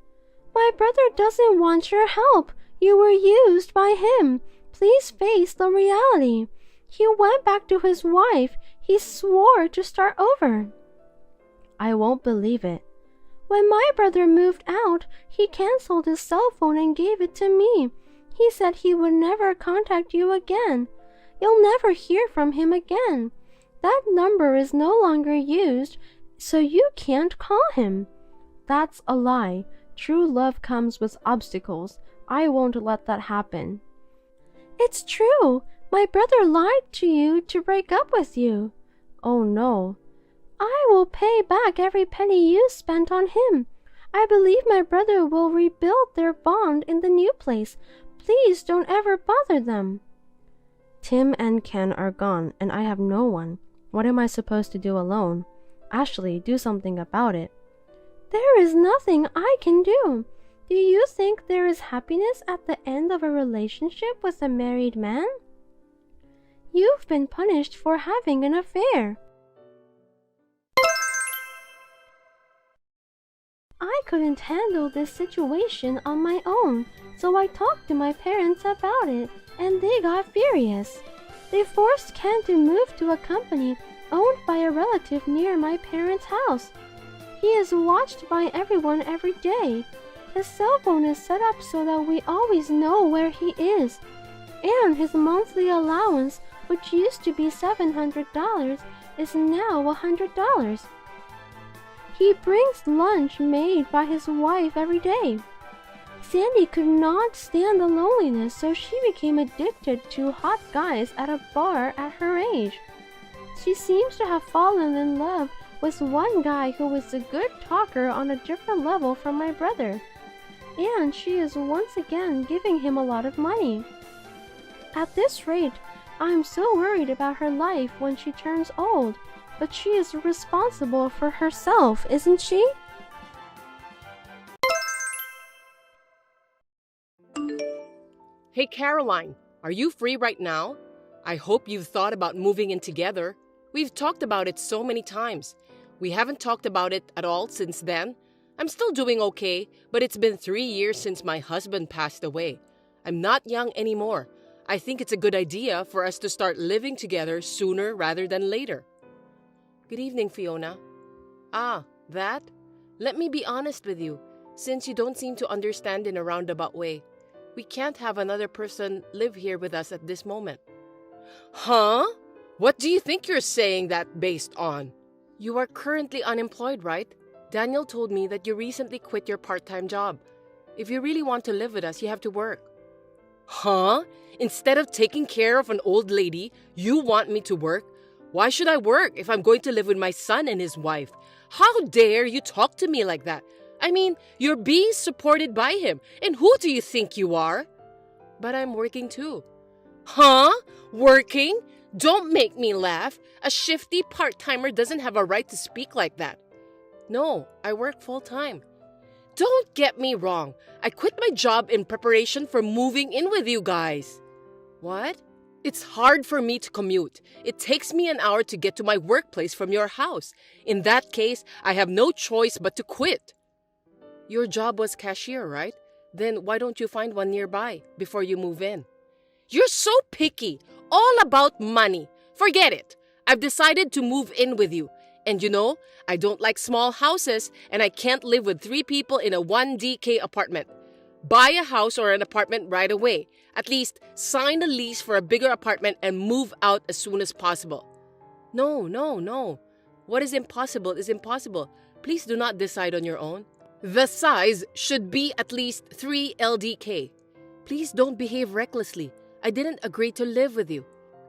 My brother doesn't want your help. You were used by him. Please face the reality. He went back to his wife. He swore to start over. I won't believe it. When my brother moved out, he canceled his cell phone and gave it to me. He said he would never contact you again. You'll never hear from him again. That number is no longer used, so you can't call him. That's a lie. True love comes with obstacles. I won't let that happen. It's true. My brother lied to you to break up with you. Oh no. I will pay back every penny you spent on him. I believe my brother will rebuild their bond in the new place. Please don't ever bother them. Tim and Ken are gone, and I have no one. What am I supposed to do alone? Ashley, do something about it. There is nothing I can do. Do you think there is happiness at the end of a relationship with a married man? You've been punished for having an affair. I couldn't handle this situation on my own, so I talked to my parents about it, and they got furious. They forced Ken to move to a company owned by a relative near my parents' house. He is watched by everyone every day. His cell phone is set up so that we always know where he is. And his monthly allowance, which used to be $700, is now $100. He brings lunch made by his wife every day. Sandy could not stand the loneliness, so she became addicted to hot guys at a bar at her age. She seems to have fallen in love with one guy who was a good talker on a different level from my brother. And she is once again giving him a lot of money. At this rate, I'm so worried about her life when she turns old, but she is responsible for herself, isn't she? Hey Caroline, are you free right now? I hope you've thought about moving in together. We've talked about it so many times. We haven't talked about it at all since then. I'm still doing okay, but it's been 3 years since my husband passed away. I'm not young anymore. I think it's a good idea for us to start living together sooner rather than later. Good evening, Fiona. Ah, that? Let me be honest with you, since you don't seem to understand in a roundabout way. We can't have another person live here with us at this moment. Huh? What do you think you're saying that based on? You are currently unemployed, right? Daniel told me that you recently quit your part-time job. If you really want to live with us, you have to work. Huh? Instead of taking care of an old lady, you want me to work? Why should I work if I'm going to live with my son and his wife? How dare you talk to me like that? I mean, you're being supported by him, and who do you think you are? But I'm working too. Huh? Working? Don't make me laugh. A shifty part-timer doesn't have a right to speak like that. No, I work full-time. Don't get me wrong. I quit my job in preparation for moving in with you guys. What? It's hard for me to commute. It takes me an hour to get to my workplace from your house. In that case, I have no choice but to quit. Your job was cashier, right? Then why don't you find one nearby before you move in? You're so picky. All about money. Forget it. I've decided to move in with you. And you know, I don't like small houses and I can't live with 3 people in a 1DK apartment. Buy a house or an apartment right away. At least sign a lease for a bigger apartment and move out as soon as possible. No. What is impossible is impossible. Please do not decide on your own. The size should be at least 3 LDK. Please don't behave recklessly. I didn't agree to live with you.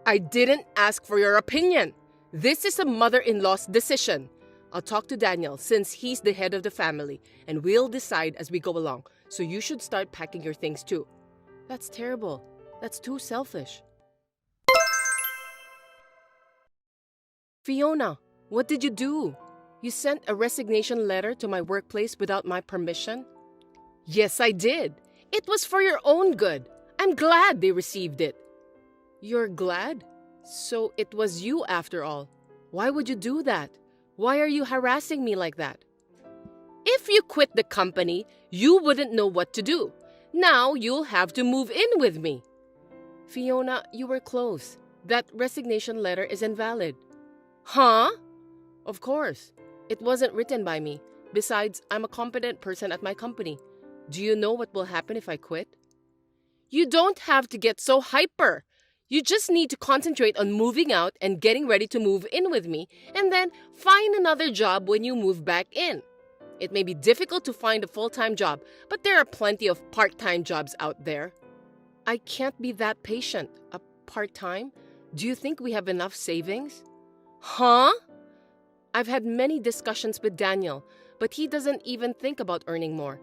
I didn't ask for your opinion. This is a mother-in-law's decision. I'll talk to Daniel since he's the head of the family and we'll decide as we go along. So you should start packing your things too. That's terrible. That's too selfish. Fiona, what did you do? You sent a resignation letter to my workplace without my permission? Yes, I did. It was for your own good. I'm glad they received it. You're glad? So it was you after all. Why would you do that? Why are you harassing me like that? If you quit the company, you wouldn't know what to do. Now you'll have to move in with me. Fiona, you were close. That resignation letter is invalid. Huh? Of course. It wasn't written by me. Besides, I'm a competent person at my company. Do you know what will happen if I quit? You don't have to get so hyper. You just need to concentrate on moving out and getting ready to move in with me, and then find another job when you move back in. It may be difficult to find a full-time job, but there are plenty of part-time jobs out there. I can't be that patient. A part-time? Do you think we have enough savings? Huh? I've had many discussions with Daniel, but he doesn't even think about earning more.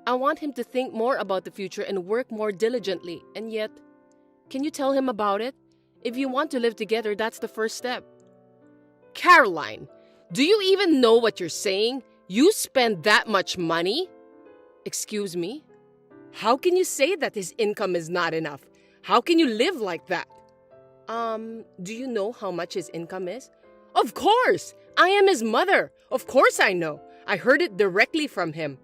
I want him to think more about the future and work more diligently, and yet... Can you tell him about it? If you want to live together, that's the first step. Caroline, do you even know what you're saying? You spend that much money? Excuse me? How can you say that his income is not enough? How can you live like that? Do you know how much his income is? Of course! I am his mother. Of course I know. I heard it directly from him.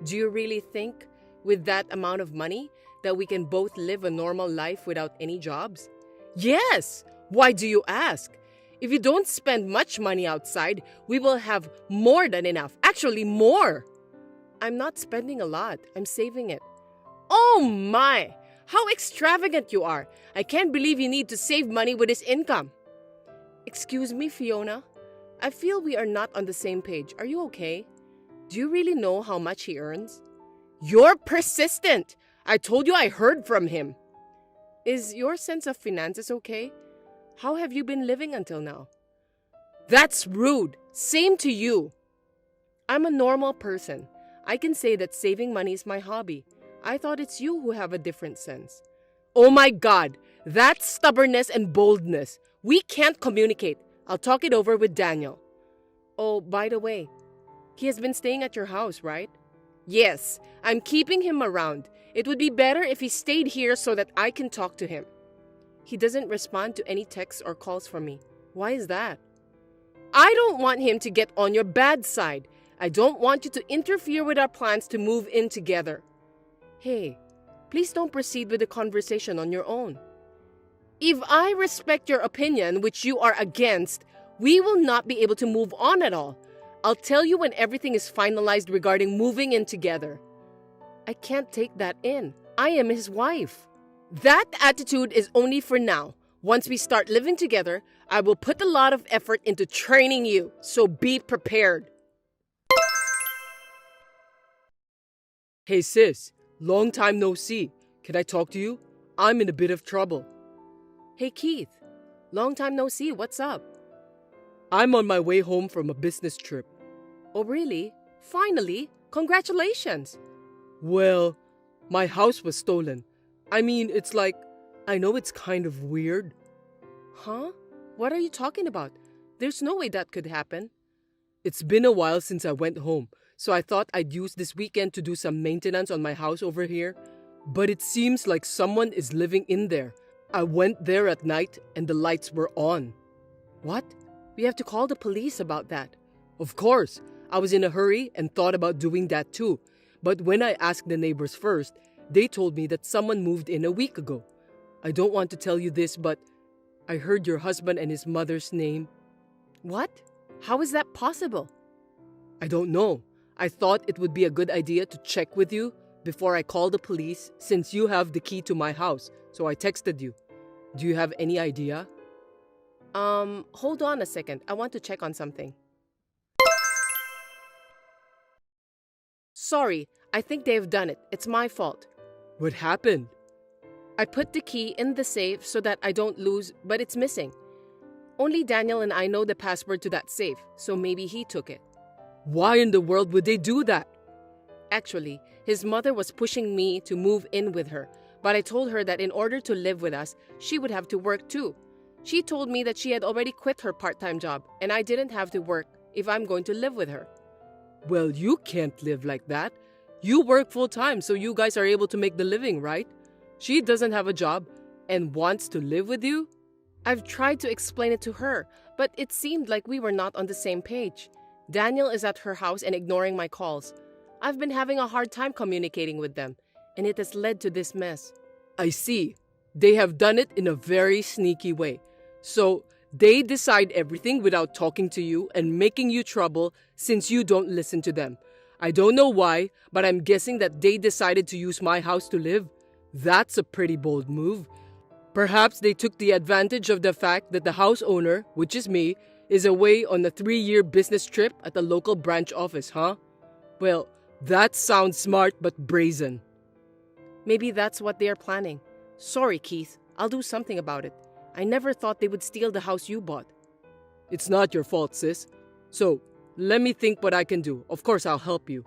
Do you really think, with that amount of money, that we can both live a normal life without any jobs? Yes! Why do you ask? If you don't spend much money outside, we will have more than enough. Actually, more. I'm not spending a lot. I'm saving it. Oh my! How extravagant you are. I can't believe you need to save money with his income. Excuse me, Fiona. I feel we are not on the same page. Are you okay? Do you really know how much he earns? You're persistent. I told you I heard from him. Is your sense of finances okay? How have you been living until now? That's rude. Same to you. I'm a normal person. I can say that saving money is my hobby. I thought it's you who have a different sense. Oh my God, that's stubbornness and boldness. We can't communicate. I'll talk it over with Daniel. Oh, by the way, he has been staying at your house, right? Yes, I'm keeping him around. It would be better if he stayed here so that I can talk to him. He doesn't respond to any texts or calls from me. Why is that? I don't want him to get on your bad side. I don't want you to interfere with our plans to move in together. Hey, please don't proceed with the conversation on your own. If I respect your opinion, which you are against, we will not be able to move on at all. I'll tell you when everything is finalized regarding moving in together. I can't take that in. I am his wife. That attitude is only for now. Once we start living together, I will put a lot of effort into training you, so be prepared. Hey sis, long time no see. Can I talk to you? I'm in a bit of trouble. Hey Keith, long time no see. What's up? I'm on my way home from a business trip. Oh really? Finally? Congratulations. Well, my house was stolen. I mean, it's like, I know it's kind of weird. Huh? What are you talking about? There's no way that could happen. It's been a while since I went home, so I thought I'd use this weekend to do some maintenance on my house over here. But it seems like someone is living in there. I went there at night and the lights were on. What? We have to call the police about that. Of course. I was in a hurry and thought about doing that too. But when I asked the neighbors first, they told me that someone moved in a week ago. I don't want to tell you this, but I heard your husband and his mother's name. What? How is that possible? I don't know. I thought it would be a good idea to check with you before I call the police since you have the key to my house, so I texted you. Do you have any idea? Hold on a second. I want to check on something. Sorry, I think they've done it. It's my fault. What happened? I put the key in the safe so that I don't lose, but it's missing. Only Daniel and I know the password to that safe, so maybe he took it. Why in the world would they do that? Actually, his mother was pushing me to move in with her, but I told her that in order to live with us, she would have to work too. She told me that she had already quit her part-time job, and I didn't have to work if I'm going to live with her. Well, you can't live like that. You work full-time, so you guys are able to make the living, right? She doesn't have a job and wants to live with you? I've tried to explain it to her, but it seemed like we were not on the same page. Daniel is at her house and ignoring my calls. I've been having a hard time communicating with them, and it has led to this mess. I see. They have done it in a very sneaky way. So, they decide everything without talking to you and making you trouble since you don't listen to them. I don't know why, but I'm guessing that they decided to use my house to live. That's a pretty bold move. Perhaps they took the advantage of the fact that the house owner, which is me, is away on a 3-year business trip at the local branch office, huh? Well, that sounds smart but brazen. Maybe that's what they are planning. Sorry, Keith. I'll do something about it. I never thought they would steal the house you bought. It's not your fault, sis. So, let me think what I can do. Of course, I'll help you.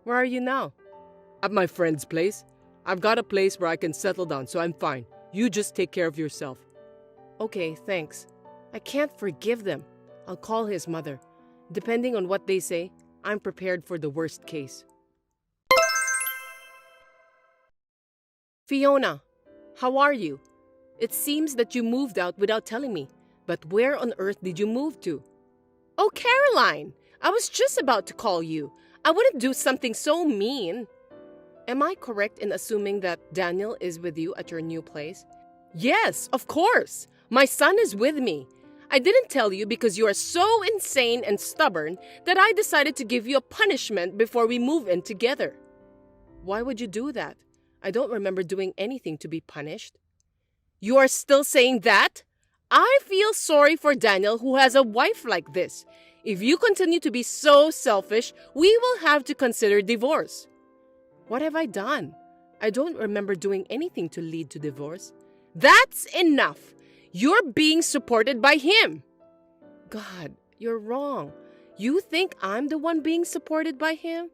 Where are you now? At my friend's place. I've got a place where I can settle down, so I'm fine. You just take care of yourself. Okay, thanks. I can't forgive them. I'll call his mother. Depending on what they say, I'm prepared for the worst case. Fiona, how are you? It seems that you moved out without telling me, but where on earth did you move to? Oh, Caroline, I was just about to call you. I wouldn't do something so mean. Am I correct in assuming that Daniel is with you at your new place? Yes, of course. My son is with me. I didn't tell you because you are so insane and stubborn that I decided to give you a punishment before we move in together. Why would you do that? I don't remember doing anything to be punished. You are still saying that? I feel sorry for Daniel who has a wife like this. If you continue to be so selfish, we will have to consider divorce. What have I done? I don't remember doing anything to lead to divorce. That's enough. You're being supported by him. God, you're wrong. You think I'm the one being supported by him?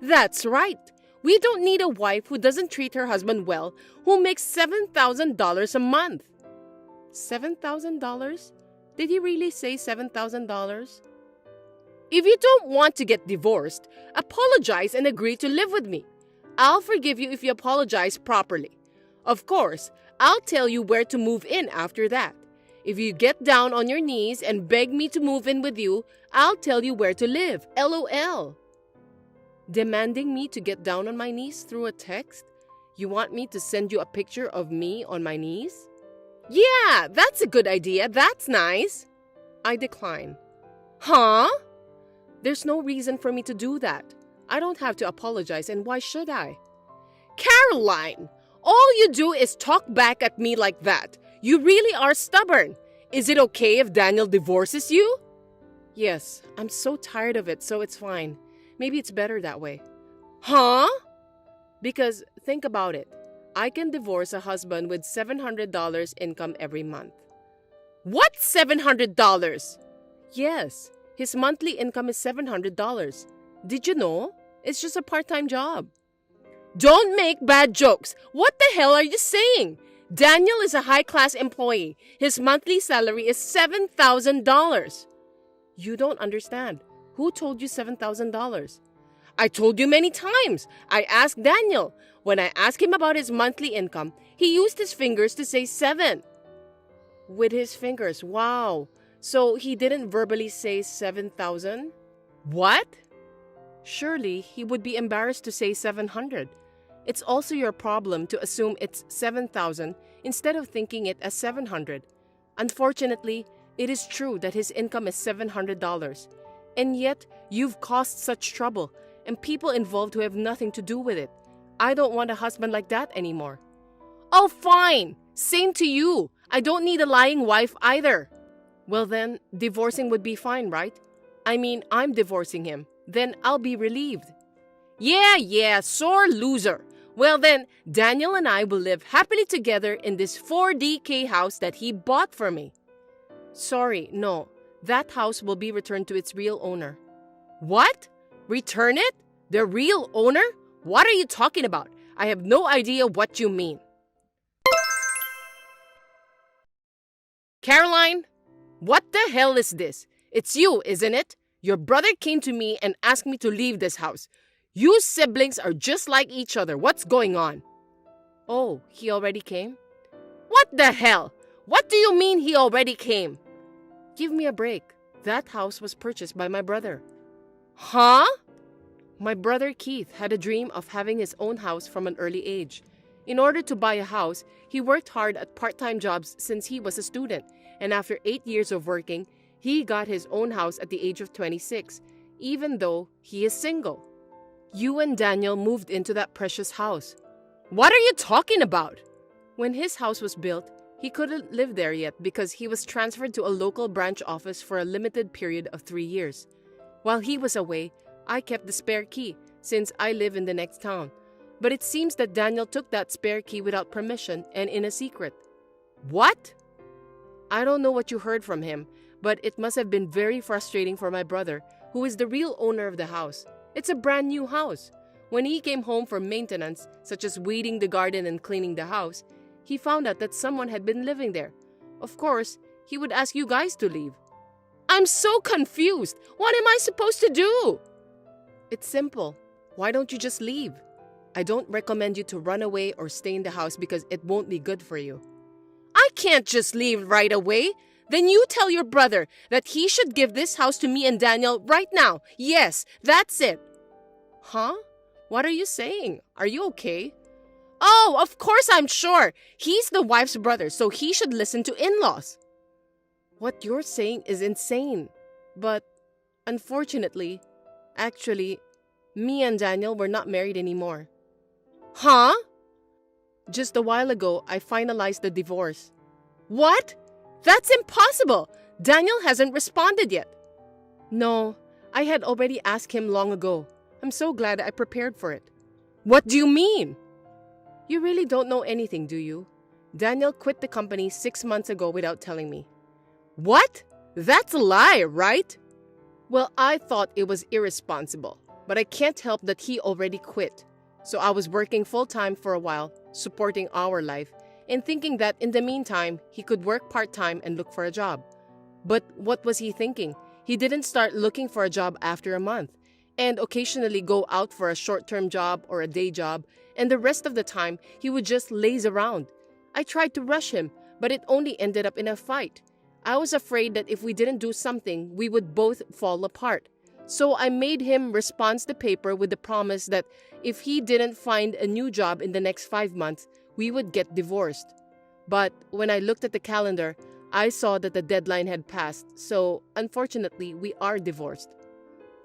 That's right. We don't need a wife who doesn't treat her husband well, who makes $7,000 a month. $7,000? Did he really say $7,000? If you don't want to get divorced, apologize and agree to live with me. I'll forgive you if you apologize properly. Of course, I'll tell you where to move in after that. If you get down on your knees and beg me to move in with you, I'll tell you where to live. LOL. Demanding me to get down on my knees through a text? You want me to send you a picture of me on my knees? Yeah, that's a good idea. That's nice. I decline. Huh? There's no reason for me to do that. I don't have to apologize, and why should I? Caroline, all you do is talk back at me like that. You really are stubborn. Is it okay if Daniel divorces you? Yes, I'm so tired of it, so it's fine. Maybe it's better that way. Huh? Because think about it. I can divorce a husband with $700 income every month. What $700? Yes, his monthly income is $700. Did you know? It's just a part-time job. Don't make bad jokes. What the hell are you saying? Daniel is a high-class employee. His monthly salary is $7,000. You don't understand. Who told you $7,000? I told you many times. I asked Daniel. When I asked him about his monthly income, he used his fingers to say 7. With his fingers, wow. So he didn't verbally say 7,000? What? Surely he would be embarrassed to say 700. It's also your problem to assume it's 7,000 instead of thinking it as 700. Unfortunately, It is true that his income is $700, and yet you've caused such trouble and people involved who have nothing to do with it. I don't want a husband like that anymore. Oh, fine. Same to you. I don't need a lying wife either. Well then, divorcing would be fine, right? I mean, I'm divorcing him. Then I'll be relieved. Yeah, sore loser. Well then, Daniel and I will live happily together in this 4DK house that he bought for me. Sorry, no. That house will be returned to its real owner. What? Return it? The real owner? What are you talking about? I have no idea what you mean. Caroline, what the hell is this? It's you, isn't it? Your brother came to me and asked me to leave this house. You siblings are just like each other. What's going on? Oh, he already came? What the hell? What do you mean he already came? Give me a break. That house was purchased by my brother. Huh? My brother Keith had a dream of having his own house from an early age. In order to buy a house, he worked hard at part-time jobs since he was a student, and after 8 years of working, he got his own house at the age of 26, even though he is single. You and Daniel moved into that precious house. What are you talking about? When his house was built, he couldn't live there yet because he was transferred to a local branch office for a limited period of 3 years. While he was away, I kept the spare key since I live in the next town. But it seems that Daniel took that spare key without permission and in a secret. What? I don't know what you heard from him, but it must have been very frustrating for my brother, who is the real owner of the house. It's a brand new house. When he came home for maintenance, such as weeding the garden and cleaning the house, he found out that someone had been living there. Of course, he would ask you guys to leave. I'm so confused. What am I supposed to do? It's simple. Why don't you just leave? I don't recommend you to run away or stay in the house because it won't be good for you. I can't just leave right away. Then you tell your brother that he should give this house to me and Daniel right now. Yes, that's it. Huh? What are you saying? Are you okay? Oh, of course I'm sure. He's the wife's brother, so he should listen to in-laws. What you're saying is insane. But unfortunately, actually, me and Daniel were not married anymore. Huh? Just a while ago, I finalized the divorce. What? That's impossible! Daniel hasn't responded yet. No, I had already asked him long ago. I'm so glad I prepared for it. What do you mean? You really don't know anything, do you? Daniel quit the company 6 months ago without telling me. What? That's a lie, right? Well, I thought it was irresponsible, but I can't help that he already quit. So I was working full-time for a while, supporting our life, and thinking that in the meantime, he could work part-time and look for a job. But what was he thinking? He didn't start looking for a job after a month, and occasionally go out for a short-term job or a day job, and the rest of the time, he would just laze around. I tried to rush him, but it only ended up in a fight. I was afraid that if we didn't do something, we would both fall apart. So I made him respond the paper with the promise that if he didn't find a new job in the next 5 months, we would get divorced. But when I looked at the calendar, I saw that the deadline had passed, so unfortunately, we are divorced.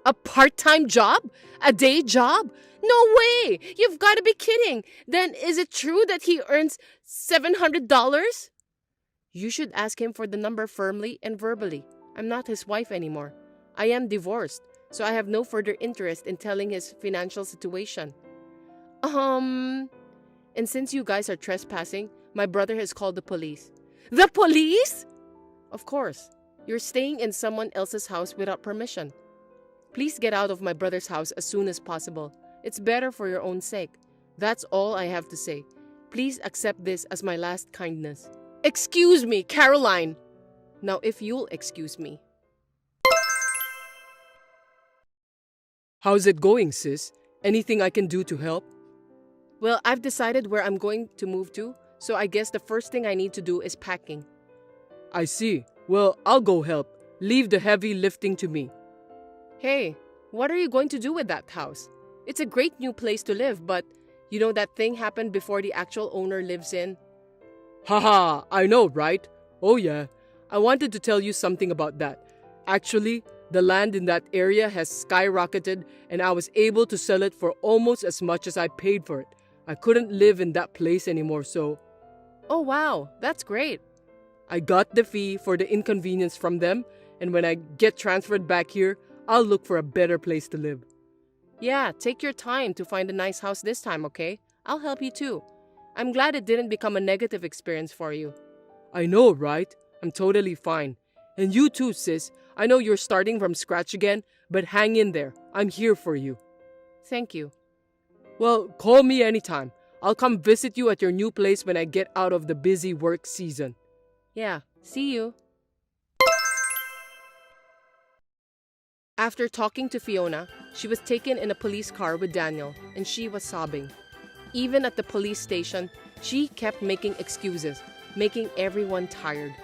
A part-time job? A day job? No way! You've got to be kidding! Then is it true that he earns $700? You should ask him for the number firmly and verbally. I'm not his wife anymore. I am divorced, so I have no further interest in telling his financial situation. And since you guys are trespassing, my brother has called the police. The police? Of course. You're staying in someone else's house without permission. Please get out of my brother's house as soon as possible. It's better for your own sake. That's all I have to say. Please accept this as my last kindness. Excuse me, Caroline! Now, if you'll excuse me. How's it going, sis? Anything I can do to help? Well, I've decided where I'm going to move to, so I guess the first thing I need to do is packing. I see. Well, I'll go help. Leave the heavy lifting to me. Hey, what are you going to do with that house? It's a great new place to live, but you know that thing happened before the actual owner lives in? Haha, I know, right? Oh yeah, I wanted to tell you something about that. Actually, the land in that area has skyrocketed and I was able to sell it for almost as much as I paid for it. I couldn't live in that place anymore, so Oh wow, that's great. I got the fee for the inconvenience from them, and when I get transferred back here, I'll look for a better place to live. Yeah, take your time to find a nice house this time, okay? I'll help you too. I'm glad it didn't become a negative experience for you. I know, right? I'm totally fine. And you too, sis. I know you're starting from scratch again, but hang in there. I'm here for you. Thank you. Well, call me anytime. I'll come visit you at your new place when I get out of the busy work season. Yeah, see you. After talking to Fiona, she was taken in a police car with Daniel, and she was sobbing. Even at the police station, she kept making excuses, making everyone tired.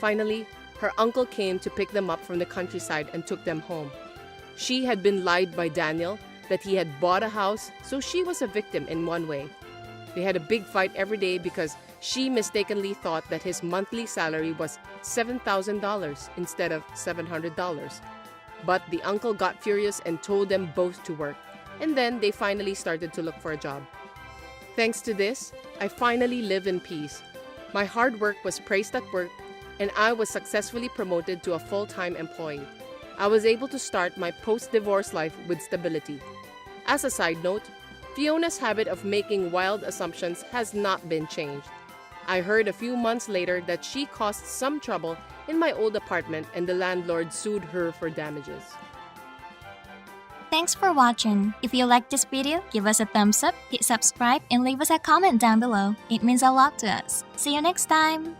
Finally, her uncle came to pick them up from the countryside and took them home. She had been lied by Daniel that he had bought a house, so she was a victim in one way. They had a big fight every day because she mistakenly thought that his monthly salary was $7,000 instead of $700. But the uncle got furious and told them both to work, and then they finally started to look for a job. Thanks to this, I finally live in peace. My hard work was praised at work, and I was successfully promoted to a full-time employee. I was able to start my post-divorce life with stability. As a side note, Fiona's habit of making wild assumptions has not been changed. I heard a few months later that she caused some trouble in my old apartment and the landlord sued her for damages. Thanks for watching. If you liked this video, give us a thumbs up, hit subscribe, and leave us a comment down below. It means a lot to us. See you next time!